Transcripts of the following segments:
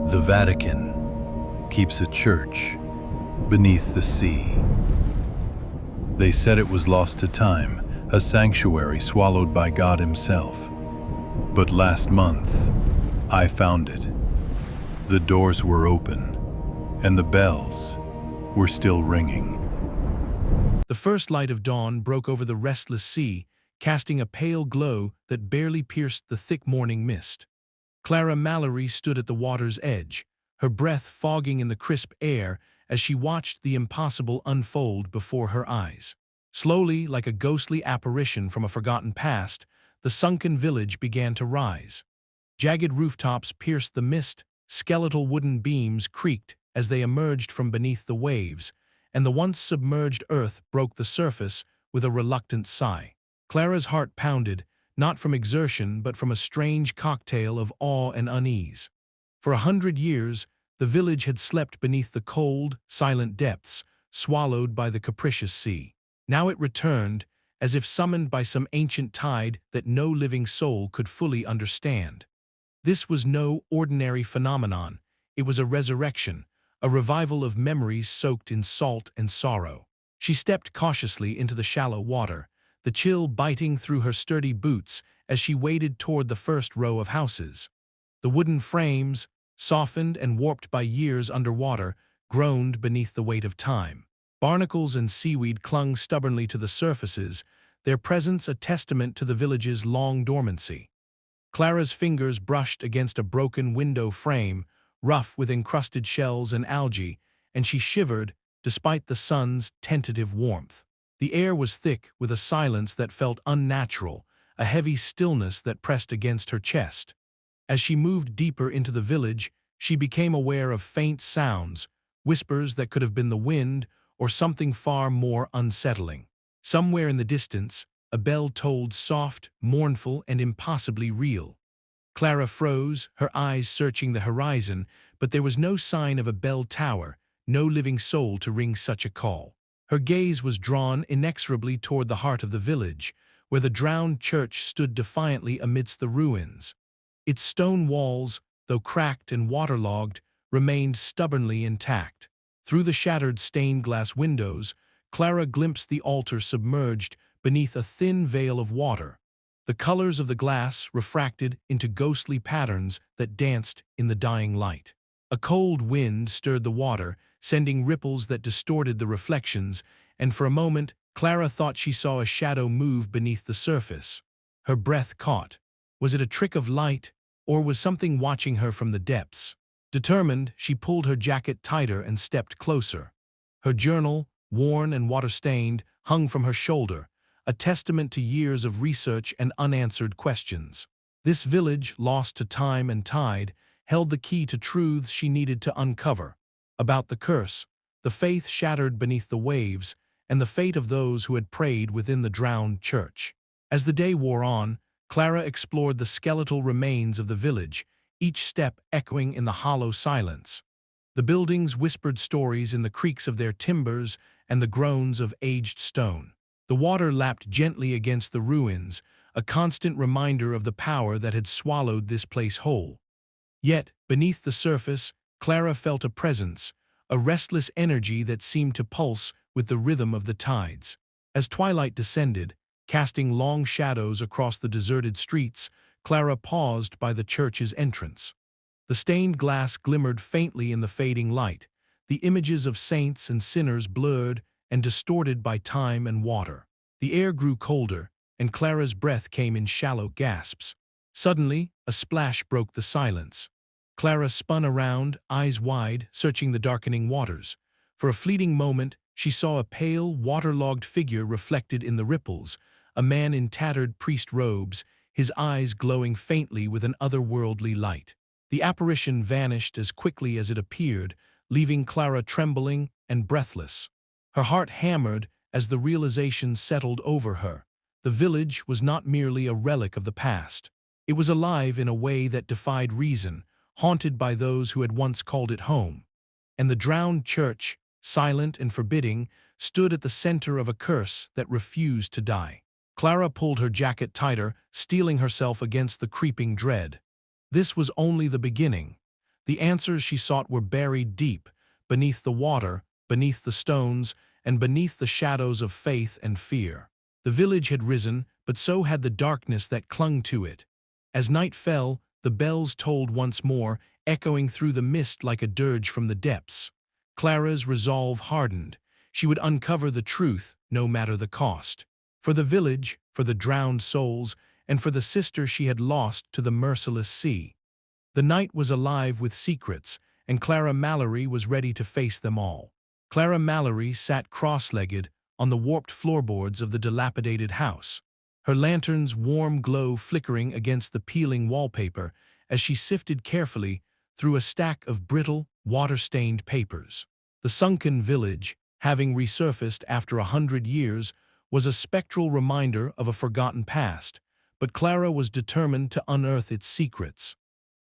The Vatican keeps a church beneath the sea. They said it was lost to time, a sanctuary swallowed by God Himself. But last month, I found it. The doors were open, and the bells were still ringing. The first light of dawn broke over the restless sea, casting a pale glow that barely pierced the thick morning mist. Clara Mallory stood at the water's edge, her breath fogging in the crisp air as she watched the impossible unfold before her eyes. Slowly, like a ghostly apparition from a forgotten past, the sunken village began to rise. Jagged rooftops pierced the mist, skeletal wooden beams creaked as they emerged from beneath the waves, and the once submerged earth broke the surface with a reluctant sigh. Clara's heart pounded, not from exertion but from a strange cocktail of awe and unease. For 100 years, the village had slept beneath the cold, silent depths, swallowed by the capricious sea. Now it returned, as if summoned by some ancient tide that no living soul could fully understand. This was no ordinary phenomenon. It was a resurrection, a revival of memories soaked in salt and sorrow. She stepped cautiously into the shallow water, the chill biting through her sturdy boots as she waded toward the first row of houses. The wooden frames, softened and warped by years underwater, groaned beneath the weight of time. Barnacles and seaweed clung stubbornly to the surfaces, their presence a testament to the village's long dormancy. Clara's fingers brushed against a broken window frame, rough with encrusted shells and algae, and she shivered despite the sun's tentative warmth. The air was thick with a silence that felt unnatural, a heavy stillness that pressed against her chest. As she moved deeper into the village, she became aware of faint sounds, whispers that could have been the wind or something far more unsettling. Somewhere in the distance, a bell tolled soft, mournful, and impossibly real. Clara froze, her eyes searching the horizon, but there was no sign of a bell tower, no living soul to ring such a call. Her gaze was drawn inexorably toward the heart of the village, where the drowned church stood defiantly amidst the ruins. Its stone walls, though cracked and waterlogged, remained stubbornly intact. Through the shattered stained-glass windows, Clara glimpsed the altar submerged beneath a thin veil of water. The colors of the glass refracted into ghostly patterns that danced in the dying light. A cold wind stirred the water, sending ripples that distorted the reflections, and for a moment Clara thought she saw a shadow move beneath the surface. Her breath caught. Was it a trick of light, or was something watching her from the depths? Determined, she pulled her jacket tighter and stepped closer. Her journal, worn and water-stained, hung from her shoulder, a testament to years of research and unanswered questions. This village, lost to time and tide, held the key to truths she needed to uncover. About the curse, the faith shattered beneath the waves, and the fate of those who had prayed within the drowned church. As the day wore on, Clara explored the skeletal remains of the village, each step echoing in the hollow silence. The buildings whispered stories in the creaks of their timbers and the groans of aged stone. The water lapped gently against the ruins, a constant reminder of the power that had swallowed this place whole. Yet, beneath the surface, Clara felt a presence, a restless energy that seemed to pulse with the rhythm of the tides. As twilight descended, casting long shadows across the deserted streets, Clara paused by the church's entrance. The stained glass glimmered faintly in the fading light, the images of saints and sinners blurred and distorted by time and water. The air grew colder, and Clara's breath came in shallow gasps. Suddenly, a splash broke the silence. Clara spun around, eyes wide, searching the darkening waters. For a fleeting moment, she saw a pale, waterlogged figure reflected in the ripples, a man in tattered priest robes, his eyes glowing faintly with an otherworldly light. The apparition vanished as quickly as it appeared, leaving Clara trembling and breathless. Her heart hammered as the realization settled over her. The village was not merely a relic of the past. It was alive in a way that defied reason, haunted by those who had once called it home. And the drowned church, silent and forbidding, stood at the center of a curse that refused to die. Clara pulled her jacket tighter, steeling herself against the creeping dread. This was only the beginning. The answers she sought were buried deep, beneath the water, beneath the stones, and beneath the shadows of faith and fear. The village had risen, but so had the darkness that clung to it. As night fell, the bells tolled once more, echoing through the mist like a dirge from the depths. Clara's resolve hardened. She would uncover the truth, no matter the cost. For the village, for the drowned souls, and for the sister she had lost to the merciless sea. The night was alive with secrets, and Clara Mallory was ready to face them all. Clara Mallory sat cross-legged on the warped floorboards of the dilapidated house, her lantern's warm glow flickering against the peeling wallpaper as she sifted carefully through a stack of brittle, water-stained papers. The sunken village, having resurfaced after 100 years, was a spectral reminder of a forgotten past, but Clara was determined to unearth its secrets.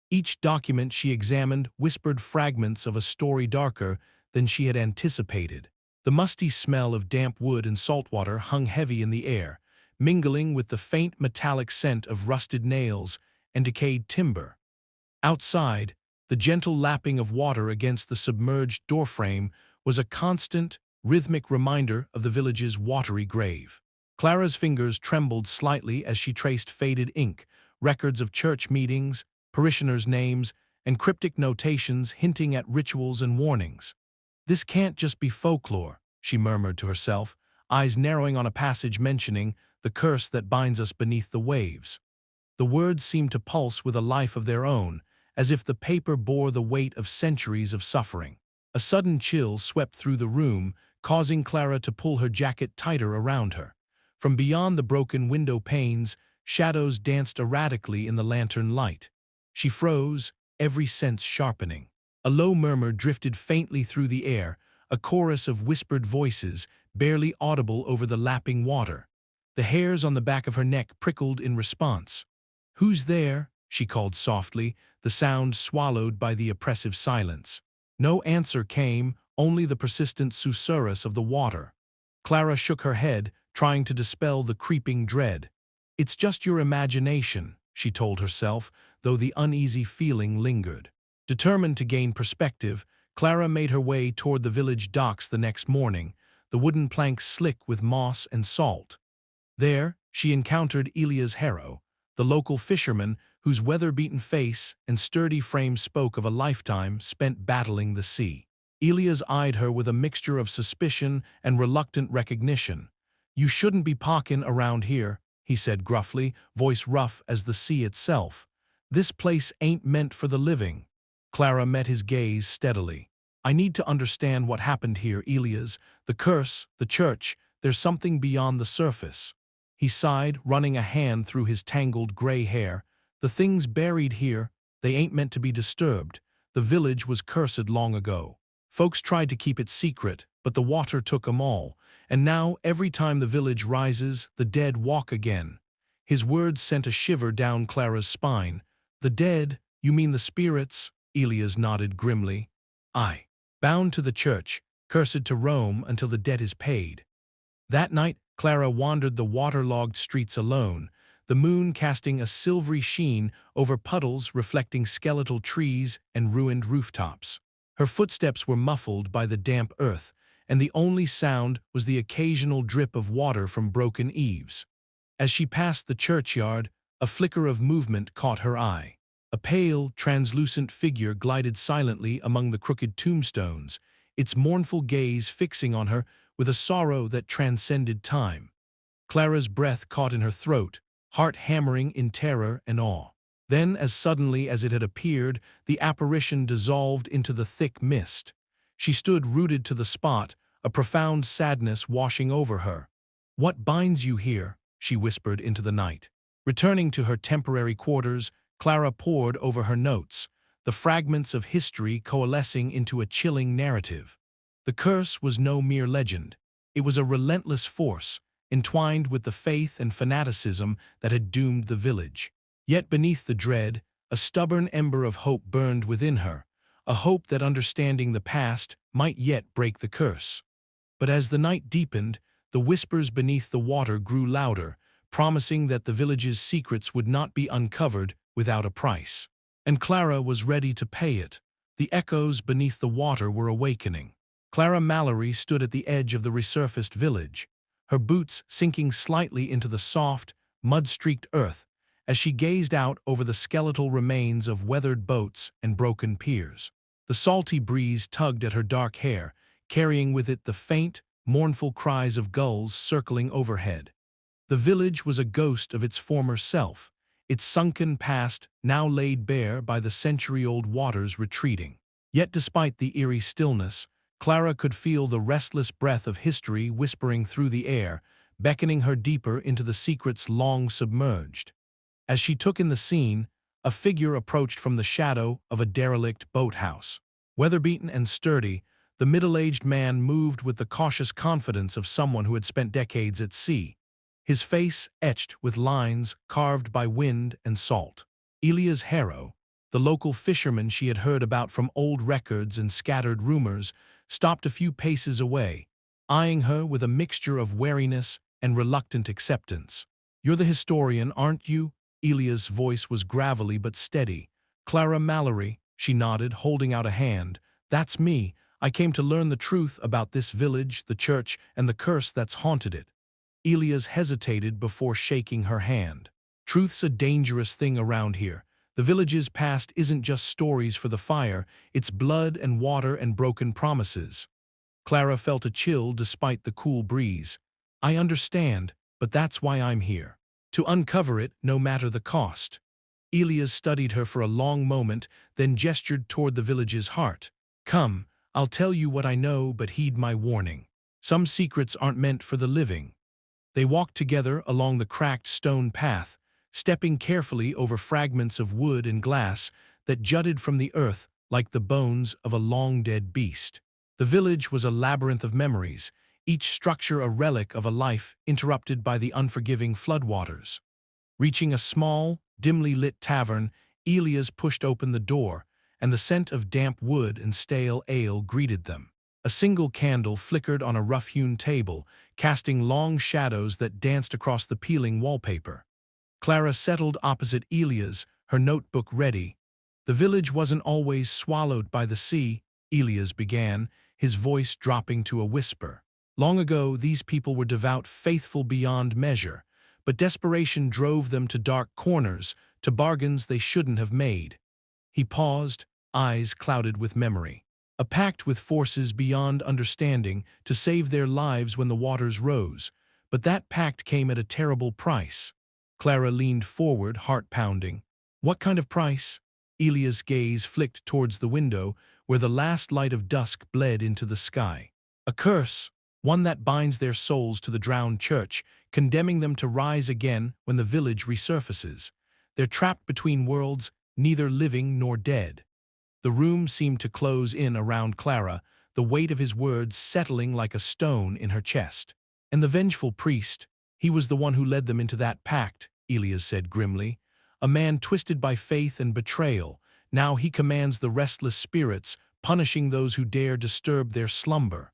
Each document she examined whispered fragments of a story darker than she had anticipated. The musty smell of damp wood and saltwater hung heavy in the air, mingling with the faint metallic scent of rusted nails and decayed timber. Outside, the gentle lapping of water against the submerged doorframe was a constant, rhythmic reminder of the village's watery grave. Clara's fingers trembled slightly as she traced faded ink, records of church meetings, parishioners' names, and cryptic notations hinting at rituals and warnings. "This can't just be folklore," she murmured to herself, eyes narrowing on a passage mentioning the curse that binds us beneath the waves. The words seemed to pulse with a life of their own, as if the paper bore the weight of centuries of suffering. A sudden chill swept through the room, causing Clara to pull her jacket tighter around her. From beyond the broken window panes, shadows danced erratically in the lantern light. She froze, every sense sharpening. A low murmur drifted faintly through the air, a chorus of whispered voices, barely audible over the lapping water. The hairs on the back of her neck prickled in response. "Who's there?" she called softly, the sound swallowed by the oppressive silence. No answer came, only the persistent susurrus of the water. Clara shook her head, trying to dispel the creeping dread. "It's just your imagination," she told herself, though the uneasy feeling lingered. Determined to gain perspective, Clara made her way toward the village docks the next morning, the wooden planks slick with moss and salt. There, she encountered Elias Harrow, the local fisherman whose weather-beaten face and sturdy frame spoke of a lifetime spent battling the sea. Elias eyed her with a mixture of suspicion and reluctant recognition. "You shouldn't be pawkin' around here," he said gruffly, voice rough as the sea itself. "This place ain't meant for the living." Clara met his gaze steadily. "I need to understand what happened here, Elias. The curse, the church, there's something beyond the surface." He sighed, running a hand through his tangled gray hair. "The things buried here, they ain't meant to be disturbed. The village was cursed long ago. Folks tried to keep it secret, but the water took 'em all. And now, every time the village rises, the dead walk again." His words sent a shiver down Clara's spine. "The dead? You mean the spirits?" Elias nodded grimly. "Aye. Bound to the church, cursed to roam until the debt is paid." That night, Clara wandered the waterlogged streets alone, the moon casting a silvery sheen over puddles reflecting skeletal trees and ruined rooftops. Her footsteps were muffled by the damp earth, and the only sound was the occasional drip of water from broken eaves. As she passed the churchyard, a flicker of movement caught her eye. A pale, translucent figure glided silently among the crooked tombstones, its mournful gaze fixing on her with a sorrow that transcended time. Clara's breath caught in her throat, heart hammering in terror and awe. Then, as suddenly as it had appeared, the apparition dissolved into the thick mist. She stood rooted to the spot, a profound sadness washing over her. "What binds you here?" she whispered into the night. Returning to her temporary quarters, Clara pored over her notes, the fragments of history coalescing into a chilling narrative. The curse was no mere legend. It was a relentless force, entwined with the faith and fanaticism that had doomed the village. Yet beneath the dread, a stubborn ember of hope burned within her, a hope that understanding the past might yet break the curse. But as the night deepened, the whispers beneath the water grew louder, promising that the village's secrets would not be uncovered without a price. And Clara was ready to pay it, The echoes beneath the water were awakening. Clara Mallory stood at the edge of the resurfaced village, her boots sinking slightly into the soft, mud-streaked earth as she gazed out over the skeletal remains of weathered boats and broken piers. The salty breeze tugged at her dark hair, carrying with it the faint, mournful cries of gulls circling overhead. The village was a ghost of its former self, its sunken past now laid bare by the century-old waters retreating. Yet despite the eerie stillness, Clara could feel the restless breath of history whispering through the air, beckoning her deeper into the secrets long submerged. As she took in the scene, a figure approached from the shadow of a derelict boathouse. Weather-beaten and sturdy, the middle-aged man moved with the cautious confidence of someone who had spent decades at sea, his face etched with lines carved by wind and salt. Elias Harrow, the local fisherman she had heard about from old records and scattered rumors, stopped a few paces away, eyeing her with a mixture of wariness and reluctant acceptance. "You're the historian, aren't you?" Elias' voice was gravelly but steady. "Clara Mallory," she nodded, holding out a hand. "That's me. I came to learn the truth about this village, the church, and the curse that's haunted it." Elias hesitated before shaking her hand. "Truth's a dangerous thing around here. The village's past isn't just stories for the fire, it's blood and water and broken promises." Clara felt a chill despite the cool breeze. "I understand, but that's why I'm here. To uncover it, no matter the cost." Elias studied her for a long moment, then gestured toward the village's heart. "Come, I'll tell you what I know, but heed my warning. Some secrets aren't meant for the living." They walked together along the cracked stone path, stepping carefully over fragments of wood and glass that jutted from the earth like the bones of a long-dead beast. The village was a labyrinth of memories, each structure a relic of a life interrupted by the unforgiving floodwaters. Reaching a small, dimly lit tavern, Elias pushed open the door, and the scent of damp wood and stale ale greeted them. A single candle flickered on a rough-hewn table, casting long shadows that danced across the peeling wallpaper. Clara settled opposite Elias, her notebook ready. "The village wasn't always swallowed by the sea," Elias began, his voice dropping to a whisper. "Long ago, these people were devout, faithful beyond measure, but desperation drove them to dark corners, to bargains they shouldn't have made." He paused, eyes clouded with memory. "A pact with forces beyond understanding to save their lives when the waters rose. But that pact came at a terrible price." Clara leaned forward, heart pounding. "What kind of price?" Elias' gaze flicked towards the window, where the last light of dusk bled into the sky. "A curse, one that binds their souls to the drowned church, condemning them to rise again when the village resurfaces. They're trapped between worlds, neither living nor dead." The room seemed to close in around Clara, the weight of his words settling like a stone in her chest. "And the vengeful priest, he was the one who led them into that pact," Elias said grimly. "A man twisted by faith and betrayal. Now he commands the restless spirits, punishing those who dare disturb their slumber."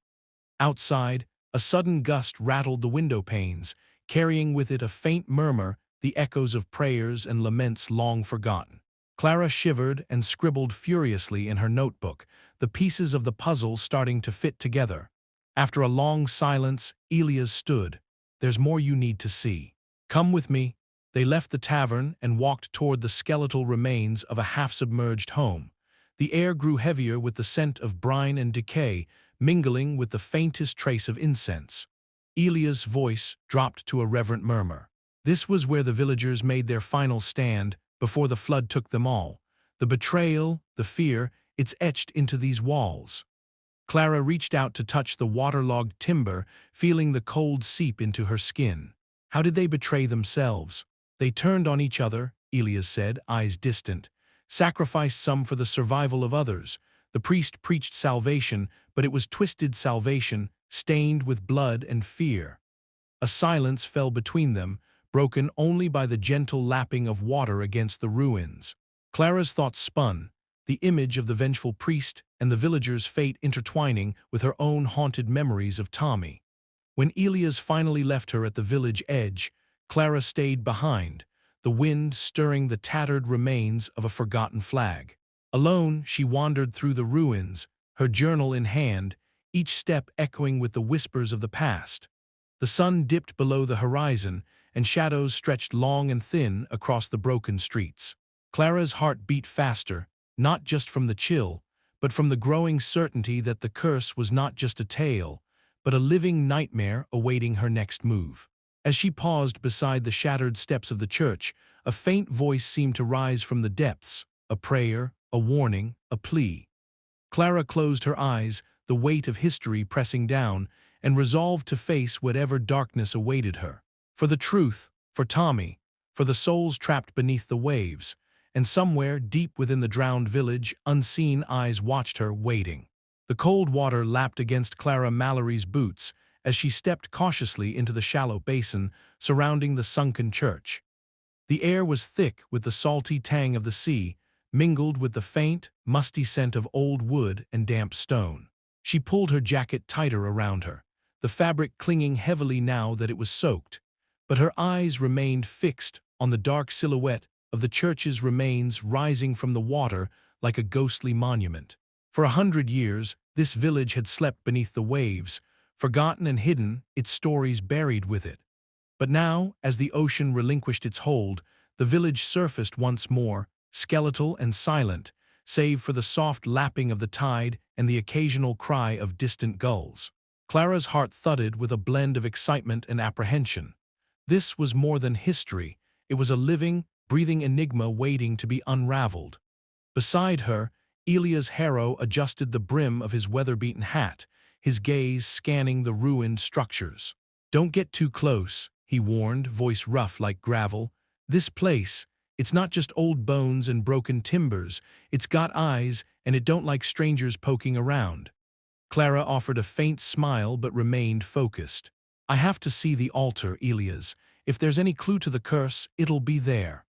Outside, a sudden gust rattled the window panes, carrying with it a faint murmur, the echoes of prayers and laments long forgotten. Clara shivered and scribbled furiously in her notebook, the pieces of the puzzle starting to fit together. After a long silence, Elias stood. "There's more you need to see. Come with me." They left the tavern and walked toward the skeletal remains of a half-submerged home. The air grew heavier with the scent of brine and decay, mingling with the faintest trace of incense. Elias' voice dropped to a reverent murmur. This was where the villagers made their final stand before the flood took them all. The betrayal, the fear, it's etched into these walls. Clara reached out to touch the waterlogged timber, feeling the cold seep into her skin. How did they betray themselves? "They turned on each other," Elias said, eyes distant. "Sacrificed some for the survival of others. The priest preached salvation, but it was twisted salvation, stained with blood and fear." A silence fell between them, broken only by the gentle lapping of water against the ruins. Clara's thoughts spun, the image of the vengeful priest and the villagers' fate intertwining with her own haunted memories of Tommy. When Elias finally left her at the village edge, Clara stayed behind, the wind stirring the tattered remains of a forgotten flag. Alone, she wandered through the ruins, her journal in hand, each step echoing with the whispers of the past. The sun dipped below the horizon, and shadows stretched long and thin across the broken streets. Clara's heart beat faster, not just from the chill, but from the growing certainty that the curse was not just a tale, but a living nightmare awaiting her next move. As she paused beside the shattered steps of the church, a faint voice seemed to rise from the depths, a prayer, a warning, a plea. Clara closed her eyes, the weight of history pressing down, and resolved to face whatever darkness awaited her. For the truth, for Tommy, for the souls trapped beneath the waves, and somewhere deep within the drowned village, unseen eyes watched her, waiting. The cold water lapped against Clara Mallory's boots as she stepped cautiously into the shallow basin surrounding the sunken church. The air was thick with the salty tang of the sea, mingled with the faint, musty scent of old wood and damp stone. She pulled her jacket tighter around her, the fabric clinging heavily now that it was soaked, but her eyes remained fixed on the dark silhouette of the church's remains rising from the water like a ghostly monument. For 100 years, this village had slept beneath the waves, forgotten and hidden, its stories buried with it. But now, as the ocean relinquished its hold, the village surfaced once more, skeletal and silent, save for the soft lapping of the tide and the occasional cry of distant gulls. Clara's heart thudded with a blend of excitement and apprehension. This was more than history. It was a living, breathing enigma waiting to be unraveled. Beside her, Elias Harrow adjusted the brim of his weather-beaten hat, his gaze scanning the ruined structures. "Don't get too close," he warned, voice rough like gravel. "This place, it's not just old bones and broken timbers. It's got eyes, and it don't like strangers poking around." Clara offered a faint smile but remained focused. "I have to see the altar, Elias. If there's any clue to the curse, it'll be there."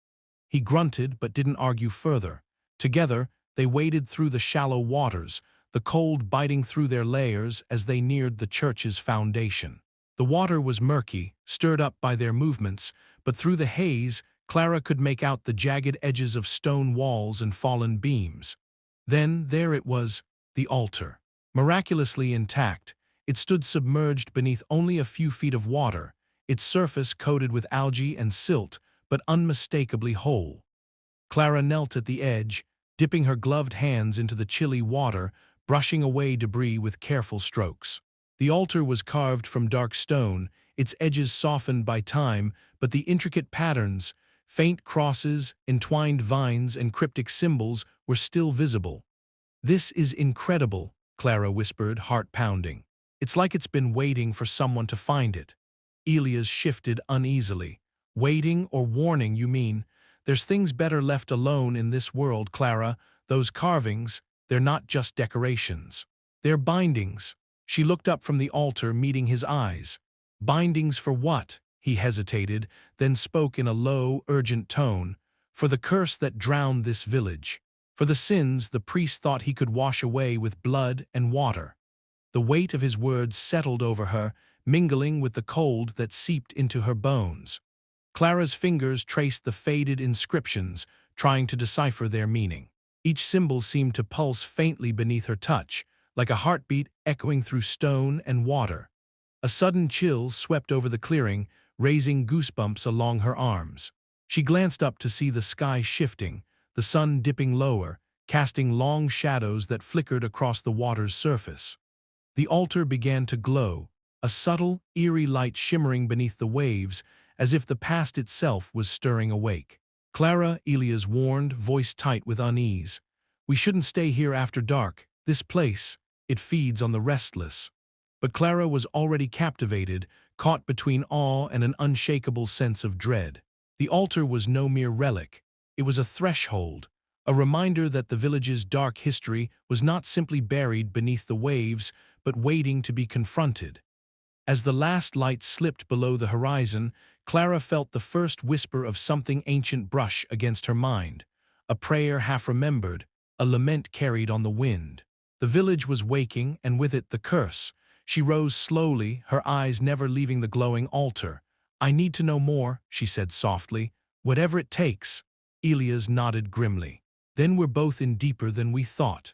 He grunted but didn't argue further. Together, they waded through the shallow waters, the cold biting through their layers as they neared the church's foundation. The water was murky, stirred up by their movements, but through the haze, Clara could make out the jagged edges of stone walls and fallen beams. Then there it was, the altar. Miraculously intact, it stood submerged beneath only a few feet of water, its surface coated with algae and silt, but unmistakably whole. Clara knelt at the edge, dipping her gloved hands into the chilly water, brushing away debris with careful strokes. The altar was carved from dark stone, its edges softened by time, but the intricate patterns, faint crosses, entwined vines, and cryptic symbols were still visible. "This is incredible," Clara whispered, heart pounding. "It's like it's been waiting for someone to find it." Elias shifted uneasily. "Waiting or warning, you mean? There's things better left alone in this world, Clara. Those carvings, they're not just decorations. They're bindings." She looked up from the altar, meeting his eyes. "Bindings for what?" He hesitated, then spoke in a low, urgent tone. "For the curse that drowned this village. For the sins the priest thought he could wash away with blood and water." The weight of his words settled over her, mingling with the cold that seeped into her bones. Clara's fingers traced the faded inscriptions, trying to decipher their meaning. Each symbol seemed to pulse faintly beneath her touch, like a heartbeat echoing through stone and water. A sudden chill swept over the clearing, raising goosebumps along her arms. She glanced up to see the sky shifting, the sun dipping lower, casting long shadows that flickered across the water's surface. The altar began to glow, a subtle, eerie light shimmering beneath the waves, as if the past itself was stirring awake. "Clara," Elias warned, voice tight with unease. "We shouldn't stay here after dark. This place, it feeds on the restless." But Clara was already captivated, caught between awe and an unshakable sense of dread. The altar was no mere relic. It was a threshold, a reminder that the village's dark history was not simply buried beneath the waves, but waiting to be confronted. As the last light slipped below the horizon, Clara felt the first whisper of something ancient brush against her mind, a prayer half-remembered, a lament carried on the wind. The village was waking, and with it the curse. She rose slowly, her eyes never leaving the glowing altar. "I need to know more," she said softly. "Whatever it takes." Elias nodded grimly. Then we're both in deeper than we thought.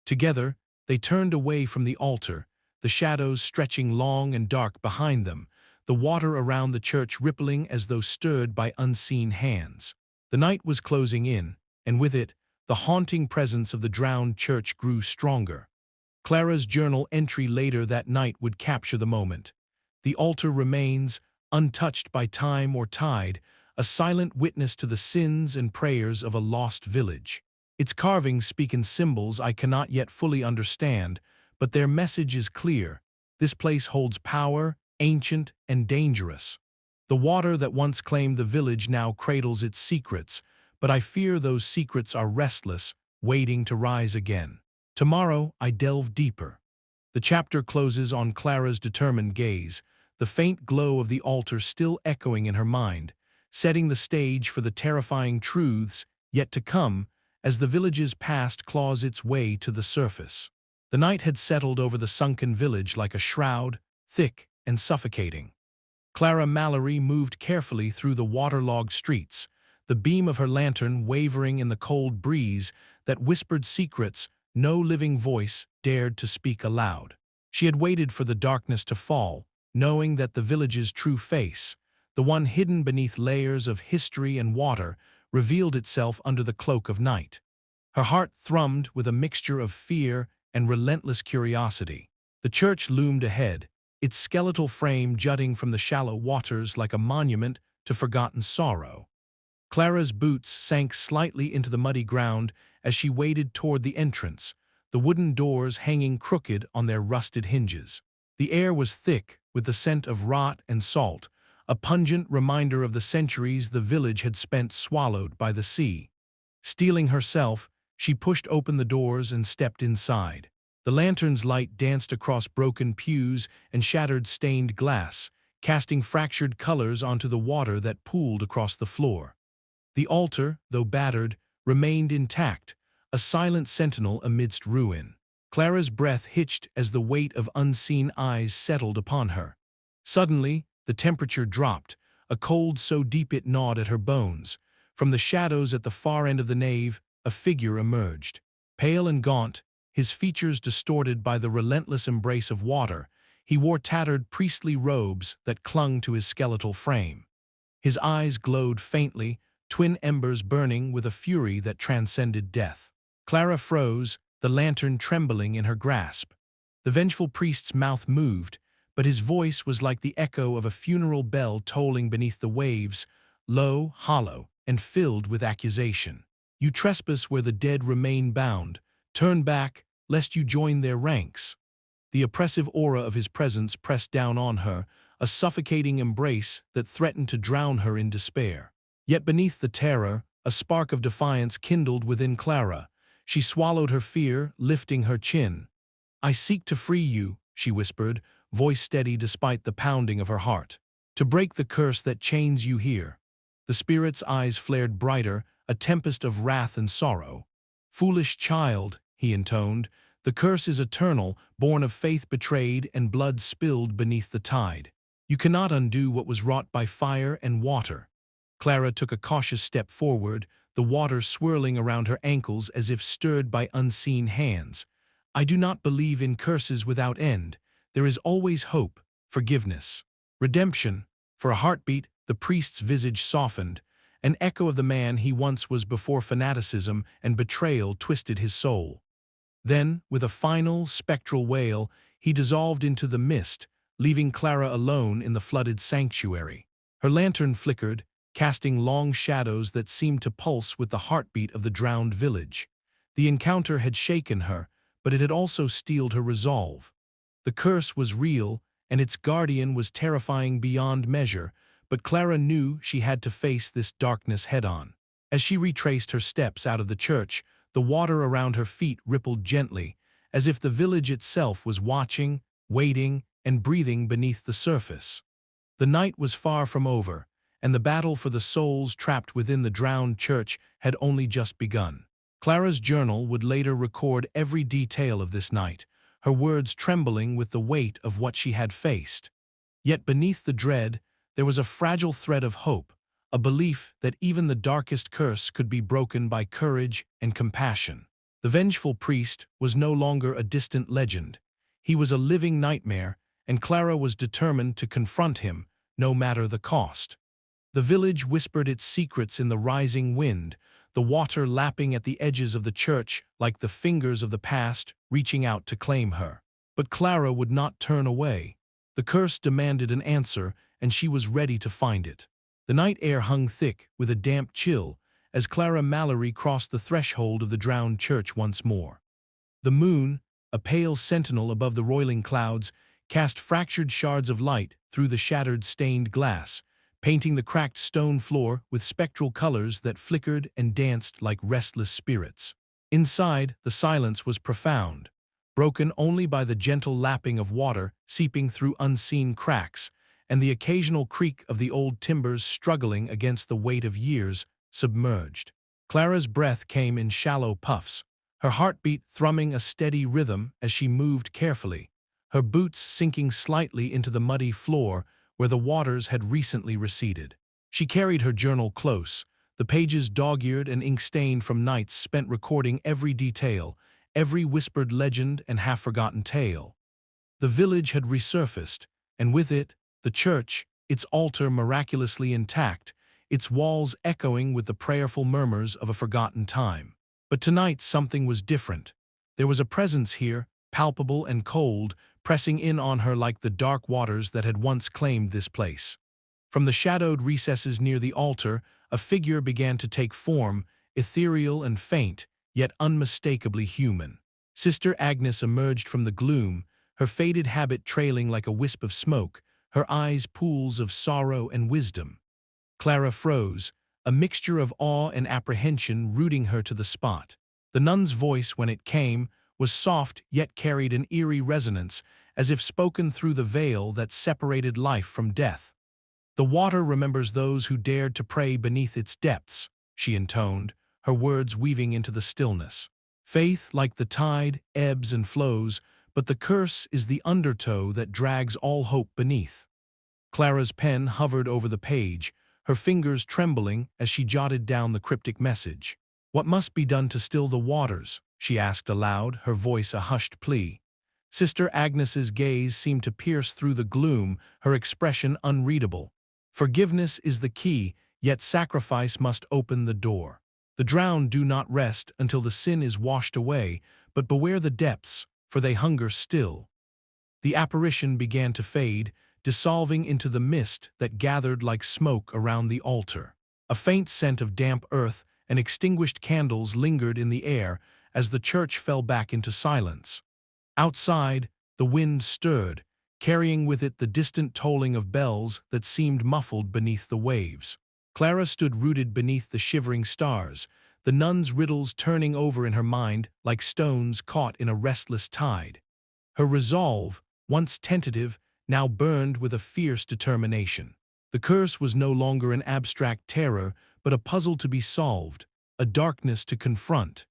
Together, they turned away from the altar, the shadows stretching long and dark behind them, the water around the church rippling as though stirred by unseen hands. The night was closing in, and with it, the haunting presence of the drowned church grew stronger. Clara's journal entry later that night would capture the moment. The altar remains, untouched by time or tide, a silent witness to the sins and prayers of a lost village. Its carvings speak in symbols I cannot yet fully understand, but their message is clear. This place holds power, ancient and dangerous. The water that once claimed the village now cradles its secrets, but I fear those secrets are restless, waiting to rise again. Tomorrow I delve deeper. The chapter closes on Clara's determined gaze, the faint glow of the altar still echoing in her mind, setting the stage for the terrifying truths yet to come as the village's past claws its way to the surface. The night had settled over the sunken village like a shroud, thick and suffocating. Clara Mallory moved carefully through the waterlogged streets, the beam of her lantern wavering in the cold breeze that whispered secrets no living voice dared to speak aloud. She had waited for the darkness to fall, knowing that the village's true face, the one hidden beneath layers of history and water, revealed itself under the cloak of night. Her heart thrummed with a mixture of fear and relentless curiosity. The church loomed ahead, its skeletal frame jutting from the shallow waters like a monument to forgotten sorrow. Clara's boots sank slightly into the muddy ground as she waded toward the entrance, the wooden doors hanging crooked on their rusted hinges. The air was thick with the scent of rot and salt, a pungent reminder of the centuries the village had spent swallowed by the sea. Steeling herself, she pushed open the doors and stepped inside. The lantern's light danced across broken pews and shattered stained glass, casting fractured colors onto the water that pooled across the floor. The altar, though battered, remained intact, a silent sentinel amidst ruin. Clara's breath hitched as the weight of unseen eyes settled upon her. Suddenly, the temperature dropped, a cold so deep it gnawed at her bones. From the shadows at the far end of the nave, a figure emerged. Pale and gaunt, his features distorted by the relentless embrace of water, he wore tattered priestly robes that clung to his skeletal frame. His eyes glowed faintly, twin embers burning with a fury that transcended death. Clara froze, the lantern trembling in her grasp. The vengeful priest's mouth moved, but his voice was like the echo of a funeral bell tolling beneath the waves, low, hollow, and filled with accusation. You trespass where the dead remain bound. Turn back, lest you join their ranks. The oppressive aura of his presence pressed down on her, a suffocating embrace that threatened to drown her in despair. Yet beneath the terror, a spark of defiance kindled within Clara. She swallowed her fear, lifting her chin. "I seek to free you," she whispered, voice steady despite the pounding of her heart. "To break the curse that chains you here." The spirit's eyes flared brighter, a tempest of wrath and sorrow. "Foolish child," he intoned, "the curse is eternal, born of faith betrayed and blood spilled beneath the tide. You cannot undo what was wrought by fire and water." Clara took a cautious step forward, the water swirling around her ankles as if stirred by unseen hands. "I do not believe in curses without end. There is always hope, forgiveness, redemption." For a heartbeat, the priest's visage softened. An echo of the man he once was before fanaticism and betrayal twisted his soul. Then, with a final, spectral wail, he dissolved into the mist, leaving Clara alone in the flooded sanctuary. Her lantern flickered, casting long shadows that seemed to pulse with the heartbeat of the drowned village. The encounter had shaken her, but it had also steeled her resolve. The curse was real, and its guardian was terrifying beyond measure, but Clara knew she had to face this darkness head-on. As she retraced her steps out of the church, the water around her feet rippled gently, as if the village itself was watching, waiting, and breathing beneath the surface. The night was far from over, and the battle for the souls trapped within the drowned church had only just begun. Clara's journal would later record every detail of this night, her words trembling with the weight of what she had faced. Yet beneath the dread, there was a fragile thread of hope, a belief that even the darkest curse could be broken by courage and compassion. The vengeful priest was no longer a distant legend. He was a living nightmare, and Clara was determined to confront him, no matter the cost. The village whispered its secrets in the rising wind, the water lapping at the edges of the church like the fingers of the past reaching out to claim her. But Clara would not turn away. The curse demanded an answer, and she was ready to find it. The night air hung thick with a damp chill as Clara Mallory crossed the threshold of the drowned church once more. The moon, a pale sentinel above the roiling clouds, cast fractured shards of light through the shattered stained glass, painting the cracked stone floor with spectral colors that flickered and danced like restless spirits. Inside, the silence was profound, broken only by the gentle lapping of water seeping through unseen cracks, and the occasional creak of the old timbers struggling against the weight of years submerged. Clara's breath came in shallow puffs, her heartbeat thrumming a steady rhythm as she moved carefully, her boots sinking slightly into the muddy floor where the waters had recently receded. She carried her journal close, the pages dog-eared and ink-stained from nights spent recording every detail, every whispered legend and half-forgotten tale. The village had resurfaced, and with it, the church, its altar miraculously intact, its walls echoing with the prayerful murmurs of a forgotten time. But tonight something was different. There was a presence here, palpable and cold, pressing in on her like the dark waters that had once claimed this place. From the shadowed recesses near the altar, a figure began to take form, ethereal and faint, yet unmistakably human. Sister Agnes emerged from the gloom, her faded habit trailing like a wisp of smoke, her eyes pools of sorrow and wisdom. Clara froze, a mixture of awe and apprehension rooting her to the spot. The nun's voice, when it came, was soft yet carried an eerie resonance, as if spoken through the veil that separated life from death. "The water remembers those who dared to pray beneath its depths," she intoned, her words weaving into the stillness. "Faith, like the tide, ebbs and flows, but the curse is the undertow that drags all hope beneath." Clara's pen hovered over the page, her fingers trembling as she jotted down the cryptic message. "What must be done to still the waters?" she asked aloud, her voice a hushed plea. Sister Agnes's gaze seemed to pierce through the gloom, her expression unreadable. "Forgiveness is the key, yet sacrifice must open the door. The drowned do not rest until the sin is washed away, but beware the depths, for they hunger still." The apparition began to fade, dissolving into the mist that gathered like smoke around the altar. A faint scent of damp earth and extinguished candles lingered in the air as the church fell back into silence. Outside, the wind stirred, carrying with it the distant tolling of bells that seemed muffled beneath the waves. Clara stood rooted beneath the shivering stars, the nun's riddles turning over in her mind like stones caught in a restless tide. Her resolve, once tentative, now burned with a fierce determination. The curse was no longer an abstract terror, but a puzzle to be solved, a darkness to confront.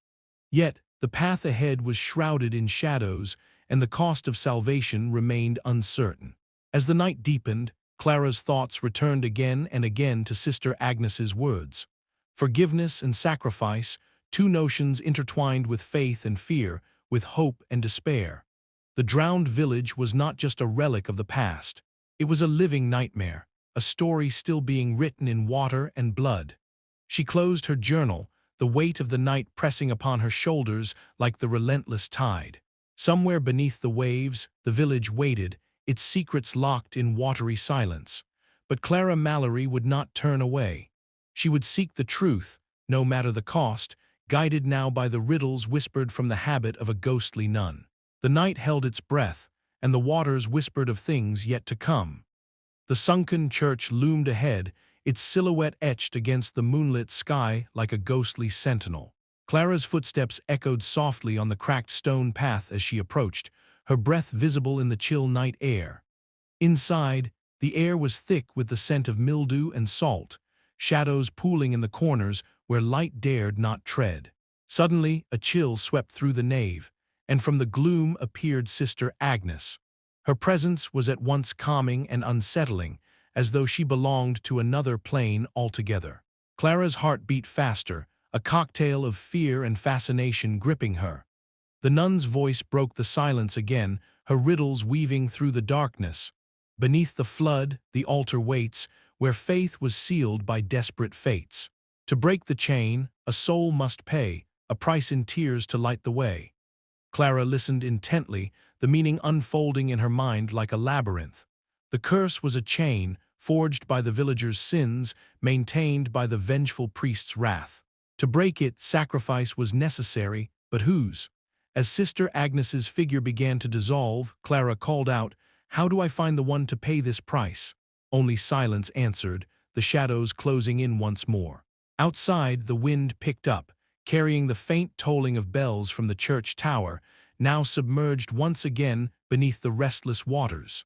Yet, the path ahead was shrouded in shadows, and the cost of salvation remained uncertain. As the night deepened, Clara's thoughts returned again and again to Sister Agnes's words. Forgiveness and sacrifice, two notions intertwined with faith and fear, with hope and despair. The drowned village was not just a relic of the past. It was a living nightmare, a story still being written in water and blood. She closed her journal, the weight of the night pressing upon her shoulders like the relentless tide. Somewhere beneath the waves, the village waited, its secrets locked in watery silence. But Clara Mallory would not turn away. She would seek the truth, no matter the cost, guided now by the riddles whispered from the habit of a ghostly nun. The night held its breath, and the waters whispered of things yet to come. The sunken church loomed ahead, its silhouette etched against the moonlit sky like a ghostly sentinel. Clara's footsteps echoed softly on the cracked stone path as she approached, her breath visible in the chill night air. Inside, the air was thick with the scent of mildew and salt, shadows pooling in the corners where light dared not tread. Suddenly, a chill swept through the nave, and from the gloom appeared Sister Agnes. Her presence was at once calming and unsettling, as though she belonged to another plane altogether. Clara's heart beat faster, a cocktail of fear and fascination gripping her. The nun's voice broke the silence again, her riddles weaving through the darkness. Beneath the flood, the altar waits, where faith was sealed by desperate fates. To break the chain, a soul must pay, a price in tears to light the way. Clara listened intently, the meaning unfolding in her mind like a labyrinth. The curse was a chain, forged by the villagers' sins, maintained by the vengeful priest's wrath. To break it, sacrifice was necessary, but whose? As Sister Agnes's figure began to dissolve, Clara called out, "How do I find the one to pay this price?" Only silence answered, the shadows closing in once more. Outside, the wind picked up, carrying the faint tolling of bells from the church tower, now submerged once again beneath the restless waters.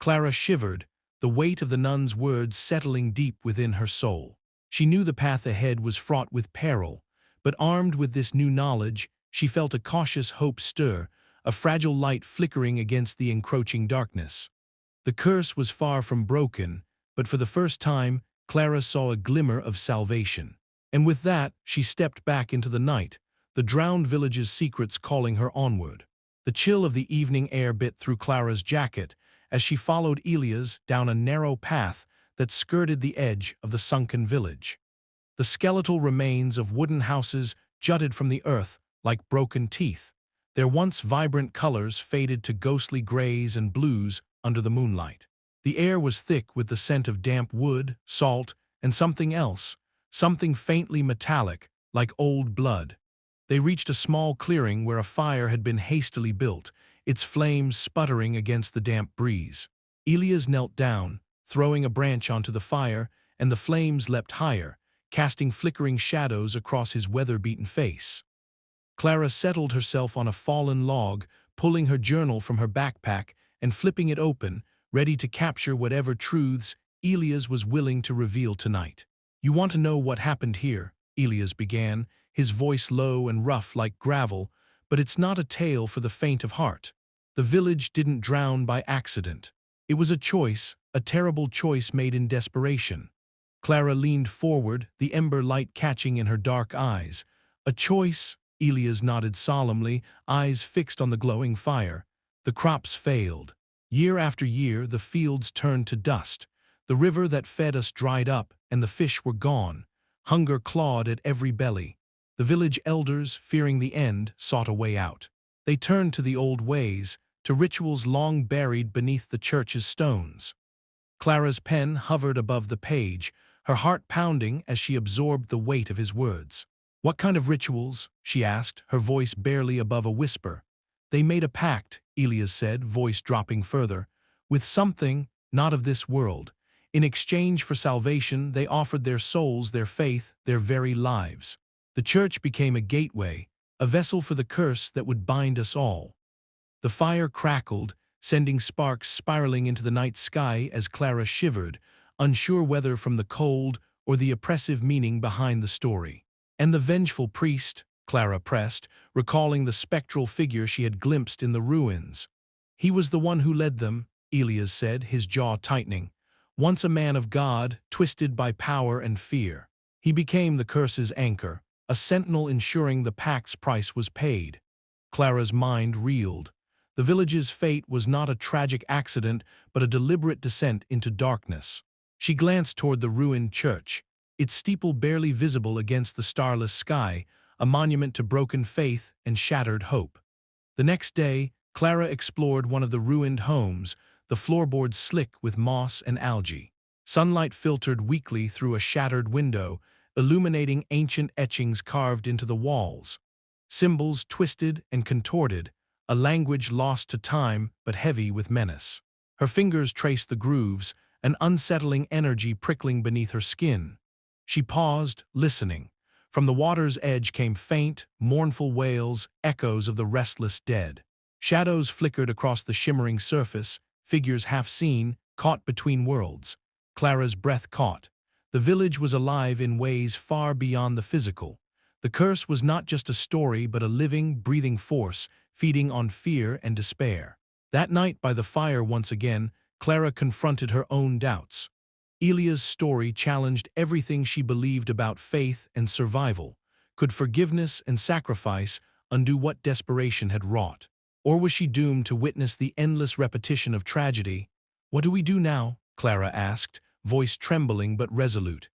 Clara shivered, the weight of the nun's words settling deep within her soul. She knew the path ahead was fraught with peril, but armed with this new knowledge, she felt a cautious hope stir, a fragile light flickering against the encroaching darkness. The curse was far from broken, but for the first time, Clara saw a glimmer of salvation. And with that, she stepped back into the night, the drowned village's secrets calling her onward. The chill of the evening air bit through Clara's jacket as she followed Elias down a narrow path that skirted the edge of the sunken village. The skeletal remains of wooden houses jutted from the earth like broken teeth, their once vibrant colors faded to ghostly grays and blues under the moonlight. The air was thick with the scent of damp wood, salt, and something else, something faintly metallic, like old blood. They reached a small clearing where a fire had been hastily built, its flames sputtering against the damp breeze. Elias knelt down, throwing a branch onto the fire, and the flames leapt higher, casting flickering shadows across his weather-beaten face. Clara settled herself on a fallen log, pulling her journal from her backpack and flipping it open, ready to capture whatever truths Elias was willing to reveal tonight. "You want to know what happened here?" Elias began, his voice low and rough like gravel, "but it's not a tale for the faint of heart. The village didn't drown by accident. It was a choice, a terrible choice made in desperation." Clara leaned forward, the ember light catching in her dark eyes. "A choice?" Elias nodded solemnly, eyes fixed on the glowing fire. "The crops failed. Year after year, the fields turned to dust. The river that fed us dried up, and the fish were gone. Hunger clawed at every belly. The village elders, fearing the end, sought a way out. They turned to the old ways, to rituals long buried beneath the church's stones." Clara's pen hovered above the page, her heart pounding as she absorbed the weight of his words. "What kind of rituals?" she asked, her voice barely above a whisper. "They made a pact," Elias said, voice dropping further, "with something not of this world. In exchange for salvation, they offered their souls, their faith, their very lives. The church became a gateway, a vessel for the curse that would bind us all." The fire crackled, sending sparks spiraling into the night sky as Clara shivered, unsure whether from the cold or the oppressive meaning behind the story. "And the vengeful priest," Clara pressed, recalling the spectral figure she had glimpsed in the ruins. "He was the one who led them," Elias said, his jaw tightening. "Once a man of God, twisted by power and fear. He became the curse's anchor, a sentinel ensuring the pact's price was paid." Clara's mind reeled. The village's fate was not a tragic accident, but a deliberate descent into darkness. She glanced toward the ruined church, its steeple barely visible against the starless sky, a monument to broken faith and shattered hope. The next day, Clara explored one of the ruined homes, the floorboards slick with moss and algae. Sunlight filtered weakly through a shattered window, illuminating ancient etchings carved into the walls. Symbols twisted and contorted, a language lost to time but heavy with menace. Her fingers traced the grooves, an unsettling energy prickling beneath her skin. She paused, listening. From the water's edge came faint, mournful wails, echoes of the restless dead. Shadows flickered across the shimmering surface, figures half seen, caught between worlds. Clara's breath caught. The village was alive in ways far beyond the physical. The curse was not just a story but a living, breathing force, feeding on fear and despair. That night by the fire once again, Clara confronted her own doubts. Elia's story challenged everything she believed about faith and survival. Could forgiveness and sacrifice undo what desperation had wrought? Or was she doomed to witness the endless repetition of tragedy? "What do we do now?" Clara asked, voice trembling but resolute.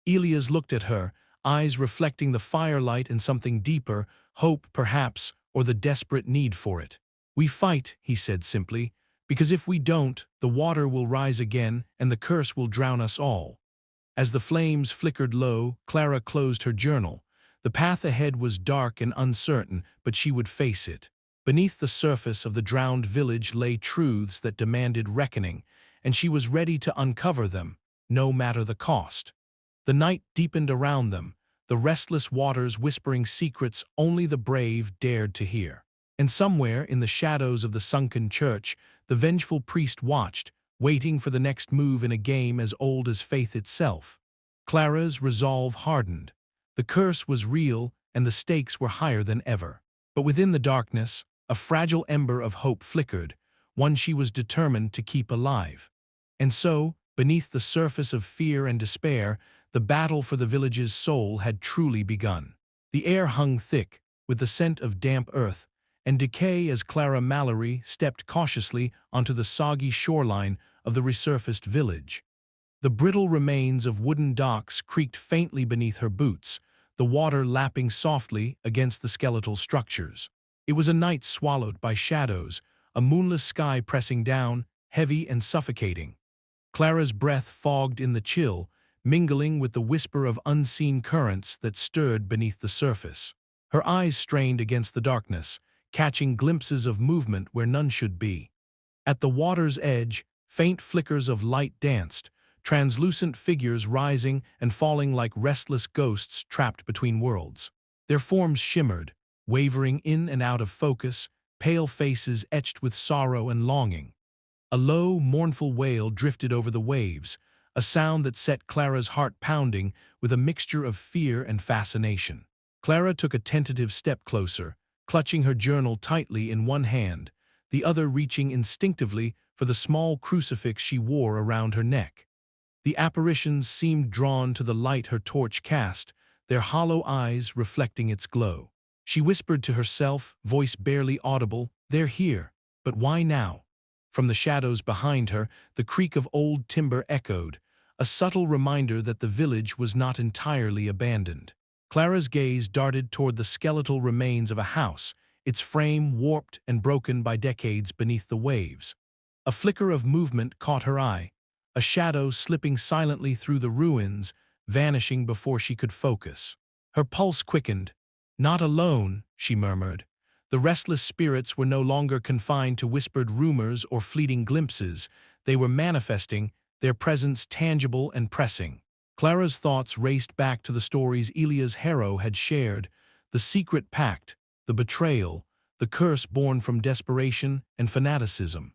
Elias looked at her, eyes reflecting the firelight and something deeper, hope perhaps, or the desperate need for it. "We fight," he said simply, "because if we don't, the water will rise again and the curse will drown us all." As the flames flickered low, Clara closed her journal. The path ahead was dark and uncertain, but she would face it. Beneath the surface of the drowned village lay truths that demanded reckoning, and she was ready to uncover them, no matter the cost. The night deepened around them, the restless waters whispering secrets only the brave dared to hear. And somewhere in the shadows of the sunken church, the vengeful priest watched, waiting for the next move in a game as old as faith itself. Clara's resolve hardened. The curse was real, and the stakes were higher than ever. But within the darkness, a fragile ember of hope flickered, one she was determined to keep alive. And so, beneath the surface of fear and despair, the battle for the village's soul had truly begun. The air hung thick, with the scent of damp earth and decay as Clara Mallory stepped cautiously onto the soggy shoreline of the resurfaced village. The brittle remains of wooden docks creaked faintly beneath her boots, the water lapping softly against the skeletal structures. It was a night swallowed by shadows, a moonless sky pressing down, heavy and suffocating. Clara's breath fogged in the chill, mingling with the whisper of unseen currents that stirred beneath the surface. Her eyes strained against the darkness, catching glimpses of movement where none should be. At the water's edge, faint flickers of light danced, translucent figures rising and falling like restless ghosts trapped between worlds. Their forms shimmered, wavering in and out of focus, pale faces etched with sorrow and longing. A low, mournful wail drifted over the waves, a sound that set Clara's heart pounding with a mixture of fear and fascination. Clara took a tentative step closer, clutching her journal tightly in one hand, the other reaching instinctively for the small crucifix she wore around her neck. The apparitions seemed drawn to the light her torch cast, their hollow eyes reflecting its glow. She whispered to herself, voice barely audible, "They're here, but why now?" From the shadows behind her, the creak of old timber echoed, a subtle reminder that the village was not entirely abandoned. Clara's gaze darted toward the skeletal remains of a house, its frame warped and broken by decades beneath the waves. A flicker of movement caught her eye, a shadow slipping silently through the ruins, vanishing before she could focus. Her pulse quickened. "Not alone," she murmured. The restless spirits were no longer confined to whispered rumors or fleeting glimpses. They were manifesting, their presence tangible and pressing. Clara's thoughts raced back to the stories Elia's hero had shared, the secret pact, the betrayal, the curse born from desperation and fanaticism.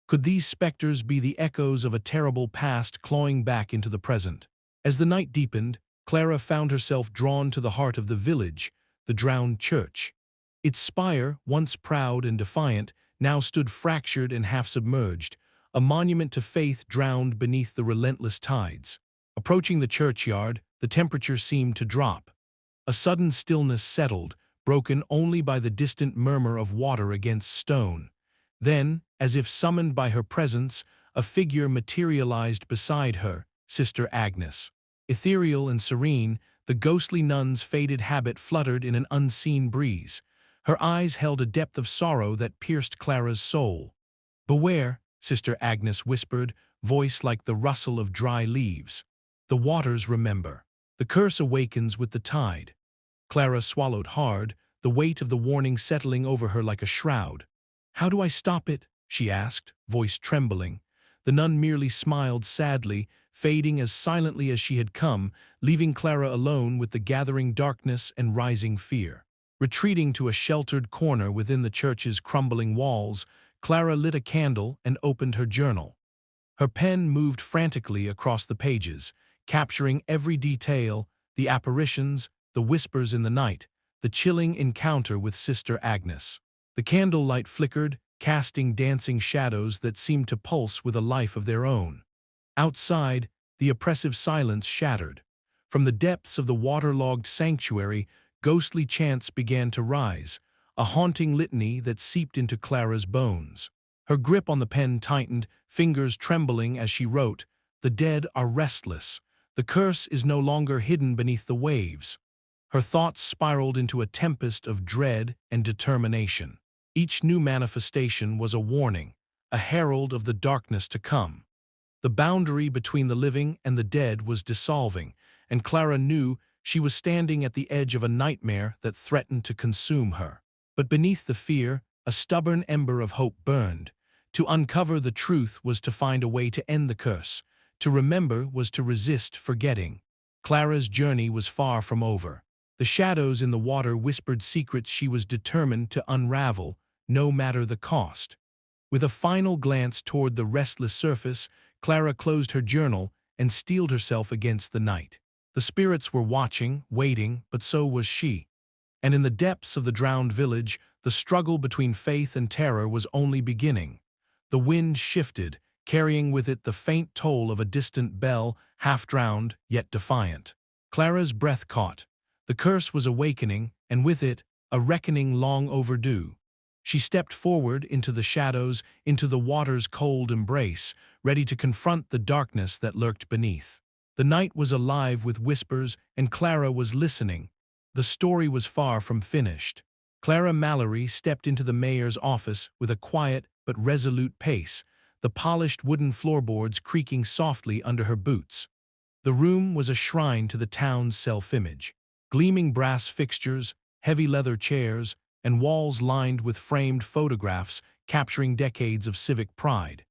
Could these specters be the echoes of a terrible past clawing back into the present? As the night deepened, Clara found herself drawn to the heart of the village, the drowned church. Its spire, once proud and defiant, now stood fractured and half-submerged, a monument to faith drowned beneath the relentless tides. Approaching the churchyard, the temperature seemed to drop. A sudden stillness settled, broken only by the distant murmur of water against stone. Then, as if summoned by her presence, a figure materialized beside her, Sister Agnes. Ethereal and serene, the ghostly nun's faded habit fluttered in an unseen breeze. Her eyes held a depth of sorrow that pierced Clara's soul. "Beware," Sister Agnes whispered, voice like the rustle of dry leaves. "The waters remember. The curse awakens with the tide." Clara swallowed hard, the weight of the warning settling over her like a shroud. "How do I stop it?" she asked, voice trembling. The nun merely smiled sadly, fading as silently as she had come, leaving Clara alone with the gathering darkness and rising fear. Retreating to a sheltered corner within the church's crumbling walls, Clara lit a candle and opened her journal. Her pen moved frantically across the pages, capturing every detail, the apparitions, the whispers in the night, the chilling encounter with Sister Agnes. The candlelight flickered, casting dancing shadows that seemed to pulse with a life of their own. Outside, the oppressive silence shattered. From the depths of the waterlogged sanctuary, ghostly chants began to rise, a haunting litany that seeped into Clara's bones. Her grip on the pen tightened, fingers trembling as she wrote, "The dead are restless. The curse is no longer hidden beneath the waves." Her thoughts spiraled into a tempest of dread and determination. Each new manifestation was a warning, a herald of the darkness to come. The boundary between the living and the dead was dissolving, and Clara knew she was standing at the edge of a nightmare that threatened to consume her. But beneath the fear, a stubborn ember of hope burned. To uncover the truth was to find a way to end the curse. To remember was to resist forgetting. Clara's journey was far from over. The shadows in the water whispered secrets she was determined to unravel, no matter the cost. With a final glance toward the restless surface, Clara closed her journal and steeled herself against the night. The spirits were watching, waiting, but so was she. And in the depths of the drowned village, the struggle between faith and terror was only beginning. The wind shifted, carrying with it the faint toll of a distant bell, half-drowned, yet defiant. Clara's breath caught. The curse was awakening, and with it, a reckoning long overdue. She stepped forward into the shadows, into the water's cold embrace, ready to confront the darkness that lurked beneath. The night was alive with whispers, and Clara was listening. The story was far from finished. Clara Mallory stepped into the mayor's office with a quiet but resolute pace, the polished wooden floorboards creaking softly under her boots. The room was a shrine to the town's self-image. Gleaming brass fixtures, heavy leather chairs, and walls lined with framed photographs capturing decades of civic pride.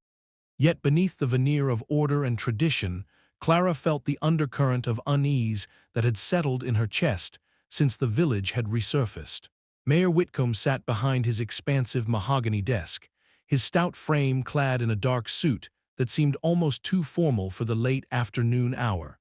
Yet beneath the veneer of order and tradition, Clara felt the undercurrent of unease that had settled in her chest since the village had resurfaced. Mayor Whitcomb sat behind his expansive mahogany desk, his stout frame clad in a dark suit that seemed almost too formal for the late afternoon hour.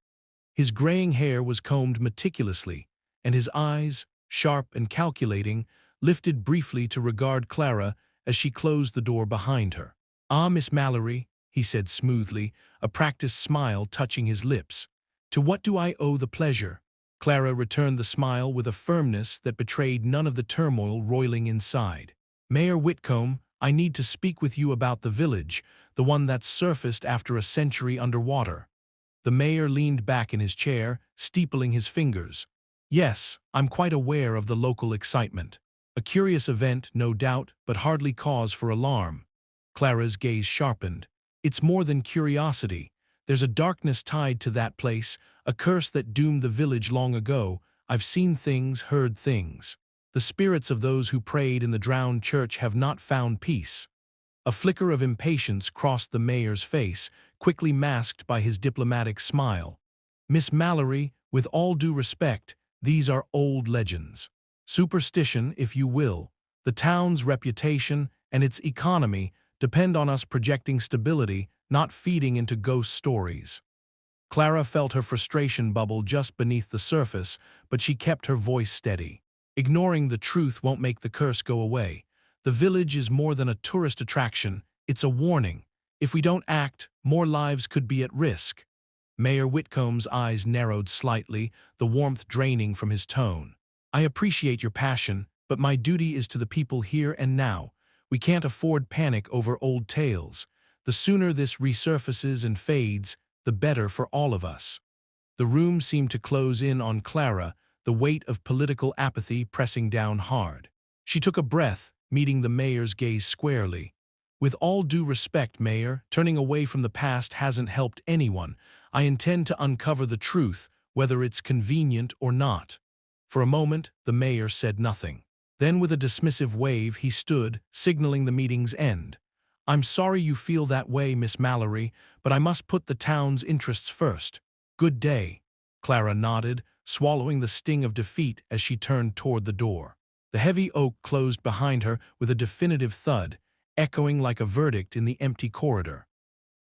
His graying hair was combed meticulously, and his eyes, sharp and calculating, lifted briefly to regard Clara as she closed the door behind her. "Ah, Miss Mallory," he said smoothly, a practiced smile touching his lips. "To what do I owe the pleasure?" Clara returned the smile with a firmness that betrayed none of the turmoil roiling inside. "Mayor Whitcomb, I need to speak with you about the village, the one that's surfaced after a century underwater." The mayor leaned back in his chair, steepling his fingers. "Yes, I'm quite aware of the local excitement. A curious event, no doubt, but hardly cause for alarm." Clara's gaze sharpened. "It's more than curiosity. There's a darkness tied to that place, a curse that doomed the village long ago. I've seen things, heard things. The spirits of those who prayed in the drowned church have not found peace." A flicker of impatience crossed the mayor's face, quickly masked by his diplomatic smile. "Miss Mallory, with all due respect, these are old legends. Superstition, if you will. The town's reputation and its economy depend on us projecting stability, not feeding into ghost stories." Clara felt her frustration bubble just beneath the surface, but she kept her voice steady. "Ignoring the truth won't make the curse go away. The village is more than a tourist attraction, it's a warning. If we don't act, more lives could be at risk." Mayor Whitcomb's eyes narrowed slightly, the warmth draining from his tone. "I appreciate your passion, but my duty is to the people here and now. We can't afford panic over old tales. The sooner this resurfaces and fades, the better for all of us." The room seemed to close in on Clara, the weight of political apathy pressing down hard. She took a breath, meeting the mayor's gaze squarely. "With all due respect, Mayor, turning away from the past hasn't helped anyone. I intend to uncover the truth, whether it's convenient or not." For a moment, the mayor said nothing. Then with a dismissive wave, he stood, signaling the meeting's end. "I'm sorry you feel that way, Miss Mallory, but I must put the town's interests first. Good day." Clara nodded, swallowing the sting of defeat as she turned toward the door. The heavy oak closed behind her with a definitive thud, echoing like a verdict in the empty corridor.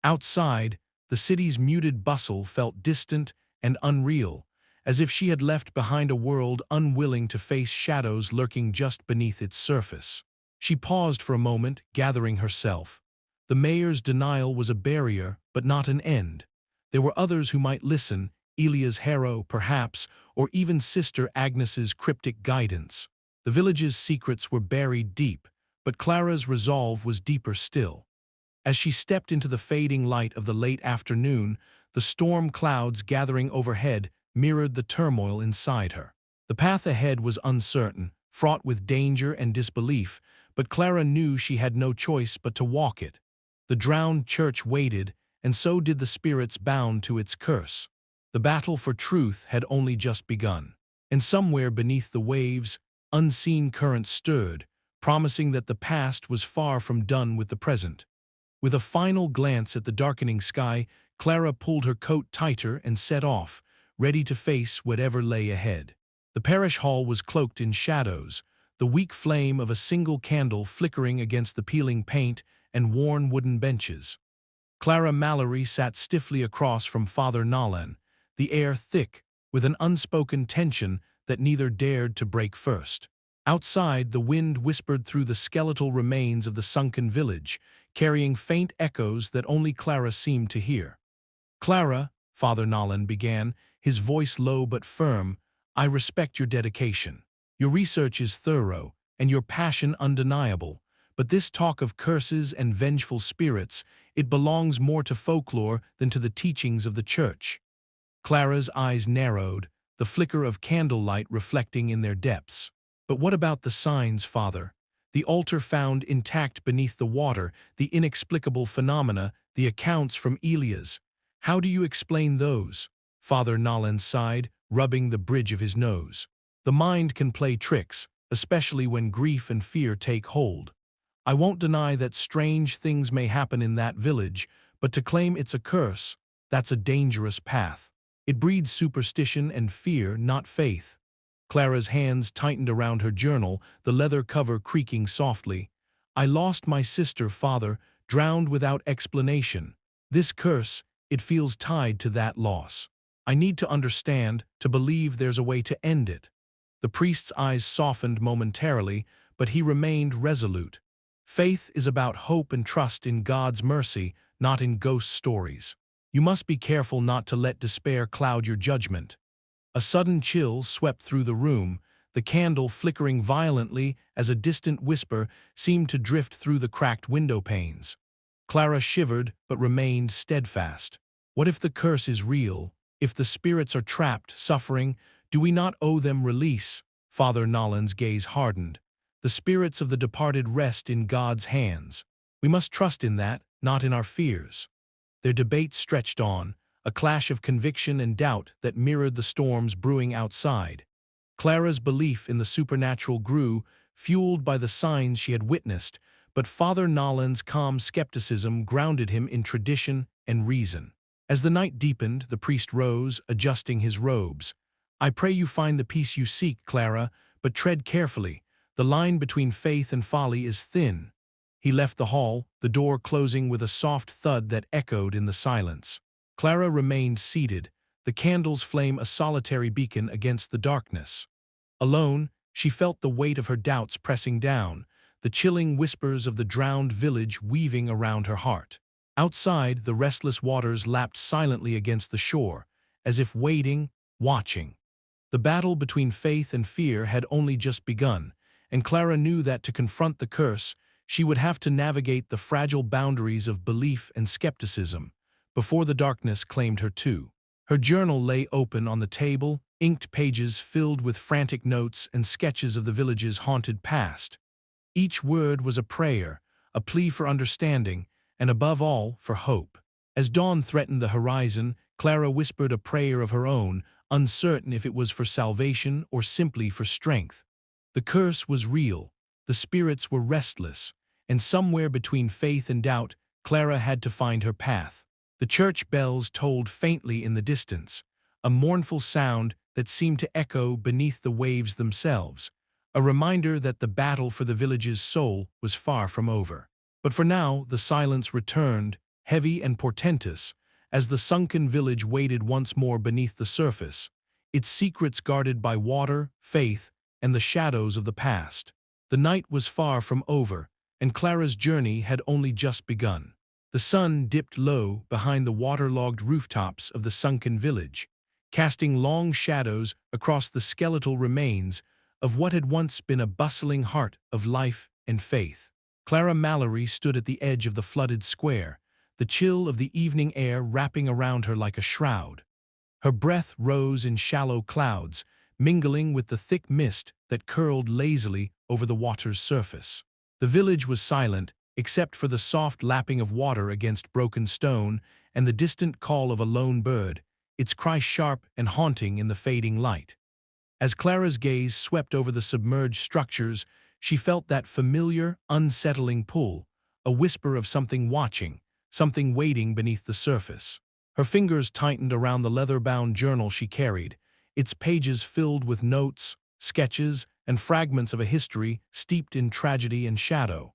Outside, the city's muted bustle felt distant and unreal, as if she had left behind a world unwilling to face shadows lurking just beneath its surface. She paused for a moment, gathering herself. The mayor's denial was a barrier, but not an end. There were others who might listen, Elia's harrow, perhaps, or even Sister Agnes's cryptic guidance. The village's secrets were buried deep, but Clara's resolve was deeper still. As she stepped into the fading light of the late afternoon, the storm clouds gathering overhead mirrored the turmoil inside her. The path ahead was uncertain, fraught with danger and disbelief, but Clara knew she had no choice but to walk it. The drowned church waited, and so did the spirits bound to its curse. The battle for truth had only just begun. And somewhere beneath the waves, unseen currents stirred, promising that the past was far from done with the present. With a final glance at the darkening sky, Clara pulled her coat tighter and set off, ready to face whatever lay ahead. The parish hall was cloaked in shadows, the weak flame of a single candle flickering against the peeling paint and worn wooden benches. Clara Mallory sat stiffly across from Father Nolan, the air thick with an unspoken tension that neither dared to break first. Outside, the wind whispered through the skeletal remains of the sunken village, carrying faint echoes that only Clara seemed to hear. "Clara," Father Nolan began, his voice low but firm, "I respect your dedication. Your research is thorough, and your passion undeniable. But this talk of curses and vengeful spirits, it belongs more to folklore than to the teachings of the Church." Clara's eyes narrowed, the flicker of candlelight reflecting in their depths. "But what about the signs, Father? The altar found intact beneath the water, the inexplicable phenomena, the accounts from Elias. How do you explain those?" Father Nolan sighed, rubbing the bridge of his nose. "The mind can play tricks, especially when grief and fear take hold. I won't deny that strange things may happen in that village, but to claim it's a curse, that's a dangerous path. It breeds superstition and fear, not faith." Clara's hands tightened around her journal, the leather cover creaking softly. "I lost my sister, Father, drowned without explanation. This curse, it feels tied to that loss. I need to understand, to believe there's a way to end it." The priest's eyes softened momentarily, but he remained resolute. "Faith is about hope and trust in God's mercy, not in ghost stories. You must be careful not to let despair cloud your judgment." A sudden chill swept through the room, the candle flickering violently as a distant whisper seemed to drift through the cracked window panes. Clara shivered but remained steadfast. What if the curse is real? If the spirits are trapped, suffering, do we not owe them release? Father Nolan's gaze hardened. "The spirits of the departed rest in God's hands. We must trust in that, not in our fears." Their debate stretched on, a clash of conviction and doubt that mirrored the storms brewing outside. Clara's belief in the supernatural grew, fueled by the signs she had witnessed, but Father Nolan's calm skepticism grounded him in tradition and reason. As the night deepened, the priest rose, adjusting his robes. "I pray you find the peace you seek, Clara, but tread carefully. The line between faith and folly is thin." He left the hall, the door closing with a soft thud that echoed in the silence. Clara remained seated, the candle's flame a solitary beacon against the darkness. Alone, she felt the weight of her doubts pressing down, the chilling whispers of the drowned village weaving around her heart. Outside, the restless waters lapped silently against the shore, as if waiting, watching. The battle between faith and fear had only just begun, and Clara knew that to confront the curse, she would have to navigate the fragile boundaries of belief and skepticism, before the darkness claimed her too. Her journal lay open on the table, inked pages filled with frantic notes and sketches of the village's haunted past. Each word was a prayer, a plea for understanding, and above all, for hope. As dawn threatened the horizon, Clara whispered a prayer of her own, uncertain if it was for salvation or simply for strength. The curse was real, the spirits were restless, and somewhere between faith and doubt, Clara had to find her path. The church bells tolled faintly in the distance, a mournful sound that seemed to echo beneath the waves themselves, a reminder that the battle for the village's soul was far from over. But for now, the silence returned, heavy and portentous, as the sunken village waited once more beneath the surface, its secrets guarded by water, faith, and the shadows of the past. The night was far from over, and Clara's journey had only just begun. The sun dipped low behind the waterlogged rooftops of the sunken village, casting long shadows across the skeletal remains of what had once been a bustling heart of life and faith. Clara Mallory stood at the edge of the flooded square, the chill of the evening air wrapping around her like a shroud. Her breath rose in shallow clouds, mingling with the thick mist that curled lazily over the water's surface. The village was silent, except for the soft lapping of water against broken stone and the distant call of a lone bird, its cry sharp and haunting in the fading light. As Clara's gaze swept over the submerged structures, she felt that familiar, unsettling pull, a whisper of something watching, something waiting beneath the surface. Her fingers tightened around the leather-bound journal she carried, its pages filled with notes, sketches, and fragments of a history steeped in tragedy and shadow.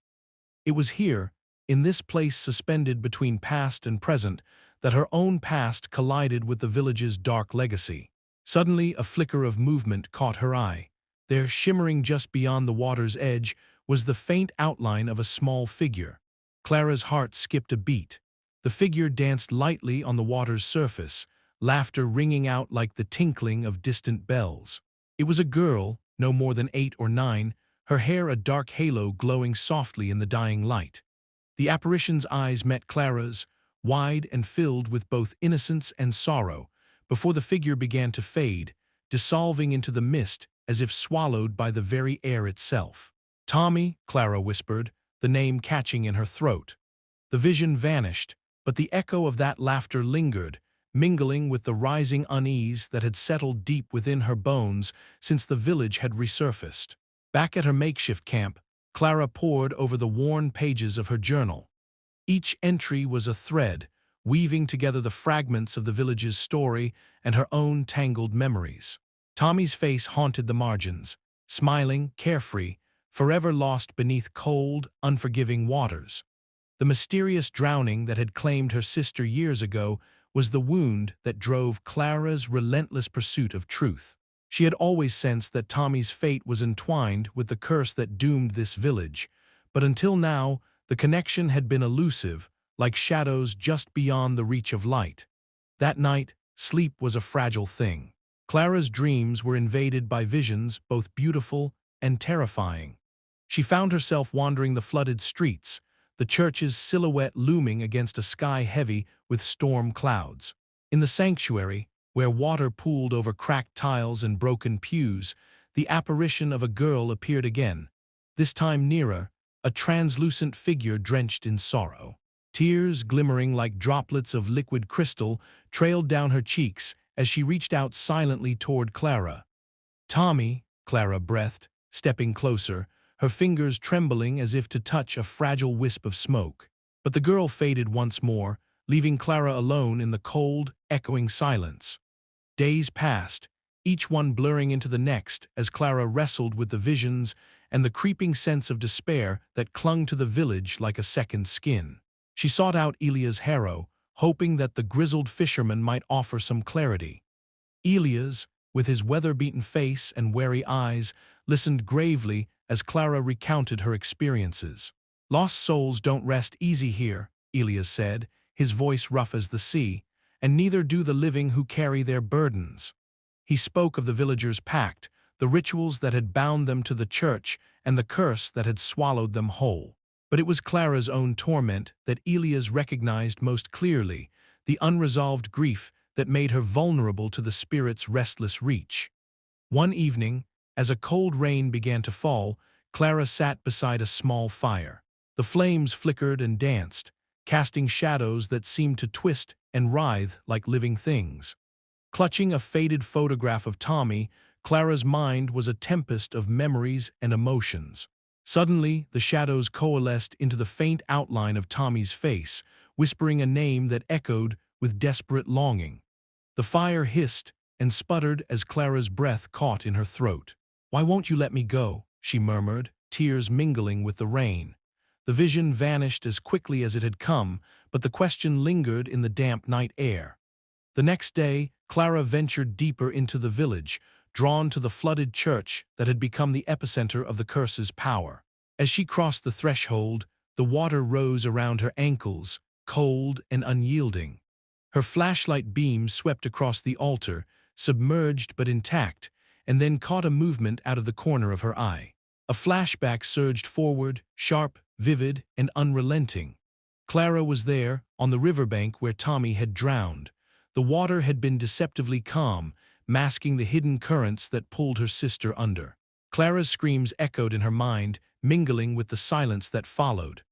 It was here, in this place suspended between past and present, that her own past collided with the village's dark legacy. Suddenly, a flicker of movement caught her eye. There, shimmering just beyond the water's edge, was the faint outline of a small figure. Clara's heart skipped a beat. The figure danced lightly on the water's surface, laughter ringing out like the tinkling of distant bells. It was a girl, no more than 8 or 9, her hair a dark halo glowing softly in the dying light. The apparition's eyes met Clara's, wide and filled with both innocence and sorrow, before the figure began to fade, dissolving into the mist as if swallowed by the very air itself. "Tommy," Clara whispered, the name catching in her throat. The vision vanished, but the echo of that laughter lingered, mingling with the rising unease that had settled deep within her bones since the village had resurfaced. Back at her makeshift camp, Clara pored over the worn pages of her journal. Each entry was a thread, weaving together the fragments of the village's story and her own tangled memories. Tommy's face haunted the margins, smiling, carefree, forever lost beneath cold, unforgiving waters. The mysterious drowning that had claimed her sister years ago was the wound that drove Clara's relentless pursuit of truth. She had always sensed that Tommy's fate was entwined with the curse that doomed this village, but until now, the connection had been elusive, like shadows just beyond the reach of light. That night, sleep was a fragile thing. Clara's dreams were invaded by visions both beautiful and terrifying. She found herself wandering the flooded streets, the church's silhouette looming against a sky heavy with storm clouds. In the sanctuary, where water pooled over cracked tiles and broken pews, the apparition of a girl appeared again, this time nearer, a translucent figure drenched in sorrow. Tears, glimmering like droplets of liquid crystal, trailed down her cheeks as she reached out silently toward Clara. "Tommy," Clara breathed, stepping closer, her fingers trembling as if to touch a fragile wisp of smoke. But the girl faded once more, leaving Clara alone in the cold, echoing silence. Days passed, each one blurring into the next as Clara wrestled with the visions and the creeping sense of despair that clung to the village like a second skin. She sought out Elias Harrow, hoping that the grizzled fisherman might offer some clarity. Elias, with his weather-beaten face and wary eyes, listened gravely as Clara recounted her experiences. "Lost souls don't rest easy here," Elias said, his voice rough as the sea, "and neither do the living who carry their burdens." He spoke of the villagers' pact, the rituals that had bound them to the church, and the curse that had swallowed them whole. But it was Clara's own torment that Elias recognized most clearly, the unresolved grief that made her vulnerable to the spirit's restless reach. One evening, as a cold rain began to fall, Clara sat beside a small fire. The flames flickered and danced, casting shadows that seemed to twist and writhe like living things. Clutching a faded photograph of Tommy, Clara's mind was a tempest of memories and emotions. Suddenly, the shadows coalesced into the faint outline of Tommy's face, whispering a name that echoed with desperate longing. The fire hissed and sputtered as Clara's breath caught in her throat. "Why won't you let me go?" she murmured, tears mingling with the rain. The vision vanished as quickly as it had come, but the question lingered in the damp night air. The next day, Clara ventured deeper into the village, drawn to the flooded church that had become the epicenter of the curse's power. As she crossed the threshold, the water rose around her ankles, cold and unyielding. Her flashlight beam swept across the altar, submerged but intact, and then caught a movement out of the corner of her eye. A flashback surged forward, sharp, vivid, and unrelenting. Clara was there, on the riverbank where Tommy had drowned. The water had been deceptively calm, masking the hidden currents that pulled her sister under. Clara's screams echoed in her mind, mingling with the silence that followed.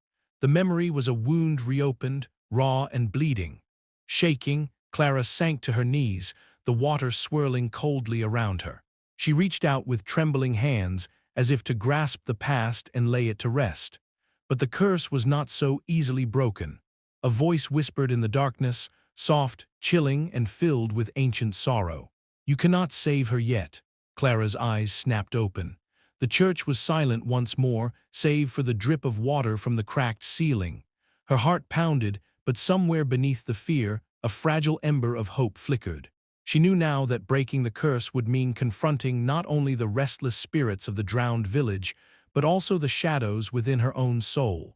The memory was a wound reopened, raw and bleeding. Shaking, Clara sank to her knees, the water swirling coldly around her. She reached out with trembling hands, as if to grasp the past and lay it to rest. But the curse was not so easily broken. A voice whispered in the darkness, soft, chilling, and filled with ancient sorrow. "You cannot save her yet." Clara's eyes snapped open. The church was silent once more, save for the drip of water from the cracked ceiling. Her heart pounded, but somewhere beneath the fear, a fragile ember of hope flickered. She knew now that breaking the curse would mean confronting not only the restless spirits of the drowned village, but also the shadows within her own soul.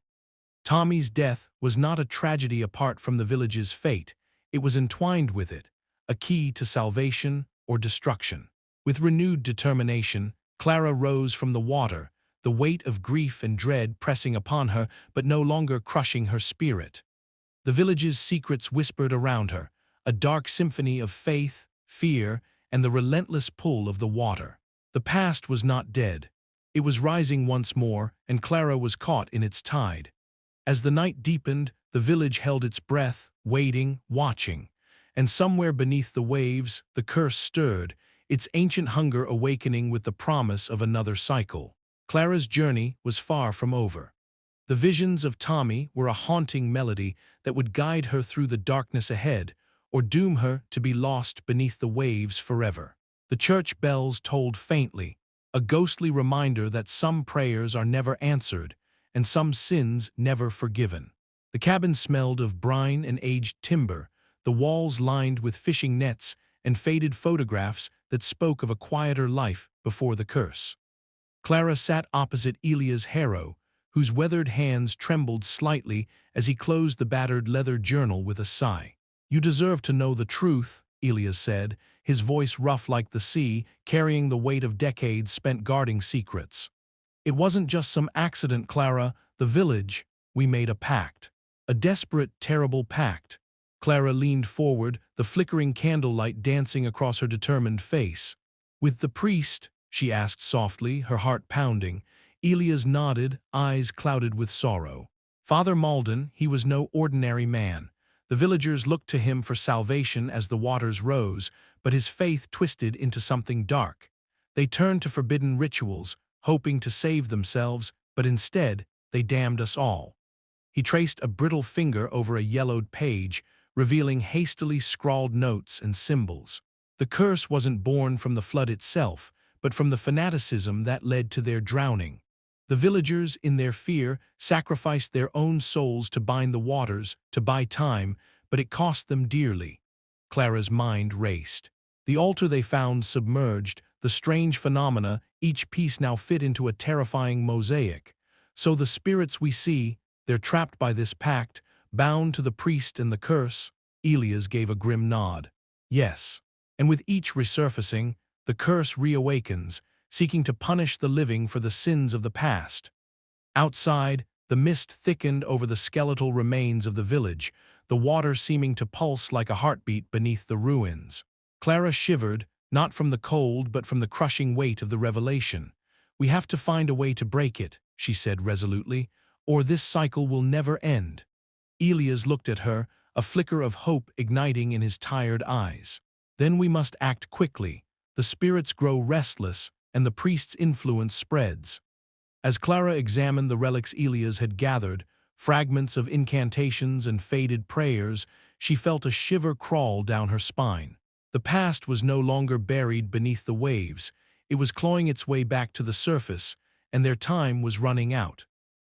Tommy's death was not a tragedy apart from the village's fate. It was entwined with it, a key to salvation or destruction. With renewed determination, Clara rose from the water, the weight of grief and dread pressing upon her but no longer crushing her spirit. The village's secrets whispered around her, a dark symphony of faith, fear, and the relentless pull of the water. The past was not dead. It was rising once more, and Clara was caught in its tide. As the night deepened, the village held its breath, waiting, watching. And somewhere beneath the waves, the curse stirred, its ancient hunger awakening with the promise of another cycle. Clara's journey was far from over. The visions of Tommy were a haunting melody that would guide her through the darkness ahead, or doom her to be lost beneath the waves forever. The church bells tolled faintly, a ghostly reminder that some prayers are never answered, and some sins never forgiven. The cabin smelled of brine and aged timber, the walls lined with fishing nets and faded photographs that spoke of a quieter life before the curse. Clara sat opposite Elia's harrow, whose weathered hands trembled slightly as he closed the battered leather journal with a sigh. "You deserve to know the truth," Elia said, his voice rough like the sea, carrying the weight of decades spent guarding secrets. "It wasn't just some accident, Clara. The village, we made a pact. A desperate, terrible pact." Clara leaned forward, the flickering candlelight dancing across her determined face. "With the priest?" she asked softly, her heart pounding. Elias nodded, eyes clouded with sorrow. "Father Malden, he was no ordinary man. The villagers looked to him for salvation as the waters rose, but his faith twisted into something dark. They turned to forbidden rituals, hoping to save themselves, but instead they damned us all." He traced a brittle finger over a yellowed page, revealing hastily scrawled notes and symbols. The curse wasn't born from the flood itself, but from the fanaticism that led to their drowning. The villagers, in their fear, sacrificed their own souls to bind the waters, to buy time, but it cost them dearly. Clara's mind raced. The altar they found submerged, the strange phenomena, each piece now fit into a terrifying mosaic. So the spirits we see, they're trapped by this pact, bound to the priest and the curse. Elias gave a grim nod. "Yes. And with each resurfacing, the curse reawakens, seeking to punish the living for the sins of the past." Outside, the mist thickened over the skeletal remains of the village, the water seeming to pulse like a heartbeat beneath the ruins. Clara shivered, not from the cold but from the crushing weight of the revelation. "We have to find a way to break it," she said resolutely, "or this cycle will never end." Elias looked at her, a flicker of hope igniting in his tired eyes. "Then we must act quickly. The spirits grow restless, and the priest's influence spreads." As Clara examined the relics Elias had gathered, fragments of incantations and faded prayers, she felt a shiver crawl down her spine. The past was no longer buried beneath the waves. It was clawing its way back to the surface, and their time was running out.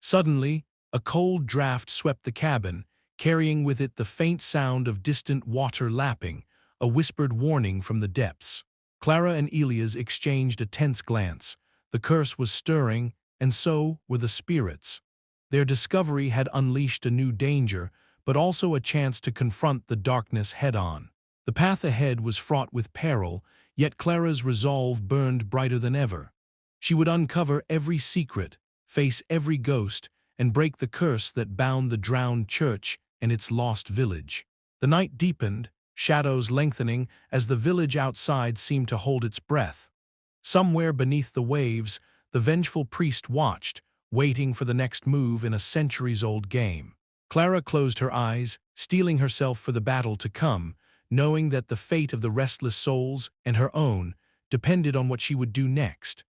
Suddenly, a cold draft swept the cabin, carrying with it the faint sound of distant water lapping, a whispered warning from the depths. Clara and Elias exchanged a tense glance. The curse was stirring, and so were the spirits. Their discovery had unleashed a new danger, but also a chance to confront the darkness head-on. The path ahead was fraught with peril, yet Clara's resolve burned brighter than ever. She would uncover every secret, face every ghost, and break the curse that bound the drowned church and its lost village. The night deepened, shadows lengthening as the village outside seemed to hold its breath. Somewhere beneath the waves, the vengeful priest watched, waiting for the next move in a centuries-old game. Clara closed her eyes, steeling herself for the battle to come, knowing that the fate of the restless souls and her own depended on what she would do next.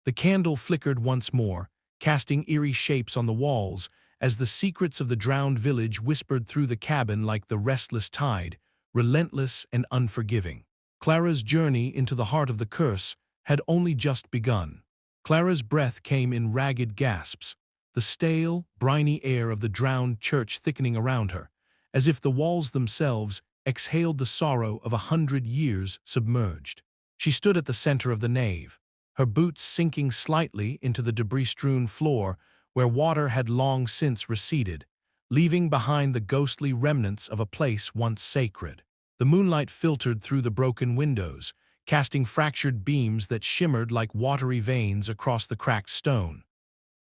The candle flickered once more, casting eerie shapes on the walls as the secrets of the drowned village whispered through the cabin like the restless tide, relentless and unforgiving. Clara's journey into the heart of the curse had only just begun. Clara's breath came in ragged gasps, the stale, briny air of the drowned church thickening around her, as if the walls themselves exhaled the sorrow of 100 years submerged. She stood at the center of the nave, her boots sinking slightly into the debris-strewn floor where water had long since receded, leaving behind the ghostly remnants of a place once sacred. The moonlight filtered through the broken windows, casting fractured beams that shimmered like watery veins across the cracked stone.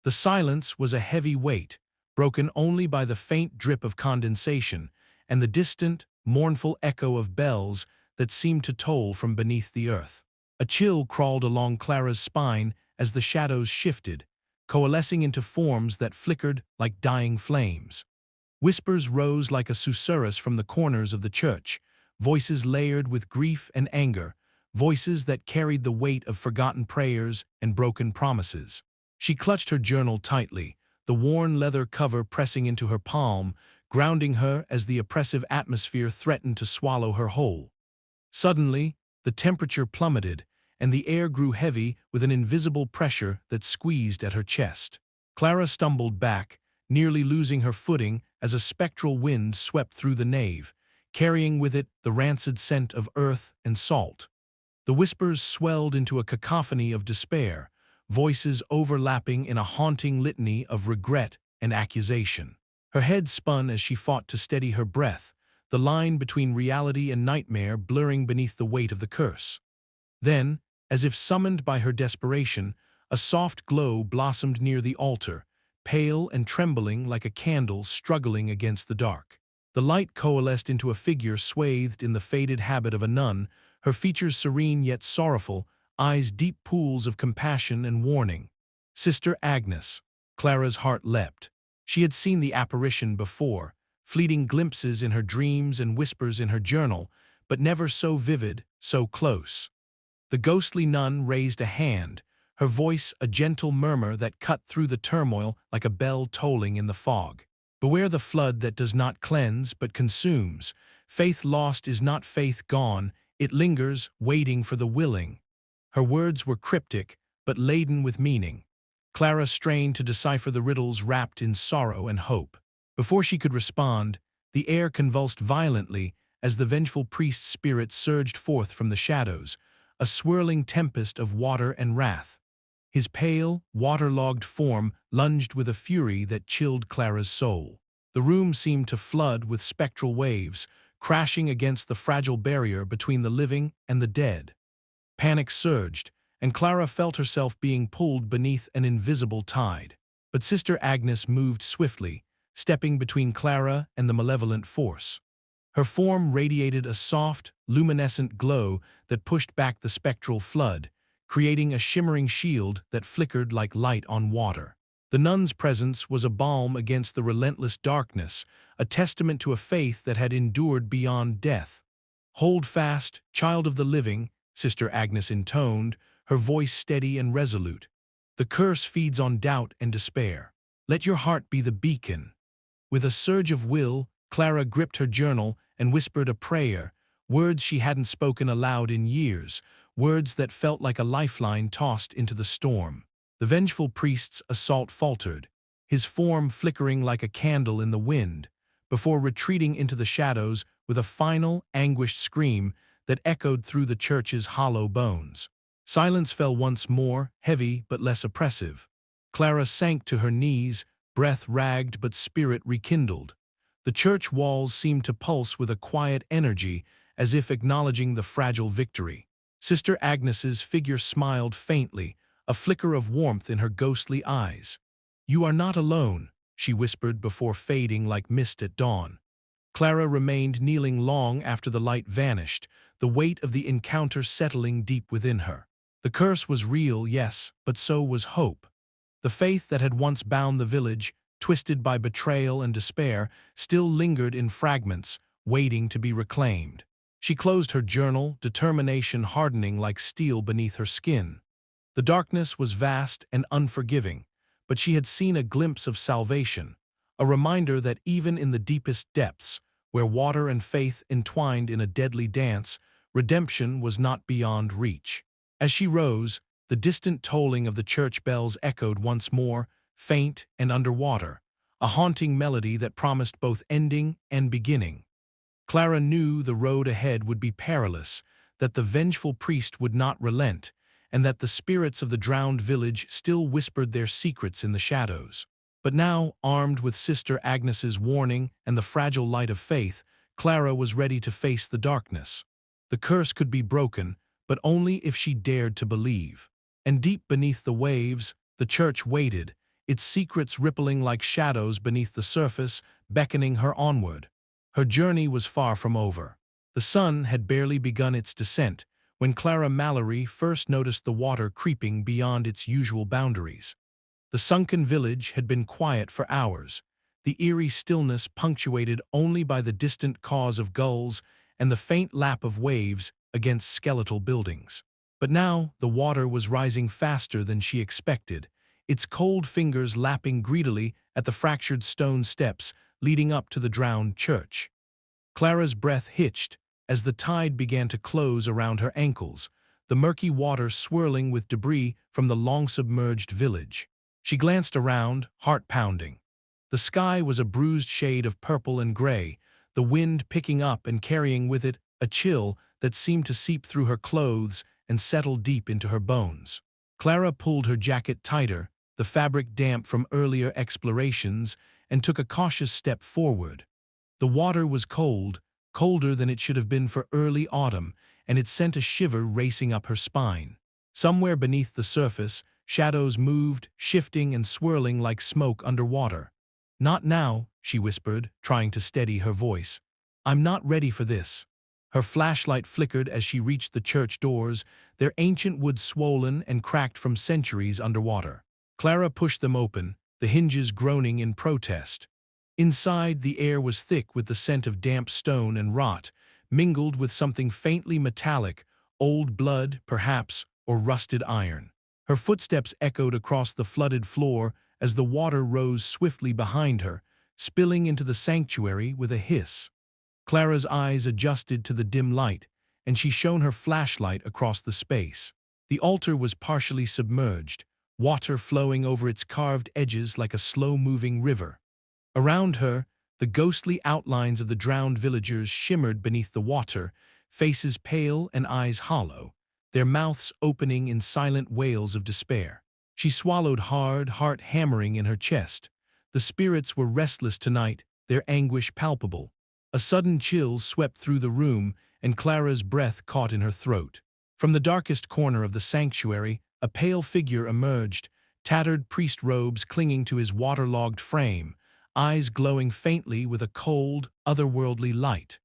The silence was a heavy weight, broken only by the faint drip of condensation and the distant, mournful echo of bells that seemed to toll from beneath the earth. A chill crawled along Clara's spine as the shadows shifted, coalescing into forms that flickered like dying flames. Whispers rose like a susurrus from the corners of the church, voices layered with grief and anger, voices that carried the weight of forgotten prayers and broken promises. She clutched her journal tightly, the worn leather cover pressing into her palm, grounding her as the oppressive atmosphere threatened to swallow her whole. Suddenly, the temperature plummeted, and the air grew heavy with an invisible pressure that squeezed at her chest. Clara stumbled back, nearly losing her footing as a spectral wind swept through the nave, carrying with it the rancid scent of earth and salt. The whispers swelled into a cacophony of despair, voices overlapping in a haunting litany of regret and accusation. Her head spun as she fought to steady her breath, the line between reality and nightmare blurring beneath the weight of the curse. Then, as if summoned by her desperation, a soft glow blossomed near the altar, pale and trembling like a candle struggling against the dark. The light coalesced into a figure swathed in the faded habit of a nun, her features serene yet sorrowful, eyes deep pools of compassion and warning. Sister Agnes. Clara's heart leapt. She had seen the apparition before, fleeting glimpses in her dreams and whispers in her journal, but never so vivid, so close. The ghostly nun raised a hand, her voice a gentle murmur that cut through the turmoil like a bell tolling in the fog. Beware the flood that does not cleanse but consumes. Faith lost is not faith gone, it lingers, waiting for the willing. Her words were cryptic, but laden with meaning. Clara strained to decipher the riddles wrapped in sorrow and hope. Before she could respond, the air convulsed violently as the vengeful priest's spirit surged forth from the shadows, a swirling tempest of water and wrath. His pale, waterlogged form lunged with a fury that chilled Clara's soul. The room seemed to flood with spectral waves, crashing against the fragile barrier between the living and the dead. Panic surged, and Clara felt herself being pulled beneath an invisible tide. But Sister Agnes moved swiftly, stepping between Clara and the malevolent force. Her form radiated a soft, luminescent glow that pushed back the spectral flood, creating a shimmering shield that flickered like light on water. The nun's presence was a balm against the relentless darkness, a testament to a faith that had endured beyond death. "Hold fast, child of the living," Sister Agnes intoned, her voice steady and resolute. "The curse feeds on doubt and despair. Let your heart be the beacon." With a surge of will, Clara gripped her journal and whispered a prayer, words she hadn't spoken aloud in years, words that felt like a lifeline tossed into the storm. The vengeful priest's assault faltered, his form flickering like a candle in the wind, before retreating into the shadows with a final, anguished scream that echoed through the church's hollow bones. Silence fell once more, heavy but less oppressive. Clara sank to her knees, breath ragged but spirit rekindled. The church walls seemed to pulse with a quiet energy, as if acknowledging the fragile victory. Sister Agnes's figure smiled faintly, a flicker of warmth in her ghostly eyes. "You are not alone," she whispered before fading like mist at dawn. Clara remained kneeling long after the light vanished, the weight of the encounter settling deep within her. The curse was real, yes, but so was hope. The faith that had once bound the village, twisted by betrayal and despair, still lingered in fragments, waiting to be reclaimed. She closed her journal, determination hardening like steel beneath her skin. The darkness was vast and unforgiving, but she had seen a glimpse of salvation, a reminder that even in the deepest depths, where water and faith entwined in a deadly dance, redemption was not beyond reach. As she rose, the distant tolling of the church bells echoed once more, faint and underwater, a haunting melody that promised both ending and beginning. Clara knew the road ahead would be perilous, that the vengeful priest would not relent, and that the spirits of the drowned village still whispered their secrets in the shadows. But now, armed with Sister Agnes's warning and the fragile light of faith, Clara was ready to face the darkness. The curse could be broken, but only if she dared to believe. And deep beneath the waves, the church waited, its secrets rippling like shadows beneath the surface, beckoning her onward. Her journey was far from over. The sun had barely begun its descent when Clara Mallory first noticed the water creeping beyond its usual boundaries. The sunken village had been quiet for hours, the eerie stillness punctuated only by the distant caws of gulls and the faint lap of waves against skeletal buildings. But now the water was rising faster than she expected, its cold fingers lapping greedily at the fractured stone steps leading up to the drowned church. Clara's breath hitched as the tide began to close around her ankles, the murky water swirling with debris from the long-submerged village. She glanced around, heart pounding. The sky was a bruised shade of purple and gray, the wind picking up and carrying with it a chill that seemed to seep through her clothes and settle deep into her bones. Clara pulled her jacket tighter, the fabric damp from earlier explorations, and took a cautious step forward. The water was cold, colder than it should have been for early autumn, and it sent a shiver racing up her spine. Somewhere beneath the surface, shadows moved, shifting and swirling like smoke underwater. "Not now," she whispered, trying to steady her voice. "I'm not ready for this." Her flashlight flickered as she reached the church doors, their ancient wood swollen and cracked from centuries underwater. Clara pushed them open, the hinges groaning in protest. Inside, the air was thick with the scent of damp stone and rot, mingled with something faintly metallic, old blood, perhaps, or rusted iron. Her footsteps echoed across the flooded floor as the water rose swiftly behind her, spilling into the sanctuary with a hiss. Clara's eyes adjusted to the dim light, and she shone her flashlight across the space. The altar was partially submerged, water flowing over its carved edges like a slow-moving river. Around her, the ghostly outlines of the drowned villagers shimmered beneath the water, faces pale and eyes hollow, their mouths opening in silent wails of despair. She swallowed hard, heart hammering in her chest. The spirits were restless tonight, their anguish palpable. A sudden chill swept through the room, and Clara's breath caught in her throat. From the darkest corner of the sanctuary, a pale figure emerged, tattered priest robes clinging to his waterlogged frame, eyes glowing faintly with a cold, otherworldly light.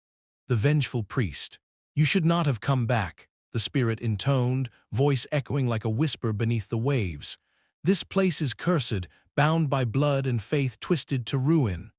The vengeful priest. "You should not have come back," the spirit intoned, voice echoing like a whisper beneath the waves. "This place is cursed, bound by blood and faith twisted to ruin."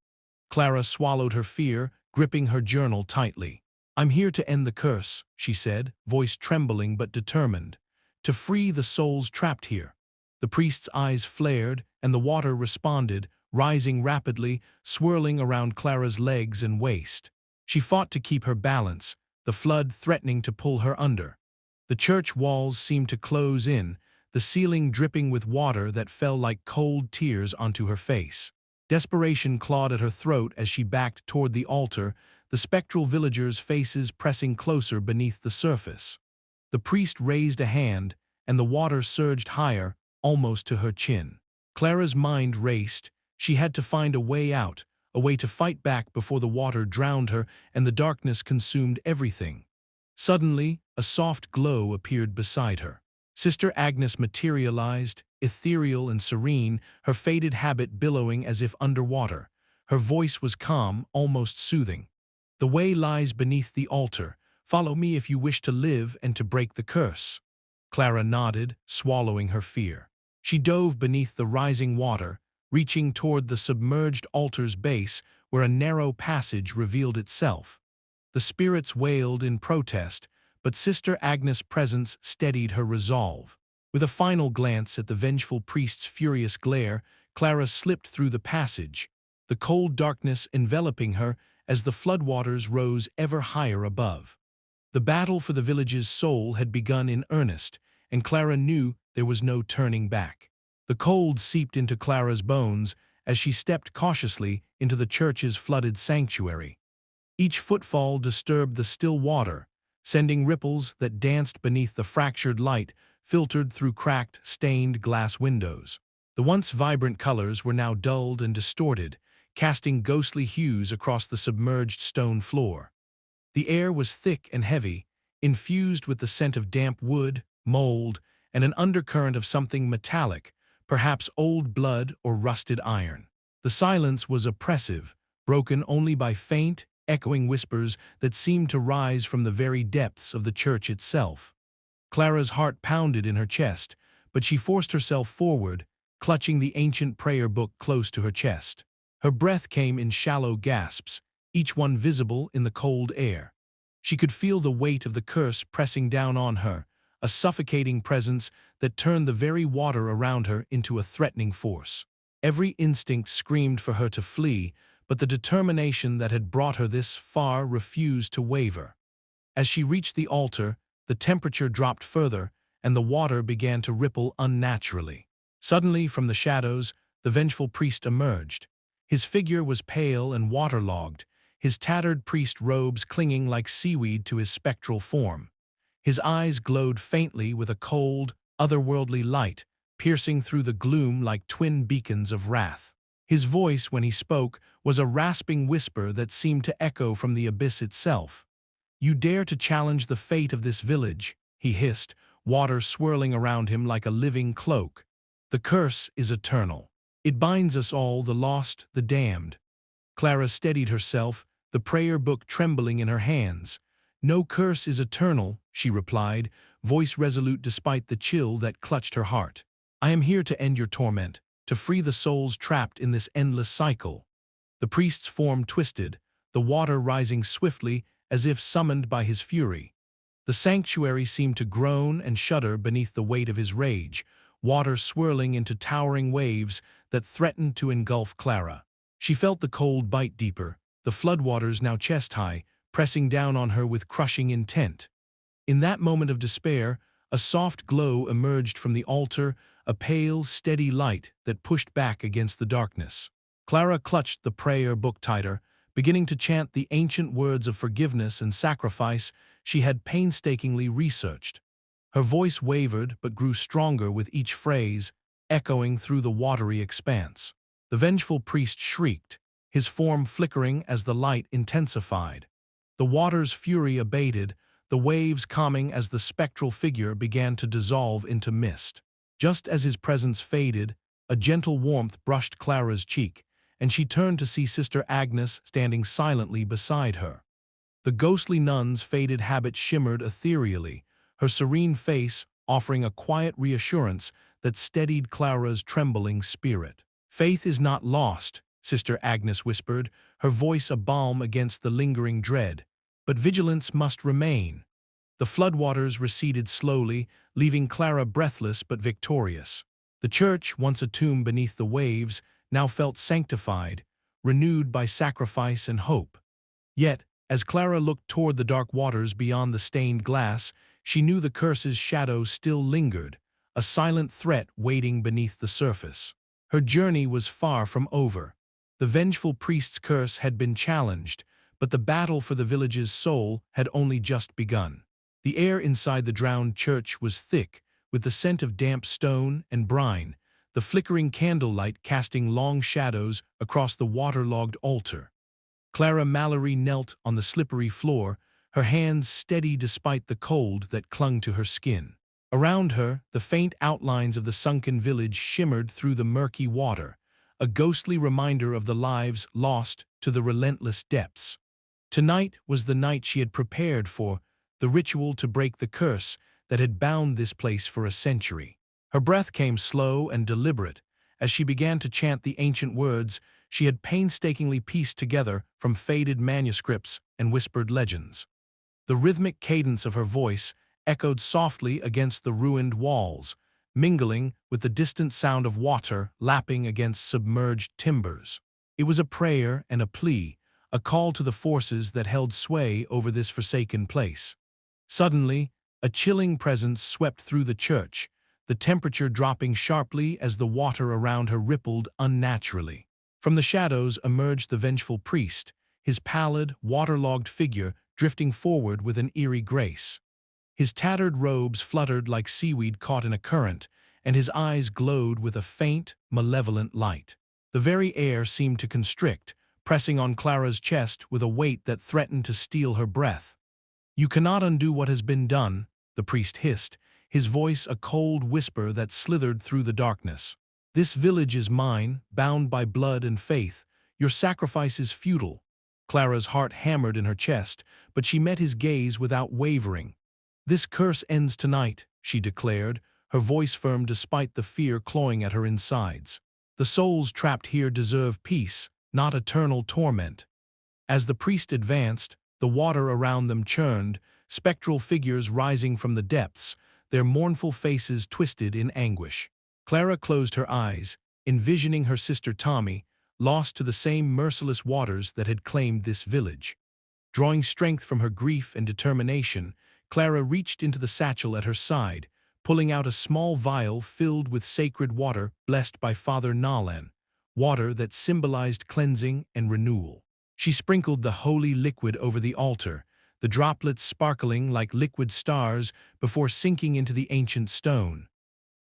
Clara swallowed her fear, gripping her journal tightly. "I'm here to end the curse," she said, voice trembling but determined. "To free the souls trapped here." The priest's eyes flared, and the water responded, rising rapidly, swirling around Clara's legs and waist. She fought to keep her balance, the flood threatening to pull her under. The church walls seemed to close in, the ceiling dripping with water that fell like cold tears onto her face. Desperation clawed at her throat as she backed toward the altar, the spectral villagers' faces pressing closer beneath the surface. The priest raised a hand, and the water surged higher, almost to her chin. Clara's mind raced. She had to find a way out, a way to fight back before the water drowned her and the darkness consumed everything. Suddenly, a soft glow appeared beside her. Sister Agnes materialized, ethereal and serene, her faded habit billowing as if underwater. Her voice was calm, almost soothing. "The way lies beneath the altar. Follow me if you wish to live and to break the curse." Clara nodded, swallowing her fear. She dove beneath the rising water, reaching toward the submerged altar's base where a narrow passage revealed itself. The spirits wailed in protest, but Sister Agnes' presence steadied her resolve. With a final glance at the vengeful priest's furious glare, Clara slipped through the passage, the cold darkness enveloping her as the floodwaters rose ever higher above. The battle for the village's soul had begun in earnest, and Clara knew there was no turning back. The cold seeped into Clara's bones as she stepped cautiously into the church's flooded sanctuary. Each footfall disturbed the still water, sending ripples that danced beneath the fractured light filtered through cracked, stained glass windows. The once vibrant colors were now dulled and distorted, casting ghostly hues across the submerged stone floor. The air was thick and heavy, infused with the scent of damp wood, mold, and an undercurrent of something metallic, perhaps old blood or rusted iron. The silence was oppressive, broken only by faint, echoing whispers that seemed to rise from the very depths of the church itself. Clara's heart pounded in her chest, but she forced herself forward, clutching the ancient prayer book close to her chest. Her breath came in shallow gasps, each one visible in the cold air. She could feel the weight of the curse pressing down on her, a suffocating presence that turned the very water around her into a threatening force. Every instinct screamed for her to flee, but the determination that had brought her this far refused to waver. As she reached the altar, the temperature dropped further, and the water began to ripple unnaturally. Suddenly, from the shadows, the vengeful priest emerged. His figure was pale and waterlogged, his tattered priest robes clinging like seaweed to his spectral form. His eyes glowed faintly with a cold, otherworldly light, piercing through the gloom like twin beacons of wrath. His voice, when he spoke, was a rasping whisper that seemed to echo from the abyss itself. "You dare to challenge the fate of this village," he hissed, water swirling around him like a living cloak. "The curse is eternal. It binds us all, the lost, the damned." Clara steadied herself, the prayer book trembling in her hands. "No curse is eternal," she replied, voice resolute despite the chill that clutched her heart. "I am here to end your torment, to free the souls trapped in this endless cycle." The priest's form twisted, the water rising swiftly as if summoned by his fury. The sanctuary seemed to groan and shudder beneath the weight of his rage, water swirling into towering waves that threatened to engulf Clara. She felt the cold bite deeper, the floodwaters now chest-high, pressing down on her with crushing intent. In that moment of despair, a soft glow emerged from the altar, a pale, steady light that pushed back against the darkness. Clara clutched the prayer book tighter, beginning to chant the ancient words of forgiveness and sacrifice she had painstakingly researched. Her voice wavered but grew stronger with each phrase, echoing through the watery expanse. The vengeful priest shrieked, his form flickering as the light intensified. The water's fury abated, the waves calming as the spectral figure began to dissolve into mist. Just as his presence faded, a gentle warmth brushed Clara's cheek, and she turned to see Sister Agnes standing silently beside her. The ghostly nun's faded habit shimmered ethereally, her serene face offering a quiet reassurance that steadied Clara's trembling spirit. "Faith is not lost," Sister Agnes whispered, her voice a balm against the lingering dread. "But vigilance must remain." The floodwaters receded slowly, leaving Clara breathless but victorious. The church, once a tomb beneath the waves, now felt sanctified, renewed by sacrifice and hope. Yet, as Clara looked toward the dark waters beyond the stained glass, she knew the curse's shadow still lingered, a silent threat waiting beneath the surface. Her journey was far from over. The vengeful priest's curse had been challenged, but the battle for the village's soul had only just begun. The air inside the drowned church was thick, with the scent of damp stone and brine, the flickering candlelight casting long shadows across the waterlogged altar. Clara Mallory knelt on the slippery floor, her hands steady despite the cold that clung to her skin. Around her, the faint outlines of the sunken village shimmered through the murky water, a ghostly reminder of the lives lost to the relentless depths. Tonight was the night she had prepared for, the ritual to break the curse that had bound this place for a century. Her breath came slow and deliberate as she began to chant the ancient words she had painstakingly pieced together from faded manuscripts and whispered legends. The rhythmic cadence of her voice echoed softly against the ruined walls, mingling with the distant sound of water lapping against submerged timbers. It was a prayer and a plea, a call to the forces that held sway over this forsaken place. Suddenly, a chilling presence swept through the church, the temperature dropping sharply as the water around her rippled unnaturally. From the shadows emerged the vengeful priest, his pallid, waterlogged figure drifting forward with an eerie grace. His tattered robes fluttered like seaweed caught in a current, and his eyes glowed with a faint, malevolent light. The very air seemed to constrict, pressing on Clara's chest with a weight that threatened to steal her breath. "You cannot undo what has been done," the priest hissed, his voice a cold whisper that slithered through the darkness. "This village is mine, bound by blood and faith. Your sacrifice is futile." Clara's heart hammered in her chest, but she met his gaze without wavering. "This curse ends tonight," she declared, her voice firm despite the fear clawing at her insides. "The souls trapped here deserve peace, not eternal torment." As the priest advanced, the water around them churned, spectral figures rising from the depths, their mournful faces twisted in anguish. Clara closed her eyes, envisioning her sister Tommy, lost to the same merciless waters that had claimed this village. Drawing strength from her grief and determination, Clara reached into the satchel at her side, pulling out a small vial filled with sacred water blessed by Father Nalan, water that symbolized cleansing and renewal. She sprinkled the holy liquid over the altar, the droplets sparkling like liquid stars before sinking into the ancient stone.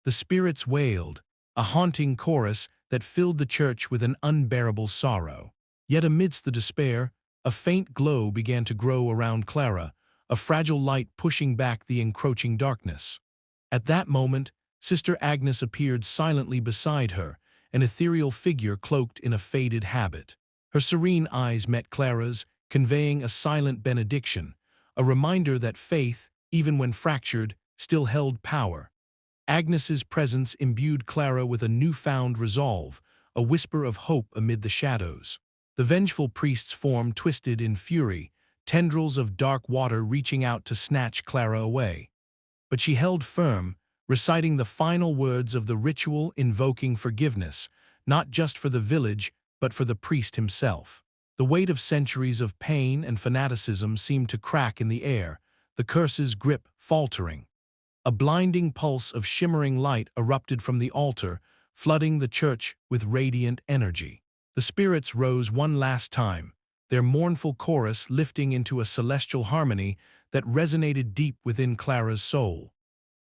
The spirits wailed, a haunting chorus that filled the church with an unbearable sorrow. Yet amidst the despair, a faint glow began to grow around Clara, a fragile light pushing back the encroaching darkness. At that moment, Sister Agnes appeared silently beside her, an ethereal figure cloaked in a faded habit. Her serene eyes met Clara's, conveying a silent benediction, a reminder that faith, even when fractured, still held power. Agnes's presence imbued Clara with a newfound resolve, a whisper of hope amid the shadows. The vengeful priest's form twisted in fury, tendrils of dark water reaching out to snatch Clara away. But she held firm, reciting the final words of the ritual invoking forgiveness, not just for the village, but for the priest himself. The weight of centuries of pain and fanaticism seemed to crack in the air, the curse's grip faltering. A blinding pulse of shimmering light erupted from the altar, flooding the church with radiant energy. The spirits rose one last time, their mournful chorus lifting into a celestial harmony that resonated deep within Clara's soul.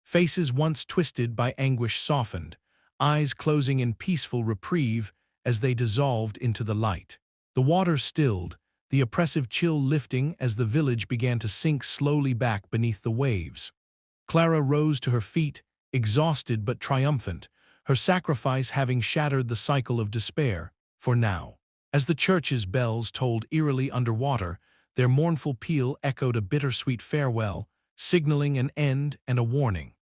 Faces once twisted by anguish softened, eyes closing in peaceful reprieve as they dissolved into the light. The water stilled, the oppressive chill lifting as the village began to sink slowly back beneath the waves. Clara rose to her feet, exhausted but triumphant, her sacrifice having shattered the cycle of despair, for now. As the church's bells tolled eerily underwater, their mournful peal echoed a bittersweet farewell, signaling an end and a warning.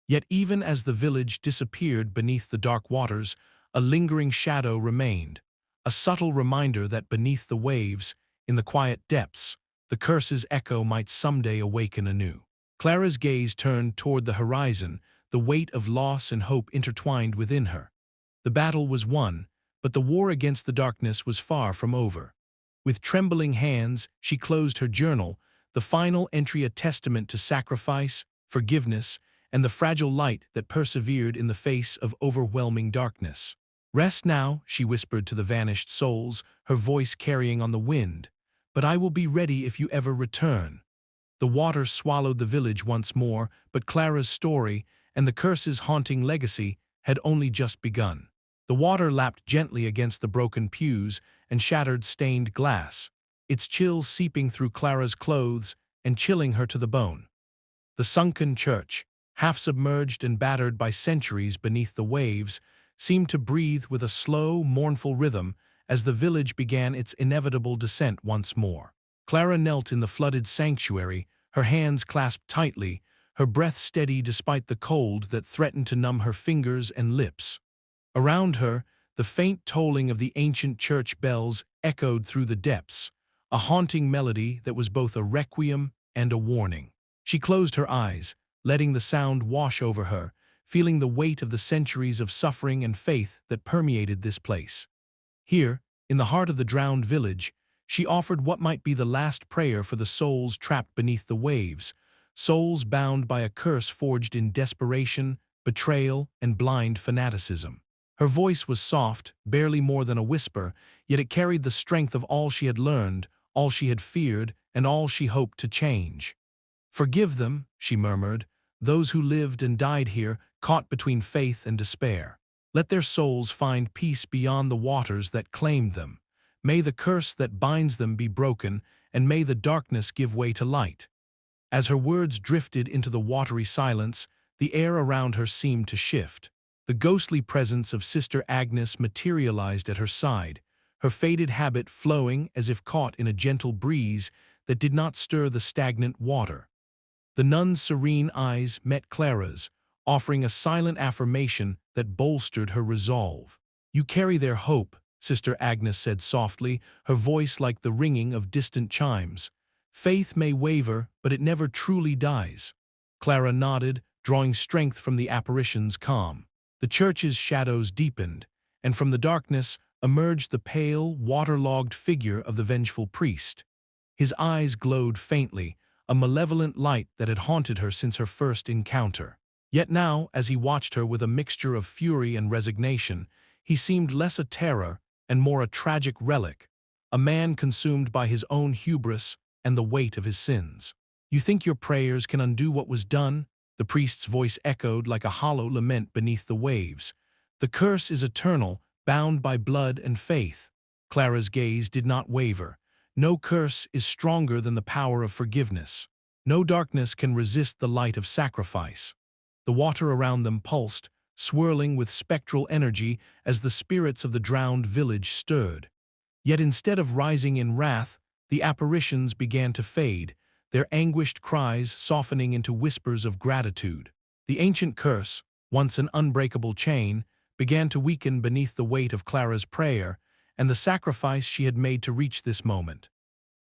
Yet even as the village disappeared beneath the dark waters, a lingering shadow remained, a subtle reminder that beneath the waves, in the quiet depths, the curse's echo might someday awaken anew. Clara's gaze turned toward the horizon, the weight of loss and hope intertwined within her. The battle was won, but the war against the darkness was far from over. With trembling hands, she closed her journal, the final entry a testament to sacrifice, forgiveness, and the fragile light that persevered in the face of overwhelming darkness. "Rest now," she whispered to the vanished souls, her voice carrying on the wind, "but I will be ready if you ever return." The water swallowed the village once more, but Clara's story, and the curse's haunting legacy, had only just begun. The water lapped gently against the broken pews and shattered stained glass, its chill seeping through Clara's clothes and chilling her to the bone. The sunken church, half submerged and battered by centuries beneath the waves, seemed to breathe with a slow, mournful rhythm as the village began its inevitable descent once more. Clara knelt in the flooded sanctuary, her hands clasped tightly, her breath steady despite the cold that threatened to numb her fingers and lips. Around her, the faint tolling of the ancient church bells echoed through the depths, a haunting melody that was both a requiem and a warning. She closed her eyes, letting the sound wash over her, feeling the weight of the centuries of suffering and faith that permeated this place. Here, in the heart of the drowned village, she offered what might be the last prayer for the souls trapped beneath the waves, souls bound by a curse forged in desperation, betrayal, and blind fanaticism. Her voice was soft, barely more than a whisper, yet it carried the strength of all she had learned, all she had feared, and all she hoped to change. "Forgive them," she murmured, "those who lived and died here, caught between faith and despair. Let their souls find peace beyond the waters that claimed them. May the curse that binds them be broken, and may the darkness give way to light." As her words drifted into the watery silence, the air around her seemed to shift. The ghostly presence of Sister Agnes materialized at her side, her faded habit flowing as if caught in a gentle breeze that did not stir the stagnant water. The nun's serene eyes met Clara's, offering a silent affirmation that bolstered her resolve. "You carry their hope," Sister Agnes said softly, her voice like the ringing of distant chimes. "Faith may waver, but it never truly dies." Clara nodded, drawing strength from the apparition's calm. The church's shadows deepened, and from the darkness emerged the pale, waterlogged figure of the vengeful priest. His eyes glowed faintly, a malevolent light that had haunted her since her first encounter. Yet now, as he watched her with a mixture of fury and resignation, he seemed less a terror and more a tragic relic, a man consumed by his own hubris and the weight of his sins. "You think your prayers can undo what was done?" The priest's voice echoed like a hollow lament beneath the waves. "The curse is eternal, bound by blood and faith." Clara's gaze did not waver. No curse is stronger than the power of forgiveness. No darkness can resist the light of sacrifice. The water around them pulsed, swirling with spectral energy as the spirits of the drowned village stirred. Yet instead of rising in wrath, the apparitions began to fade, their anguished cries softening into whispers of gratitude. The ancient curse, once an unbreakable chain, began to weaken beneath the weight of Clara's prayer and the sacrifice she had made to reach this moment.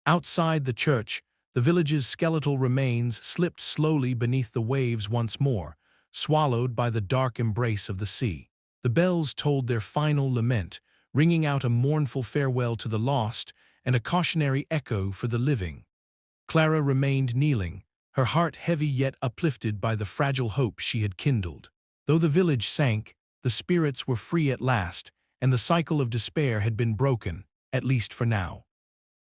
Outside the church, the village's skeletal remains slipped slowly beneath the waves once more, swallowed by the dark embrace of the sea. The bells told their final lament, ringing out a mournful farewell to the lost and a cautionary echo for the living. Clara remained kneeling, her heart heavy yet uplifted by the fragile hope she had kindled. Though the village sank, the spirits were free at last, and the cycle of despair had been broken, at least for now.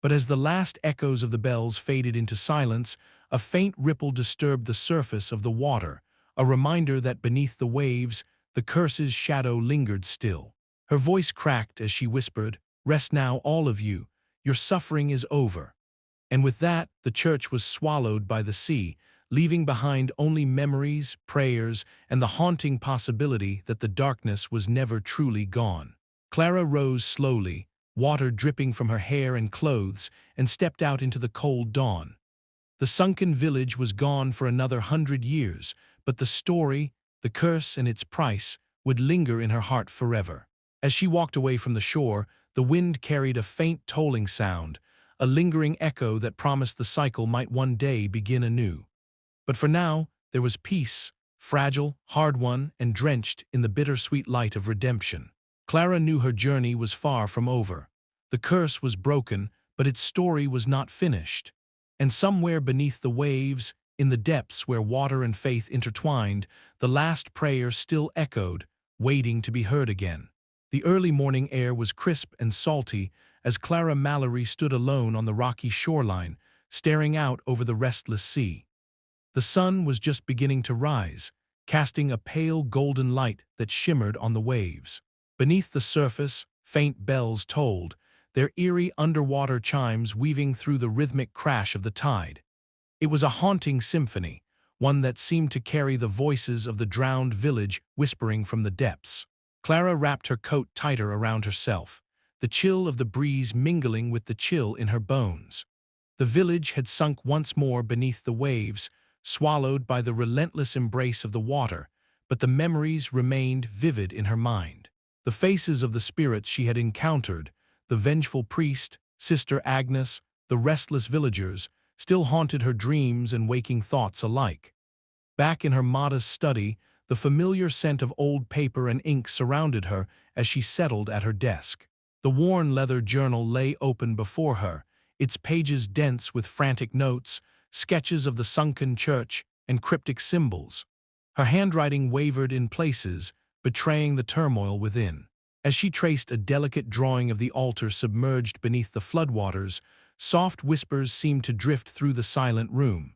But as the last echoes of the bells faded into silence, a faint ripple disturbed the surface of the water, a reminder that beneath the waves, the curse's shadow lingered still. Her voice cracked as she whispered, "Rest now, all of you. Your suffering is over." And with that, the church was swallowed by the sea, leaving behind only memories, prayers, and the haunting possibility that the darkness was never truly gone. Clara rose slowly, water dripping from her hair and clothes, and stepped out into the cold dawn. The sunken village was gone for another 100 years, but the story, the curse, and its price would linger in her heart forever. As she walked away from the shore, the wind carried a faint tolling sound, a lingering echo that promised the cycle might one day begin anew. But for now, there was peace, fragile, hard-won, and drenched in the bittersweet light of redemption. Clara knew her journey was far from over. The curse was broken, but its story was not finished. And somewhere beneath the waves, in the depths where water and faith intertwined, the last prayer still echoed, waiting to be heard again. The early morning air was crisp and salty as Clara Mallory stood alone on the rocky shoreline, staring out over the restless sea. The sun was just beginning to rise, casting a pale golden light that shimmered on the waves. Beneath the surface, faint bells tolled, their eerie underwater chimes weaving through the rhythmic crash of the tide. It was a haunting symphony, one that seemed to carry the voices of the drowned village whispering from the depths. Clara wrapped her coat tighter around herself, the chill of the breeze mingling with the chill in her bones. The village had sunk once more beneath the waves, swallowed by the relentless embrace of the water, but the memories remained vivid in her mind. The faces of the spirits she had encountered, the vengeful priest, Sister Agnes, the restless villagers, still haunted her dreams and waking thoughts alike. Back in her modest study, the familiar scent of old paper and ink surrounded her as she settled at her desk. The worn leather journal lay open before her, its pages dense with frantic notes, sketches of the sunken church, and cryptic symbols. Her handwriting wavered in places, betraying the turmoil within. As she traced a delicate drawing of the altar submerged beneath the floodwaters, soft whispers seemed to drift through the silent room.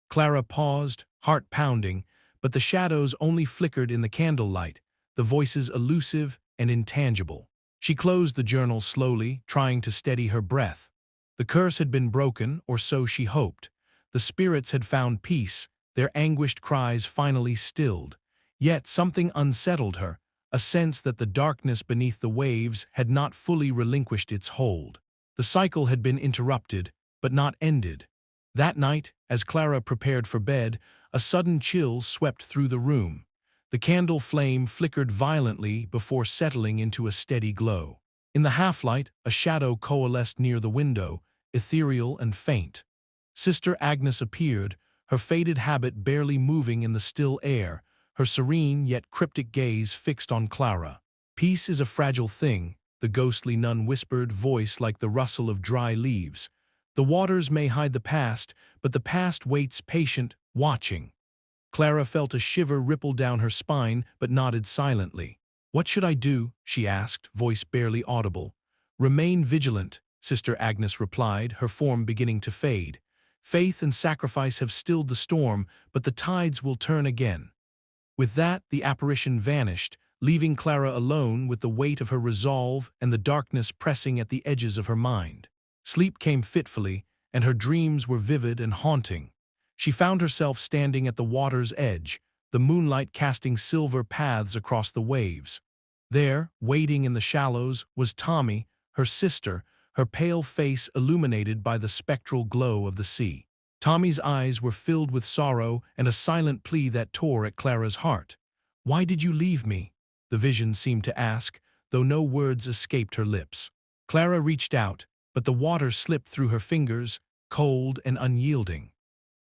Clara paused, heart pounding, but the shadows only flickered in the candlelight, the voices elusive and intangible. She closed the journal slowly, trying to steady her breath. The curse had been broken, or so she hoped. The spirits had found peace, their anguished cries finally stilled. Yet something unsettled her, a sense that the darkness beneath the waves had not fully relinquished its hold. The cycle had been interrupted, but not ended. That night, as Clara prepared for bed, a sudden chill swept through the room. The candle flame flickered violently before settling into a steady glow. In the half-light, a shadow coalesced near the window, ethereal and faint. Sister Agnes appeared, her faded habit barely moving in the still air, her serene yet cryptic gaze fixed on Clara. "Peace is a fragile thing," the ghostly nun whispered, voice like the rustle of dry leaves. "The waters may hide the past, but the past waits patient, watching." Clara felt a shiver ripple down her spine, but nodded silently. "What should I do?" she asked, voice barely audible. "Remain vigilant," Sister Agnes replied, her form beginning to fade. "Faith and sacrifice have stilled the storm, but the tides will turn again." With that, the apparition vanished, leaving Clara alone with the weight of her resolve and the darkness pressing at the edges of her mind. Sleep came fitfully, and her dreams were vivid and haunting. She found herself standing at the water's edge, the moonlight casting silver paths across the waves. There, wading in the shallows, was Tommy, her sister, her pale face illuminated by the spectral glow of the sea. Tommy's eyes were filled with sorrow and a silent plea that tore at Clara's heart. "Why did you leave me?" the vision seemed to ask, though no words escaped her lips. Clara reached out, but the water slipped through her fingers, cold and unyielding.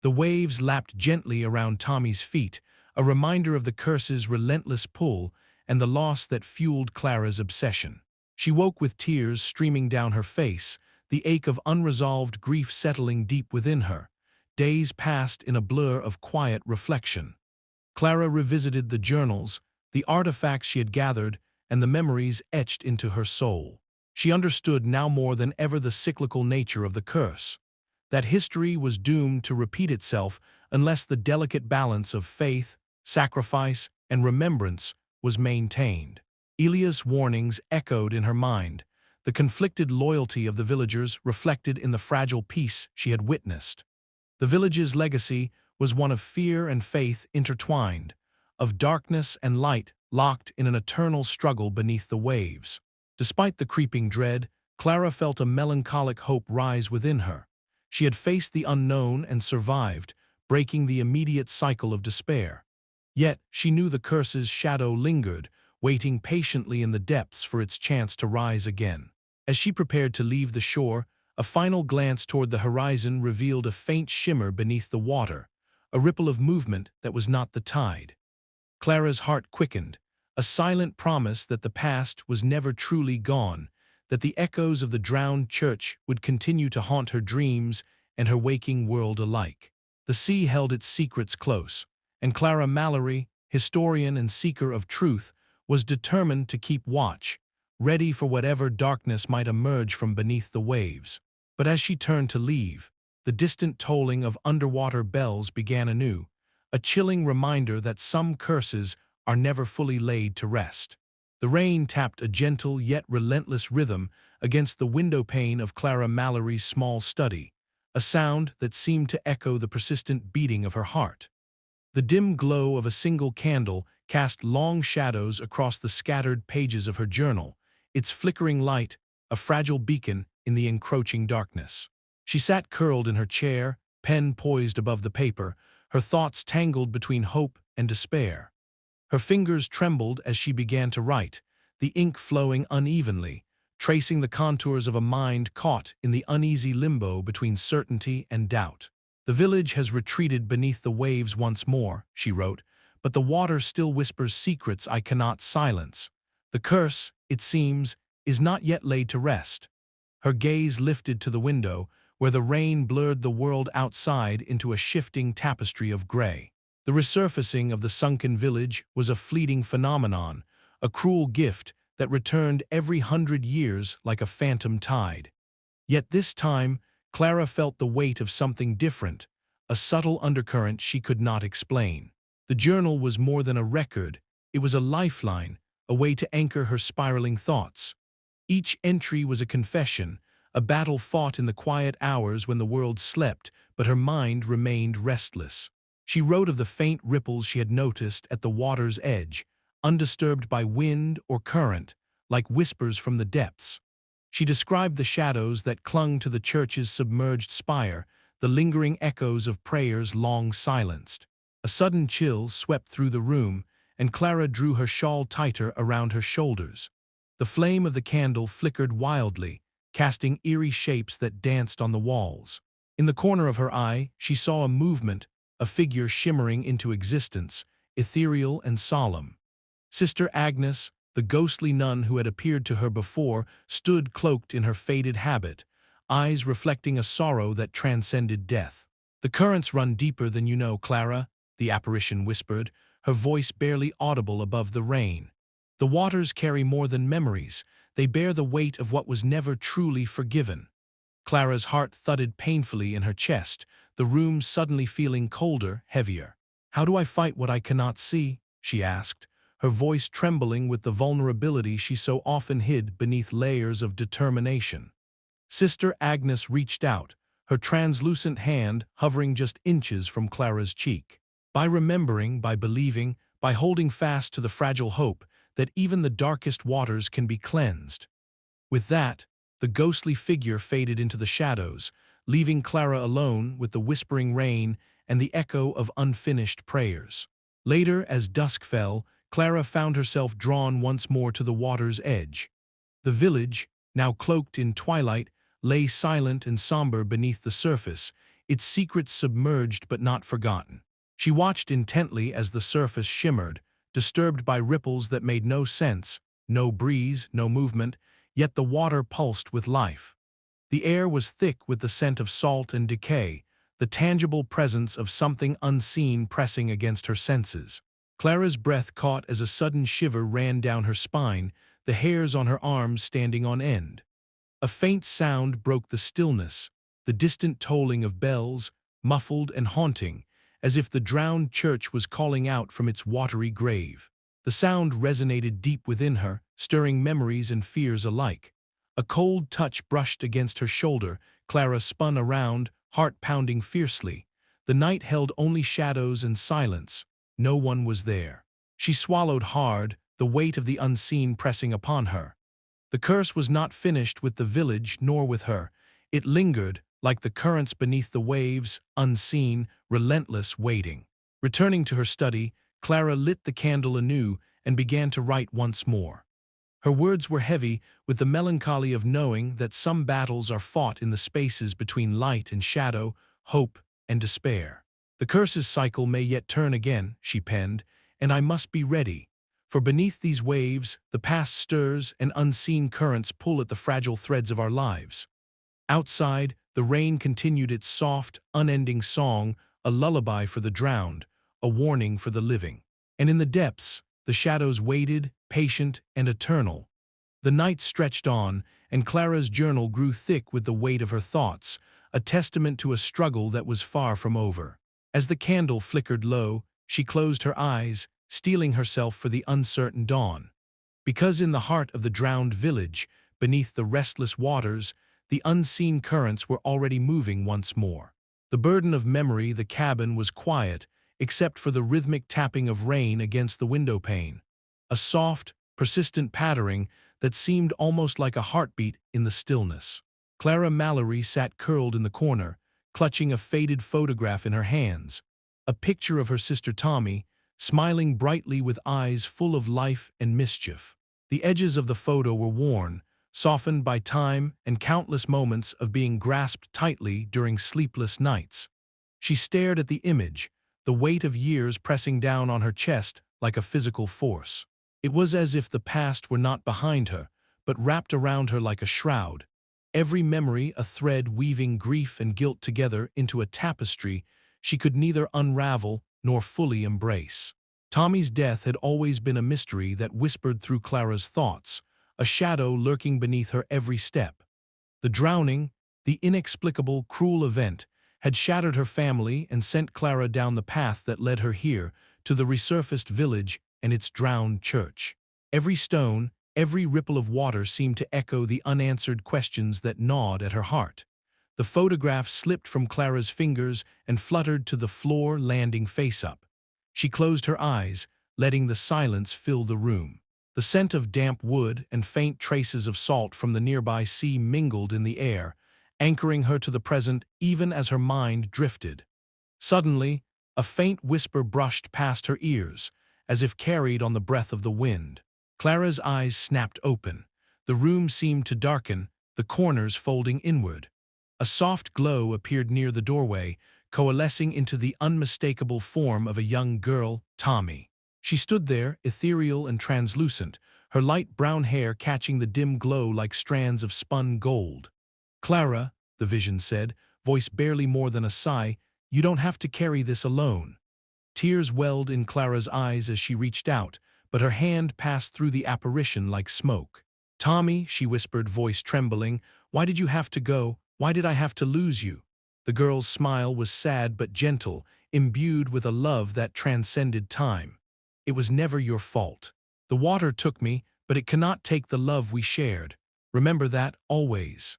The waves lapped gently around Tommy's feet, a reminder of the curse's relentless pull and the loss that fueled Clara's obsession. She woke with tears streaming down her face, the ache of unresolved grief settling deep within her. Days passed in a blur of quiet reflection. Clara revisited the journals, the artifacts she had gathered, and the memories etched into her soul. She understood now more than ever the cyclical nature of the curse. That history was doomed to repeat itself unless the delicate balance of faith, sacrifice, and remembrance was maintained. Elia's warnings echoed in her mind, the conflicted loyalty of the villagers reflected in the fragile peace she had witnessed. The village's legacy was one of fear and faith intertwined, of darkness and light locked in an eternal struggle beneath the waves. Despite the creeping dread, Clara felt a melancholic hope rise within her. She had faced the unknown and survived, breaking the immediate cycle of despair. Yet she knew the curse's shadow lingered, waiting patiently in the depths for its chance to rise again. As she prepared to leave the shore, a final glance toward the horizon revealed a faint shimmer beneath the water, a ripple of movement that was not the tide. Clara's heart quickened, a silent promise that the past was never truly gone, that the echoes of the drowned church would continue to haunt her dreams and her waking world alike. The sea held its secrets close, and Clara Mallory, historian and seeker of truth, was determined to keep watch, ready for whatever darkness might emerge from beneath the waves. But as she turned to leave, the distant tolling of underwater bells began anew, a chilling reminder that some curses are never fully laid to rest. The rain tapped a gentle yet relentless rhythm against the windowpane of Clara Mallory's small study, a sound that seemed to echo the persistent beating of her heart. The dim glow of a single candle cast long shadows across the scattered pages of her journal, its flickering light a fragile beacon in the encroaching darkness. She sat curled in her chair, pen poised above the paper, her thoughts tangled between hope and despair. Her fingers trembled as she began to write, the ink flowing unevenly, tracing the contours of a mind caught in the uneasy limbo between certainty and doubt. "The village has retreated beneath the waves once more," she wrote, "but the water still whispers secrets I cannot silence. The curse, it seems, is not yet laid to rest." Her gaze lifted to the window, where the rain blurred the world outside into a shifting tapestry of gray. The resurfacing of the sunken village was a fleeting phenomenon, a cruel gift that returned every 100 years like a phantom tide. Yet this time, Clara felt the weight of something different, a subtle undercurrent she could not explain. The journal was more than a record, it was a lifeline, a way to anchor her spiraling thoughts. Each entry was a confession, a battle fought in the quiet hours when the world slept, but her mind remained restless. She wrote of the faint ripples she had noticed at the water's edge, undisturbed by wind or current, like whispers from the depths. She described the shadows that clung to the church's submerged spire, the lingering echoes of prayers long silenced. A sudden chill swept through the room, and Clara drew her shawl tighter around her shoulders. The flame of the candle flickered wildly, casting eerie shapes that danced on the walls. In the corner of her eye, she saw a movement, a figure shimmering into existence, ethereal and solemn. Sister Agnes, the ghostly nun who had appeared to her before, stood cloaked in her faded habit, eyes reflecting a sorrow that transcended death. "The currents run deeper than you know, Clara," the apparition whispered, her voice barely audible above the rain. "The waters carry more than memories, they bear the weight of what was never truly forgiven." Clara's heart thudded painfully in her chest, the room suddenly feeling colder, heavier. "How do I fight what I cannot see?" she asked, her voice trembling with the vulnerability she so often hid beneath layers of determination. Sister Agnes reached out, her translucent hand hovering just inches from Clara's cheek. "By remembering, by believing, by holding fast to the fragile hope that even the darkest waters can be cleansed." With that, the ghostly figure faded into the shadows, leaving Clara alone with the whispering rain and the echo of unfinished prayers. Later, as dusk fell, Clara found herself drawn once more to the water's edge. The village, now cloaked in twilight, lay silent and somber beneath the surface, its secrets submerged but not forgotten. She watched intently as the surface shimmered, disturbed by ripples that made no sense, no breeze, no movement, yet the water pulsed with life. The air was thick with the scent of salt and decay, the tangible presence of something unseen pressing against her senses. Clara's breath caught as a sudden shiver ran down her spine, the hairs on her arms standing on end. A faint sound broke the stillness, the distant tolling of bells, muffled and haunting, as if the drowned church was calling out from its watery grave. The sound resonated deep within her, stirring memories and fears alike. A cold touch brushed against her shoulder. Clara spun around, heart pounding fiercely. The night held only shadows and silence. No one was there. She swallowed hard, the weight of the unseen pressing upon her. The curse was not finished with the village nor with her. It lingered, like the currents beneath the waves, unseen, relentless, waiting. Returning to her study, Clara lit the candle anew and began to write once more. Her words were heavy with the melancholy of knowing that some battles are fought in the spaces between light and shadow, hope and despair. "The curse's cycle may yet turn again," she penned, "and I must be ready. For beneath these waves, the past stirs and unseen currents pull at the fragile threads of our lives." Outside, the rain continued its soft, unending song, a lullaby for the drowned, a warning for the living. And in the depths, the shadows waited, patient and eternal. The night stretched on, and Clara's journal grew thick with the weight of her thoughts, a testament to a struggle that was far from over. As the candle flickered low, she closed her eyes, steeling herself for the uncertain dawn. Because in the heart of the drowned village, beneath the restless waters, the unseen currents were already moving once more. The burden of memory, the cabin was quiet, except for the rhythmic tapping of rain against the window pane. A soft, persistent pattering that seemed almost like a heartbeat in the stillness. Clara Mallory sat curled in the corner, clutching a faded photograph in her hands. A picture of her sister Tommy, smiling brightly with eyes full of life and mischief. The edges of the photo were worn, softened by time and countless moments of being grasped tightly during sleepless nights. She stared at the image, the weight of years pressing down on her chest like a physical force. It was as if the past were not behind her, but wrapped around her like a shroud. Every memory a thread weaving grief and guilt together into a tapestry she could neither unravel nor fully embrace. Tommy's death had always been a mystery that whispered through Clara's thoughts, a shadow lurking beneath her every step. The drowning, the inexplicable, cruel event, had shattered her family and sent Clara down the path that led her here, to the resurfaced village and its drowned church. Every stone, every ripple of water seemed to echo the unanswered questions that gnawed at her heart. The photograph slipped from Clara's fingers and fluttered to the floor, landing face up. She closed her eyes, letting the silence fill the room. The scent of damp wood and faint traces of salt from the nearby sea mingled in the air, anchoring her to the present even as her mind drifted. Suddenly, a faint whisper brushed past her ears, as if carried on the breath of the wind. Clara's eyes snapped open. The room seemed to darken, the corners folding inward. A soft glow appeared near the doorway, coalescing into the unmistakable form of a young girl, Tommy. She stood there, ethereal and translucent, her light brown hair catching the dim glow like strands of spun gold. "Clara," the vision said, voice barely more than a sigh, "you don't have to carry this alone." Tears welled in Clara's eyes as she reached out, but her hand passed through the apparition like smoke. "Tommy," she whispered, voice trembling, "why did you have to go? Why did I have to lose you?" The girl's smile was sad but gentle, imbued with a love that transcended time. "It was never your fault. The water took me, but it cannot take the love we shared. Remember that, always."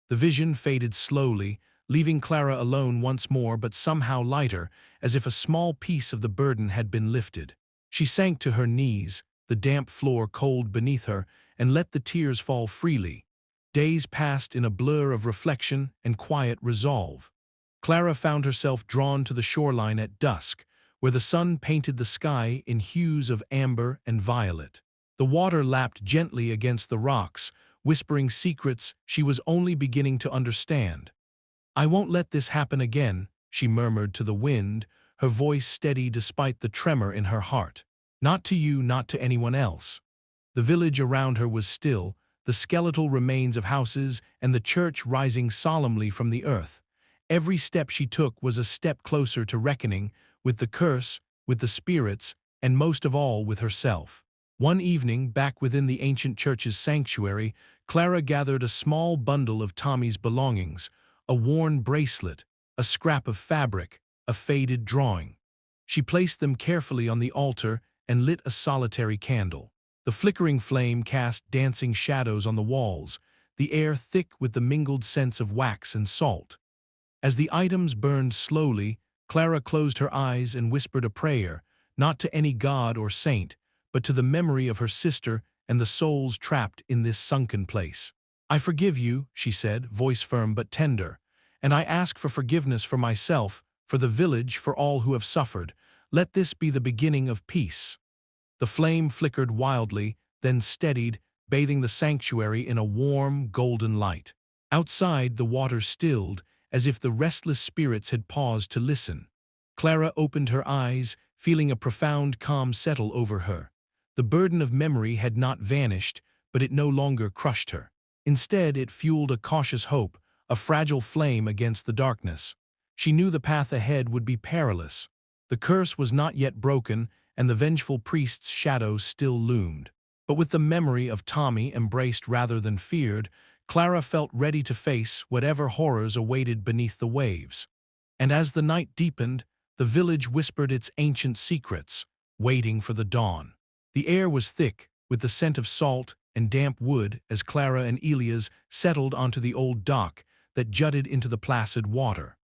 The vision faded slowly, leaving Clara alone once more, but somehow lighter, as if a small piece of the burden had been lifted. She sank to her knees, the damp floor cold beneath her, and let the tears fall freely. Days passed in a blur of reflection and quiet resolve. Clara found herself drawn to the shoreline at dusk, where the sun painted the sky in hues of amber and violet. The water lapped gently against the rocks, whispering secrets she was only beginning to understand. "I won't let this happen again," she murmured to the wind, her voice steady despite the tremor in her heart. "Not to you, not to anyone else." The village around her was still, the skeletal remains of houses and the church rising solemnly from the earth. Every step she took was a step closer to reckoning with the curse, with the spirits, and most of all with herself. One evening, back within the ancient church's sanctuary, Clara gathered a small bundle of Tommy's belongings, a worn bracelet, a scrap of fabric, a faded drawing. She placed them carefully on the altar and lit a solitary candle. The flickering flame cast dancing shadows on the walls, the air thick with the mingled scents of wax and salt. As the items burned slowly, Clara closed her eyes and whispered a prayer, not to any god or saint, but to the memory of her sister and the souls trapped in this sunken place. "I forgive you," she said, voice firm but tender, "and I ask for forgiveness for myself, for the village, for all who have suffered. Let this be the beginning of peace." The flame flickered wildly, then steadied, bathing the sanctuary in a warm, golden light. Outside, the water stilled, as if the restless spirits had paused to listen. Clara opened her eyes, feeling a profound calm settle over her. The burden of memory had not vanished, but it no longer crushed her. Instead, it fueled a cautious hope, a fragile flame against the darkness. She knew the path ahead would be perilous. The curse was not yet broken, and the vengeful priest's shadow still loomed. But with the memory of Tommy embraced rather than feared, Clara felt ready to face whatever horrors awaited beneath the waves. And as the night deepened, The village whispered its ancient secrets, waiting for the dawn. The air was thick, with the scent of salt and damp wood as Clara and Elias settled onto the old dock that jutted into the placid water.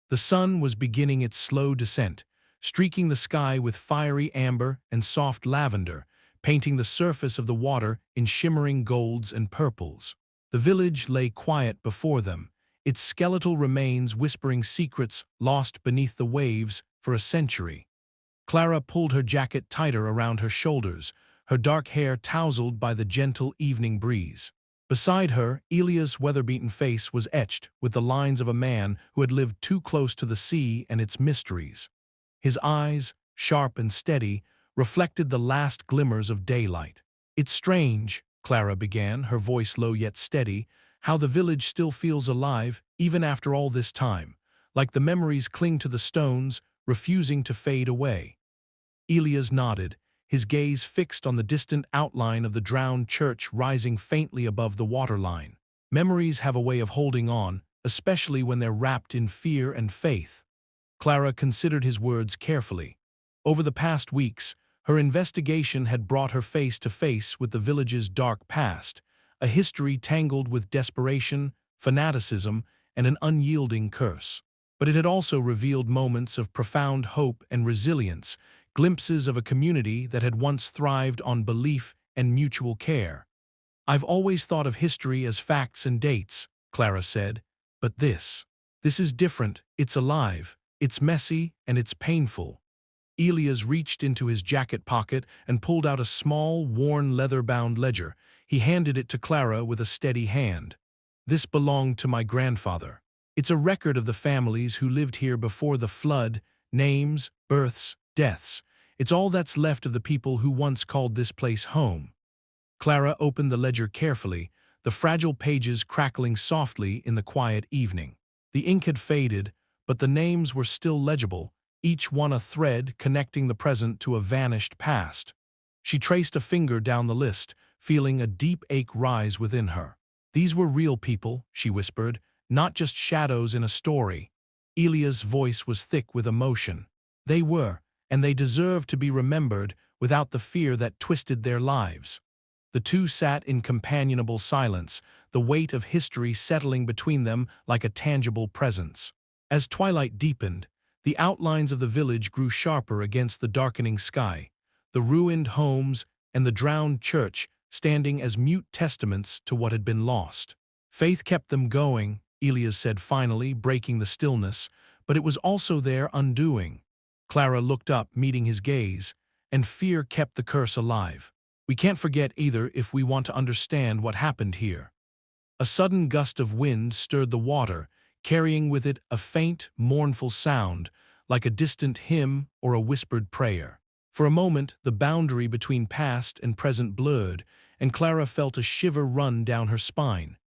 The sun was beginning its slow descent, streaking the sky with fiery amber and soft lavender, painting the surface of the water in shimmering golds and purples. The village lay quiet before them, its skeletal remains whispering secrets lost beneath the waves for a century. Clara pulled her jacket tighter around her shoulders, her dark hair tousled by the gentle evening breeze. Beside her, Elias' weather-beaten face was etched with the lines of a man who had lived too close to the sea and its mysteries. His eyes, sharp and steady, reflected the last glimmers of daylight. "It's strange," Clara began, her voice low yet steady, "how the village still feels alive, even after all this time, like the memories cling to the stones, refusing to fade away." Elias nodded, his gaze fixed on the distant outline of the drowned church rising faintly above the waterline. "Memories have a way of holding on, especially when they're wrapped in fear and faith." Clara considered his words carefully. Over the past weeks, her investigation had brought her face to face with the village's dark past, a history tangled with desperation, fanaticism, and an unyielding curse. But it had also revealed moments of profound hope and resilience, glimpses of a community that had once thrived on belief and mutual care. "I've always thought of history as facts and dates," Clara said, "but this is different. It's alive, it's messy, and it's painful." Elias reached into his jacket pocket and pulled out a small, worn leather-bound ledger. He handed it to Clara with a steady hand. "This belonged to my grandfather. It's a record of the families who lived here before the flood, names, births, deaths. It's all that's left of the people who once called this place home." Clara opened the ledger carefully, the fragile pages crackling softly in the quiet evening. The ink had faded, but the names were still legible, each one a thread connecting the present to a vanished past. She traced a finger down the list, feeling a deep ache rise within her. "These were real people," she whispered, "not just shadows in a story." Elias' voice was thick with emotion. "They were, and they deserved to be remembered without the fear that twisted their lives." The two sat in companionable silence, the weight of history settling between them like a tangible presence. As twilight deepened, the outlines of the village grew sharper against the darkening sky, the ruined homes and the drowned church standing as mute testaments to what had been lost. "Faith kept them going," Elias said finally, breaking the stillness, "but it was also their undoing." Clara looked up, meeting his gaze, "And fear kept the curse alive. We can't forget either if we want to understand what happened here." A sudden gust of wind stirred the water, carrying with it a faint, mournful sound, like a distant hymn or a whispered prayer. For a moment, the boundary between past and present blurred, and Clara felt a shiver run down her spine.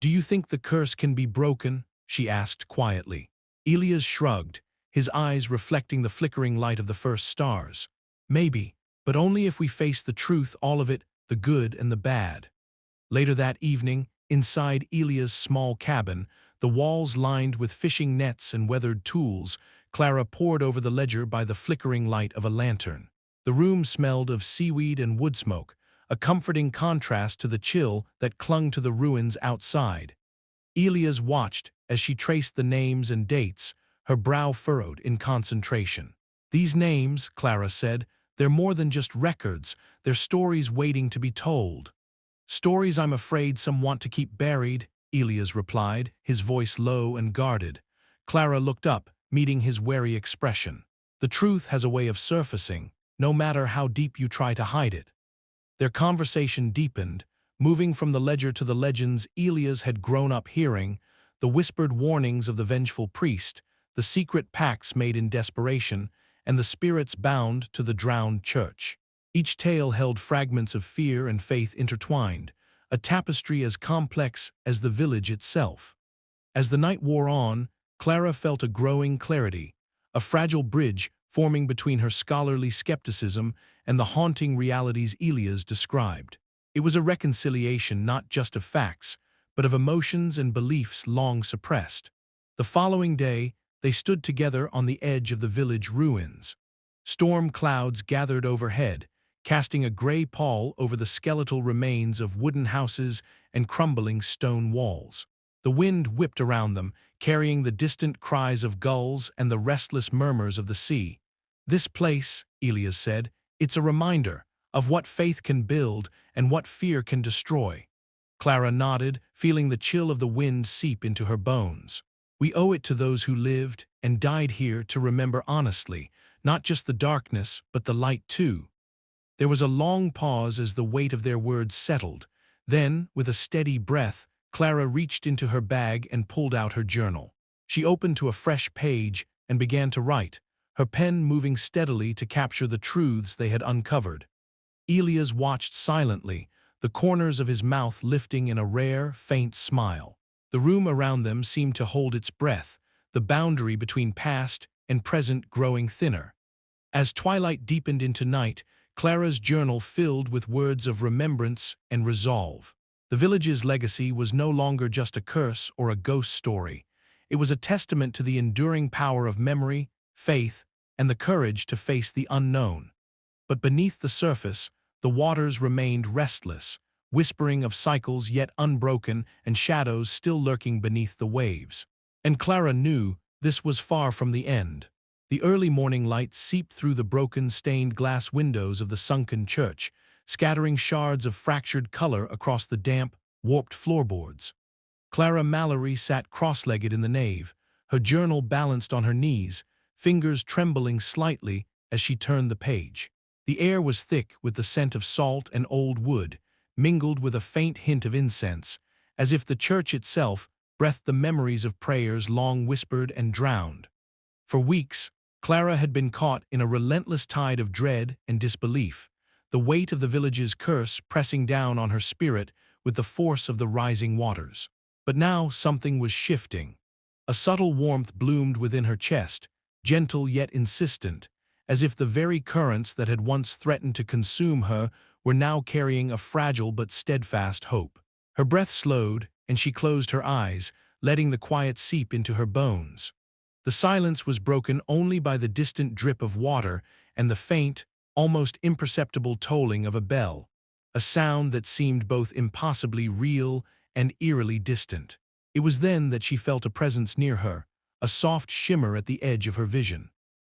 "Do you think the curse can be broken?" she asked quietly. Elias shrugged, his eyes reflecting the flickering light of the first stars. "Maybe, but only if we face the truth, all of it, the good and the bad." Later that evening, inside Elias' small cabin, the walls lined with fishing nets and weathered tools, Clara pored over the ledger by the flickering light of a lantern. The room smelled of seaweed and wood smoke, a comforting contrast to the chill that clung to the ruins outside. Elias watched as she traced the names and dates, her brow furrowed in concentration. "These names," Clara said, "they're more than just records, they're stories waiting to be told." "Stories I'm afraid some want to keep buried," Elias replied, his voice low and guarded. Clara looked up, meeting his wary expression. "The truth has a way of surfacing, no matter how deep you try to hide it." Their conversation deepened, moving from the ledger to the legends Elias had grown up hearing, the whispered warnings of the vengeful priest, the secret pacts made in desperation, and the spirits bound to the drowned church. Each tale held fragments of fear and faith intertwined, a tapestry as complex as the village itself. As the night wore on, Clara felt a growing clarity, a fragile bridge forming between her scholarly skepticism and the haunting realities Elias described. It was a reconciliation not just of facts, but of emotions and beliefs long suppressed. The following day, They stood together on the edge of the village ruins. Storm clouds gathered overhead, casting a gray pall over the skeletal remains of wooden houses and crumbling stone walls. The wind whipped around them, carrying the distant cries of gulls and the restless murmurs of the sea. "This place," Elias said, "it's a reminder of what faith can build and what fear can destroy." Clara nodded, feeling the chill of the wind seep into her bones. "We owe it to those who lived and died here to remember honestly, not just the darkness, but the light too." There was a long pause as the weight of their words settled. Then, with a steady breath, Clara reached into her bag and pulled out her journal. She opened to a fresh page and began to write, her pen moving steadily to capture the truths they had uncovered. Elias watched silently, the corners of his mouth lifting in a rare, faint smile. The room around them seemed to hold its breath, the boundary between past and present growing thinner. As twilight deepened into night, Clara's journal filled with words of remembrance and resolve. The village's legacy was no longer just a curse or a ghost story. It was a testament to the enduring power of memory, faith, and the courage to face the unknown. But beneath the surface, the waters remained restless, whispering of cycles yet unbroken and shadows still lurking beneath the waves. And Clara knew this was far from the end. The early morning light seeped through the broken stained glass windows of the sunken church, scattering shards of fractured color across the damp, warped floorboards. Clara Mallory sat cross-legged in the nave, her journal balanced on her knees, fingers trembling slightly as she turned the page. The air was thick with the scent of salt and old wood, mingled with a faint hint of incense, as if the church itself breathed the memories of prayers long whispered and drowned. For weeks, Clara had been caught in a relentless tide of dread and disbelief, the weight of the village's curse pressing down on her spirit with the force of the rising waters. But now something was shifting. A subtle warmth bloomed within her chest, gentle yet insistent, as if the very currents that had once threatened to consume her were now carrying a fragile but steadfast hope. Her breath slowed, and she closed her eyes, letting the quiet seep into her bones. The silence was broken only by the distant drip of water and the faint, almost imperceptible tolling of a bell, a sound that seemed both impossibly real and eerily distant. It was then that she felt a presence near her, a soft shimmer at the edge of her vision.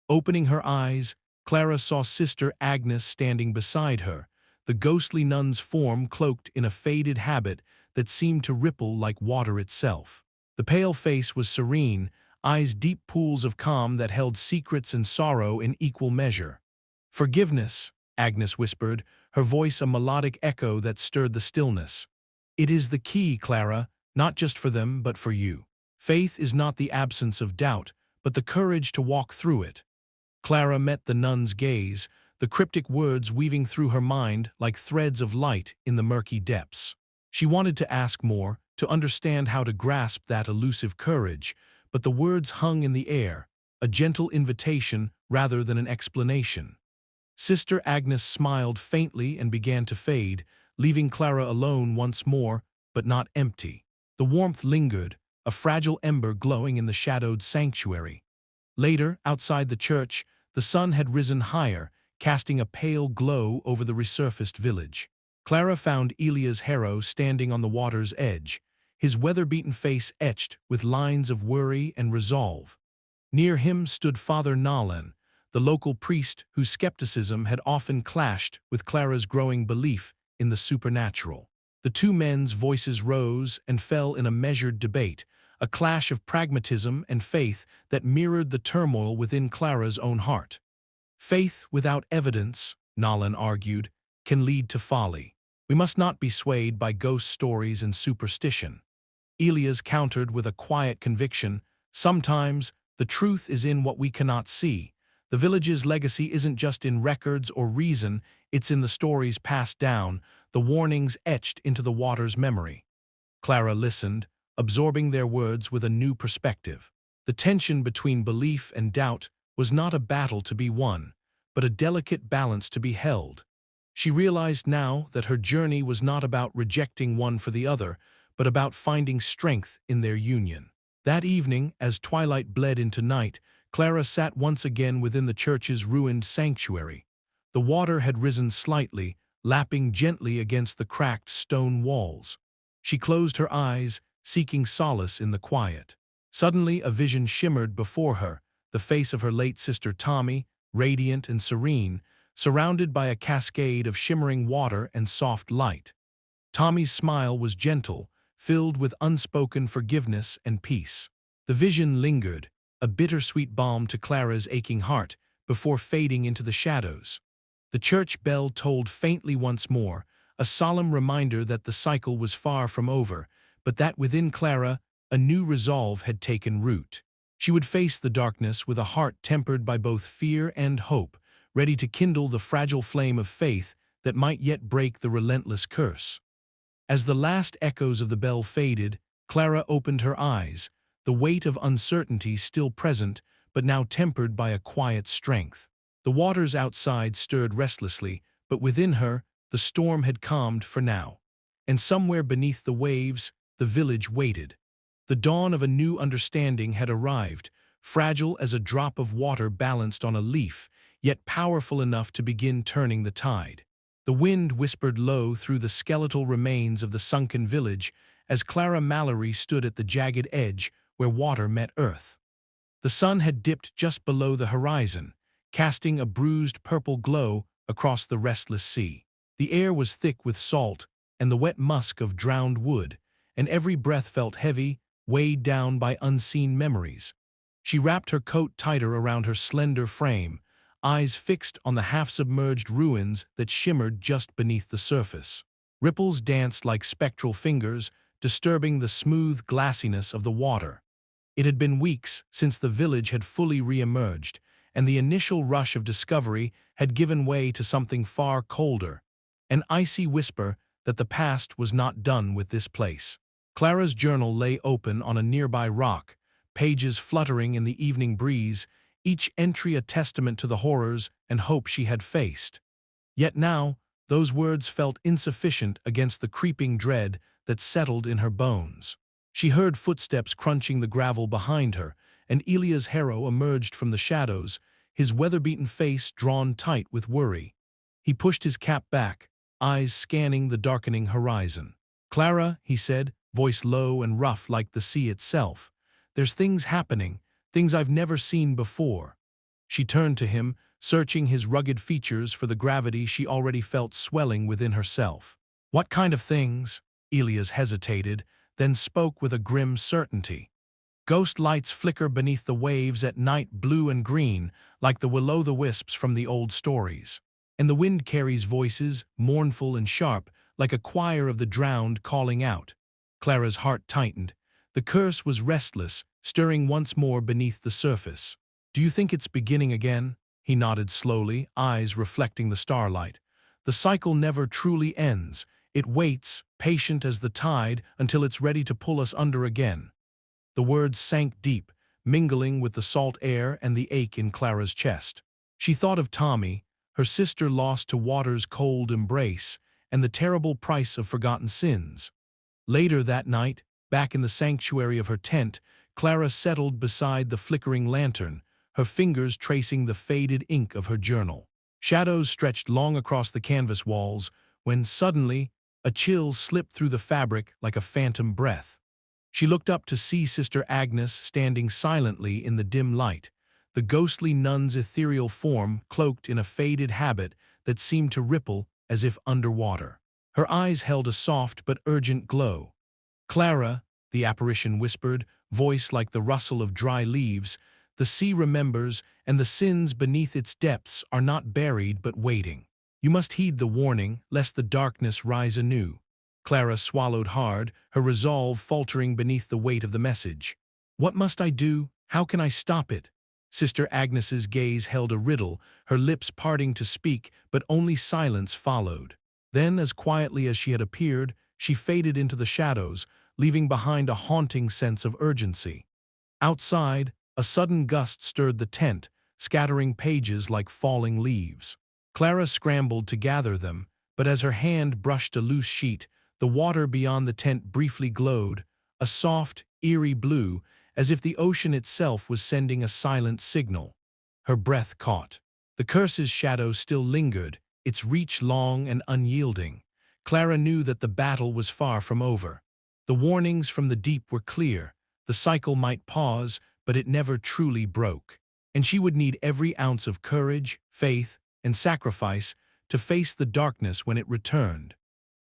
Opening her eyes, Clara saw Sister Agnes standing beside her, the ghostly nun's form cloaked in a faded habit that seemed to ripple like water itself. The pale face was serene, eyes deep pools of calm that held secrets and sorrow in equal measure. "Forgiveness," Agnes whispered, her voice a melodic echo that stirred the stillness. "It is the key, Clara, not just for them, but for you. Faith is not the absence of doubt, but the courage to walk through it." Clara met the nun's gaze, the cryptic words weaving through her mind like threads of light in the murky depths. She wanted to ask more, to understand how to grasp that elusive courage, but the words hung in the air, a gentle invitation rather than an explanation. Sister Agnes smiled faintly and began to fade, leaving Clara alone once more, but not empty. The warmth lingered, a fragile ember glowing in the shadowed sanctuary. Later, outside the church, the sun had risen higher, casting a pale glow over the resurfaced village. Clara found Elias Harrow standing on the water's edge, his weather-beaten face etched with lines of worry and resolve. Near him stood Father Nolan, the local priest whose skepticism had often clashed with Clara's growing belief in the supernatural. The two men's voices rose and fell in a measured debate, a clash of pragmatism and faith that mirrored the turmoil within Clara's own heart. "Faith without evidence," Nolan argued, "can lead to folly. We must not be swayed by ghost stories and superstition." Elias countered with a quiet conviction, "Sometimes the truth is in what we cannot see. The village's legacy isn't just in records or reason, it's in the stories passed down, the warnings etched into the water's memory." Clara listened, absorbing their words with a new perspective. The tension between belief and doubt was not a battle to be won, but a delicate balance to be held. She realized now that her journey was not about rejecting one for the other, but about finding strength in their union. That evening, as twilight bled into night, Clara sat once again within the church's ruined sanctuary. The water had risen slightly, lapping gently against the cracked stone walls. She closed her eyes, seeking solace in the quiet. Suddenly a vision shimmered before her, the face of her late sister Tommy, radiant and serene, surrounded by a cascade of shimmering water and soft light. Tommy's smile was gentle, filled with unspoken forgiveness and peace. The vision lingered, a bittersweet balm to Clara's aching heart, before fading into the shadows. The church bell tolled faintly once more, a solemn reminder that the cycle was far from over, but that within Clara, a new resolve had taken root. She would face the darkness with a heart tempered by both fear and hope, ready to kindle the fragile flame of faith that might yet break the relentless curse. As the last echoes of the bell faded, Clara opened her eyes, the weight of uncertainty still present, but now tempered by a quiet strength. The waters outside stirred restlessly, but within her, the storm had calmed for now. And somewhere beneath the waves, the village waited. The dawn of a new understanding had arrived, fragile as a drop of water balanced on a leaf, yet powerful enough to begin turning the tide. The wind whispered low through the skeletal remains of the sunken village as Clara Mallory stood at the jagged edge where water met earth. The sun had dipped just below the horizon, casting a bruised purple glow across the restless sea. The air was thick with salt and the wet musk of drowned wood, and every breath felt heavy, weighed down by unseen memories. She wrapped her coat tighter around her slender frame, eyes fixed on the half-submerged ruins that shimmered just beneath the surface. Ripples danced like spectral fingers, disturbing the smooth glassiness of the water. It had been weeks since the village had fully re-emerged, and the initial rush of discovery had given way to something far colder, an icy whisper that the past was not done with this place. Clara's journal lay open on a nearby rock, pages fluttering in the evening breeze, each entry a testament to the horrors and hope she had faced. Yet now, those words felt insufficient against the creeping dread that settled in her bones. She heard footsteps crunching the gravel behind her, and Elia's hero emerged from the shadows, his weather-beaten face drawn tight with worry. He pushed his cap back, eyes scanning the darkening horizon. "Clara," he said, voice low and rough like the sea itself, "there's things happening, things I've never seen before." She turned to him, searching his rugged features for the gravity she already felt swelling within herself. "What kind of things?" Elias hesitated, then spoke with a grim certainty. "Ghost lights flicker beneath the waves at night, blue and green, like the will-o'-the-wisps from the old stories. And the wind carries voices, mournful and sharp, like a choir of the drowned calling out." Clara's heart tightened. The curse was restless, stirring once more beneath the surface. "Do you think it's beginning again?" He nodded slowly, eyes reflecting the starlight. "The cycle never truly ends. It waits, patient as the tide, until it's ready to pull us under again." The words sank deep, mingling with the salt air and the ache in Clara's chest. She thought of Tommy, her sister lost to water's cold embrace, and the terrible price of forgotten sins. Later that night, back in the sanctuary of her tent, Clara settled beside the flickering lantern, her fingers tracing the faded ink of her journal. Shadows stretched long across the canvas walls, when suddenly a chill slipped through the fabric like a phantom breath. She looked up to see Sister Agnes standing silently in the dim light, the ghostly nun's ethereal form cloaked in a faded habit that seemed to ripple as if underwater. Her eyes held a soft but urgent glow. "Clara," the apparition whispered, voice like the rustle of dry leaves, "the sea remembers, and the sins beneath its depths are not buried but waiting. You must heed the warning, lest the darkness rise anew." Clara swallowed hard, her resolve faltering beneath the weight of the message. "What must I do? How can I stop it?" Sister Agnes's gaze held a riddle, her lips parting to speak, but only silence followed. Then, as quietly as she had appeared, she faded into the shadows, leaving behind a haunting sense of urgency. Outside, a sudden gust stirred the tent, scattering pages like falling leaves. Clara scrambled to gather them, but as her hand brushed a loose sheet, the water beyond the tent briefly glowed, a soft, eerie blue, as if the ocean itself was sending a silent signal. Her breath caught. The curse's shadow still lingered, its reach long and unyielding. Clara knew that the battle was far from over. The warnings from the deep were clear. The cycle might pause, but it never truly broke. And she would need every ounce of courage, faith, and sacrifice to face the darkness when it returned.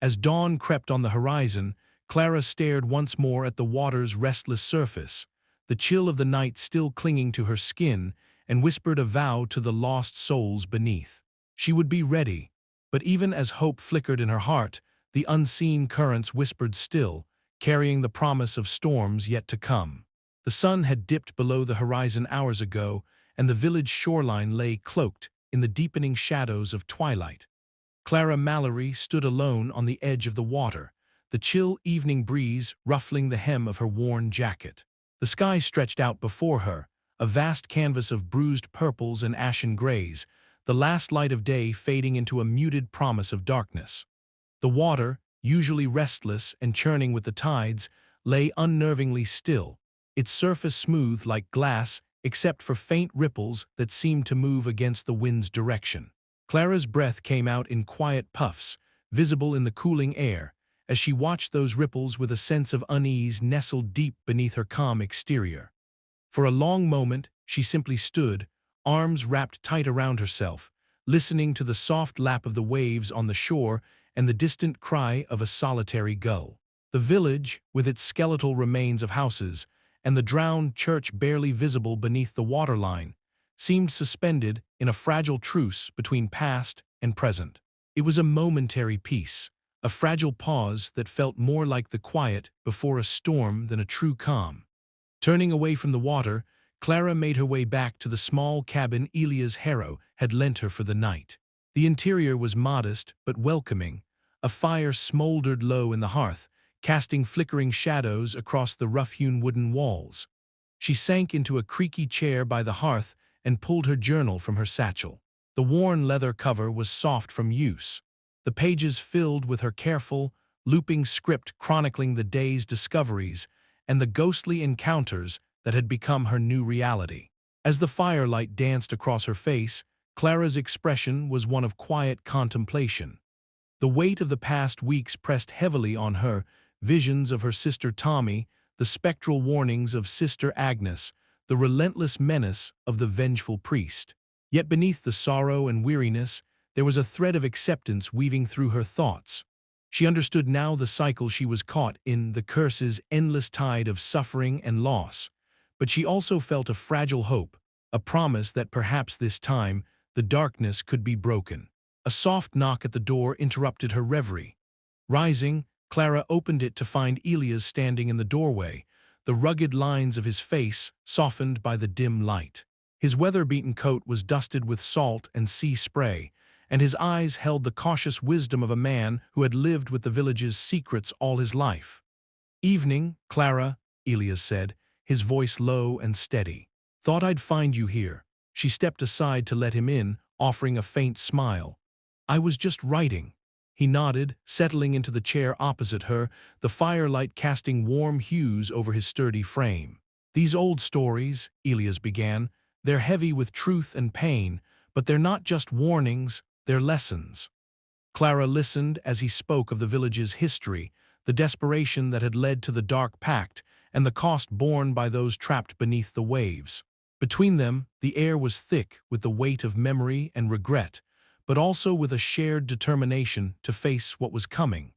As dawn crept on the horizon, Clara stared once more at the water's restless surface, the chill of the night still clinging to her skin, and whispered a vow to the lost souls beneath. She would be ready, but even as hope flickered in her heart, the unseen currents whispered still, carrying the promise of storms yet to come. The sun had dipped below the horizon hours ago, and the village shoreline lay cloaked in the deepening shadows of twilight. Clara Mallory stood alone on the edge of the water, the chill evening breeze ruffling the hem of her worn jacket. The sky stretched out before her, a vast canvas of bruised purples and ashen grays, the last light of day fading into a muted promise of darkness. The water, usually restless and churning with the tides, lay unnervingly still, its surface smooth like glass except for faint ripples that seemed to move against the wind's direction. Clara's breath came out in quiet puffs, visible in the cooling air, as she watched those ripples with a sense of unease nestled deep beneath her calm exterior. For a long moment, she simply stood, arms wrapped tight around herself, listening to the soft lap of the waves on the shore and the distant cry of a solitary gull. The village, with its skeletal remains of houses, and the drowned church barely visible beneath the waterline, seemed suspended in a fragile truce between past and present. It was a momentary peace, a fragile pause that felt more like the quiet before a storm than a true calm. Turning away from the water, Clara made her way back to the small cabin Elia's harrow had lent her for the night. The interior was modest but welcoming. A fire smoldered low in the hearth, casting flickering shadows across the rough-hewn wooden walls. She sank into a creaky chair by the hearth and pulled her journal from her satchel. The worn leather cover was soft from use, the pages filled with her careful, looping script chronicling the day's discoveries and the ghostly encounters that had become her new reality. As the firelight danced across her face, Clara's expression was one of quiet contemplation. The weight of the past weeks pressed heavily on her, visions of her sister Tommy, the spectral warnings of Sister Agnes, the relentless menace of the vengeful priest. Yet beneath the sorrow and weariness, there was a thread of acceptance weaving through her thoughts. She understood now the cycle she was caught in, the curse's endless tide of suffering and loss. But she also felt a fragile hope, a promise that perhaps this time the darkness could be broken. A soft knock at the door interrupted her reverie. Rising, Clara opened it to find Elias standing in the doorway, the rugged lines of his face softened by the dim light. His weather-beaten coat was dusted with salt and sea spray, and his eyes held the cautious wisdom of a man who had lived with the village's secrets all his life. "Evening, Clara," Elias said, his voice low and steady. "Thought I'd find you here." She stepped aside to let him in, offering a faint smile. "I was just writing." He nodded, settling into the chair opposite her, the firelight casting warm hues over his sturdy frame. "These old stories," Elias began, "they're heavy with truth and pain, but they're not just warnings, they're lessons." Clara listened as he spoke of the village's history, the desperation that had led to the Dark Pact, and the cost borne by those trapped beneath the waves. Between them, the air was thick with the weight of memory and regret, but also with a shared determination to face what was coming.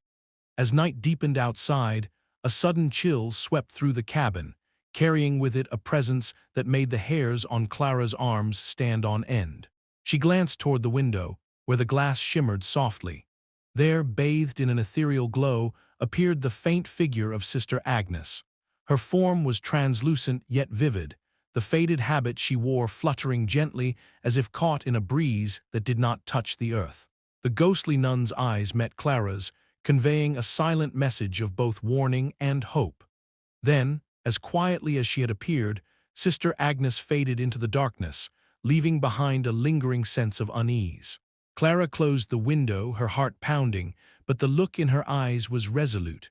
As night deepened outside, a sudden chill swept through the cabin, carrying with it a presence that made the hairs on Clara's arms stand on end. She glanced toward the window, where the glass shimmered softly. There, bathed in an ethereal glow, appeared the faint figure of Sister Agnes. Her form was translucent yet vivid, the faded habit she wore fluttering gently as if caught in a breeze that did not touch the earth. The ghostly nun's eyes met Clara's, conveying a silent message of both warning and hope. Then, as quietly as she had appeared, Sister Agnes faded into the darkness, leaving behind a lingering sense of unease. Clara closed the window, her heart pounding, but the look in her eyes was resolute.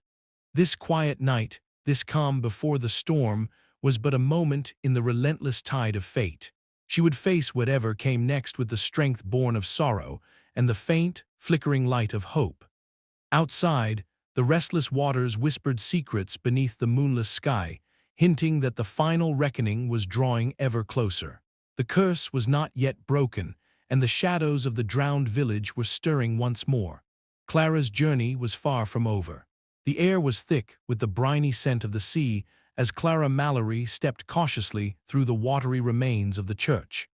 This quiet night, this calm before the storm, was but a moment in the relentless tide of fate. She would face whatever came next with the strength born of sorrow and the faint, flickering light of hope. Outside, the restless waters whispered secrets beneath the moonless sky, hinting that the final reckoning was drawing ever closer. The curse was not yet broken, and the shadows of the drowned village were stirring once more. Clara's journey was far from over. The air was thick with the briny scent of the sea as Clara Mallory stepped cautiously through the watery remains of the church.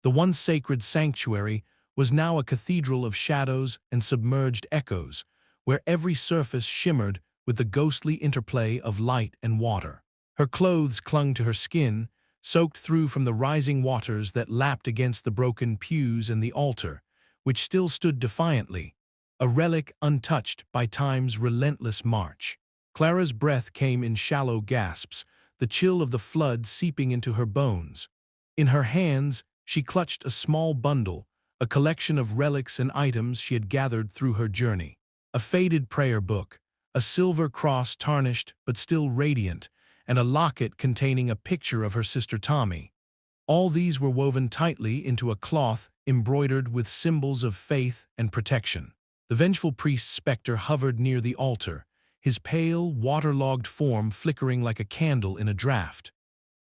The once sacred sanctuary was now a cathedral of shadows and submerged echoes, where every surface shimmered with the ghostly interplay of light and water. Her clothes clung to her skin, soaked through from the rising waters that lapped against the broken pews and the altar, which still stood defiantly, a relic untouched by time's relentless march. Clara's breath came in shallow gasps, the chill of the flood seeping into her bones. In her hands, she clutched a small bundle, a collection of relics and items she had gathered through her journey. A faded prayer book, a silver cross tarnished but still radiant, and a locket containing a picture of her sister Tommy. All these were woven tightly into a cloth embroidered with symbols of faith and protection. The vengeful priest's specter hovered near the altar, his pale, waterlogged form flickering like a candle in a draught.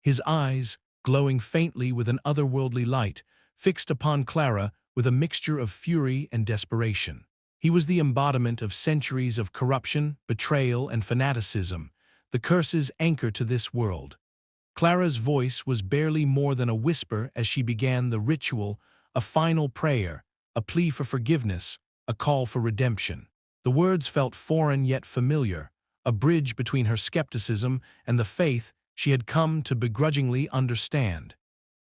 His eyes, glowing faintly with an otherworldly light, fixed upon Clara with a mixture of fury and desperation. He was the embodiment of centuries of corruption, betrayal, and fanaticism, the curse's anchor to this world. Clara's voice was barely more than a whisper as she began the ritual, a final prayer, a plea for forgiveness, a call for redemption. The words felt foreign yet familiar, a bridge between her skepticism and the faith she had come to begrudgingly understand.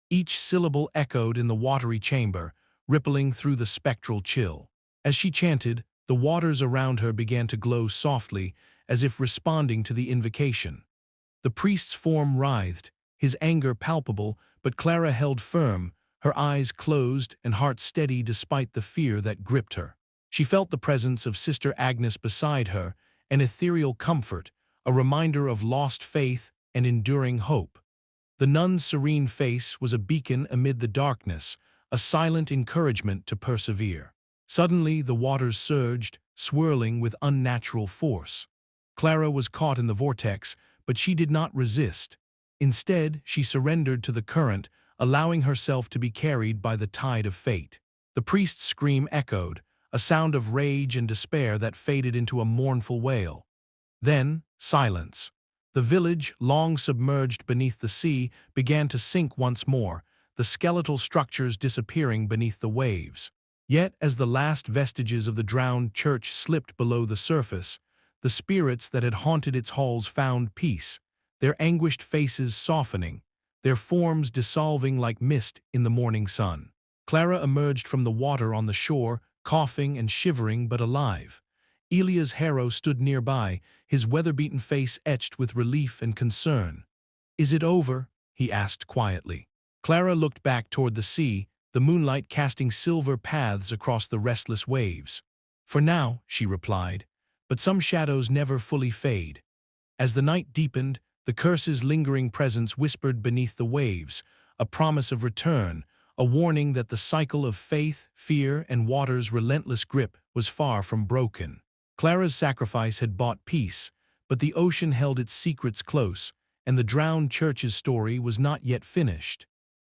Each syllable echoed in the watery chamber, rippling through the spectral chill. As she chanted, the waters around her began to glow softly, as if responding to the invocation. The priest's form writhed, his anger palpable, but Clara held firm, her eyes closed and heart steady despite the fear that gripped her. She felt the presence of Sister Agnes beside her, an ethereal comfort, a reminder of lost faith and enduring hope. The nun's serene face was a beacon amid the darkness, a silent encouragement to persevere. Suddenly, the waters surged, swirling with unnatural force. Clara was caught in the vortex, but she did not resist. Instead, she surrendered to the current, allowing herself to be carried by the tide of fate. The priest's scream echoed, a sound of rage and despair that faded into a mournful wail. Then, silence. The village, long submerged beneath the sea, began to sink once more, the skeletal structures disappearing beneath the waves. Yet, as the last vestiges of the drowned church slipped below the surface, the spirits that had haunted its halls found peace, their anguished faces softening, their forms dissolving like mist in the morning sun. Clara emerged from the water on the shore, coughing and shivering but alive. Elias Harrow stood nearby, his weather-beaten face etched with relief and concern. "Is it over?" he asked quietly. Clara looked back toward the sea, the moonlight casting silver paths across the restless waves. "For now," she replied, "but some shadows never fully fade." As the night deepened, the curse's lingering presence whispered beneath the waves, a promise of return, a warning that the cycle of faith, fear, and water's relentless grip was far from broken. Clara's sacrifice had bought peace, but the ocean held its secrets close, and the drowned church's story was not yet finished.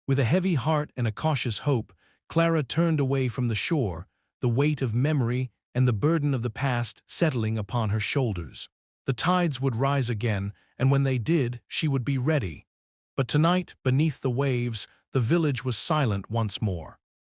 With a heavy heart and a cautious hope, Clara turned away from the shore, the weight of memory and the burden of the past settling upon her shoulders. The tides would rise again, and when they did, she would be ready. But tonight, beneath the waves, the village was silent once more.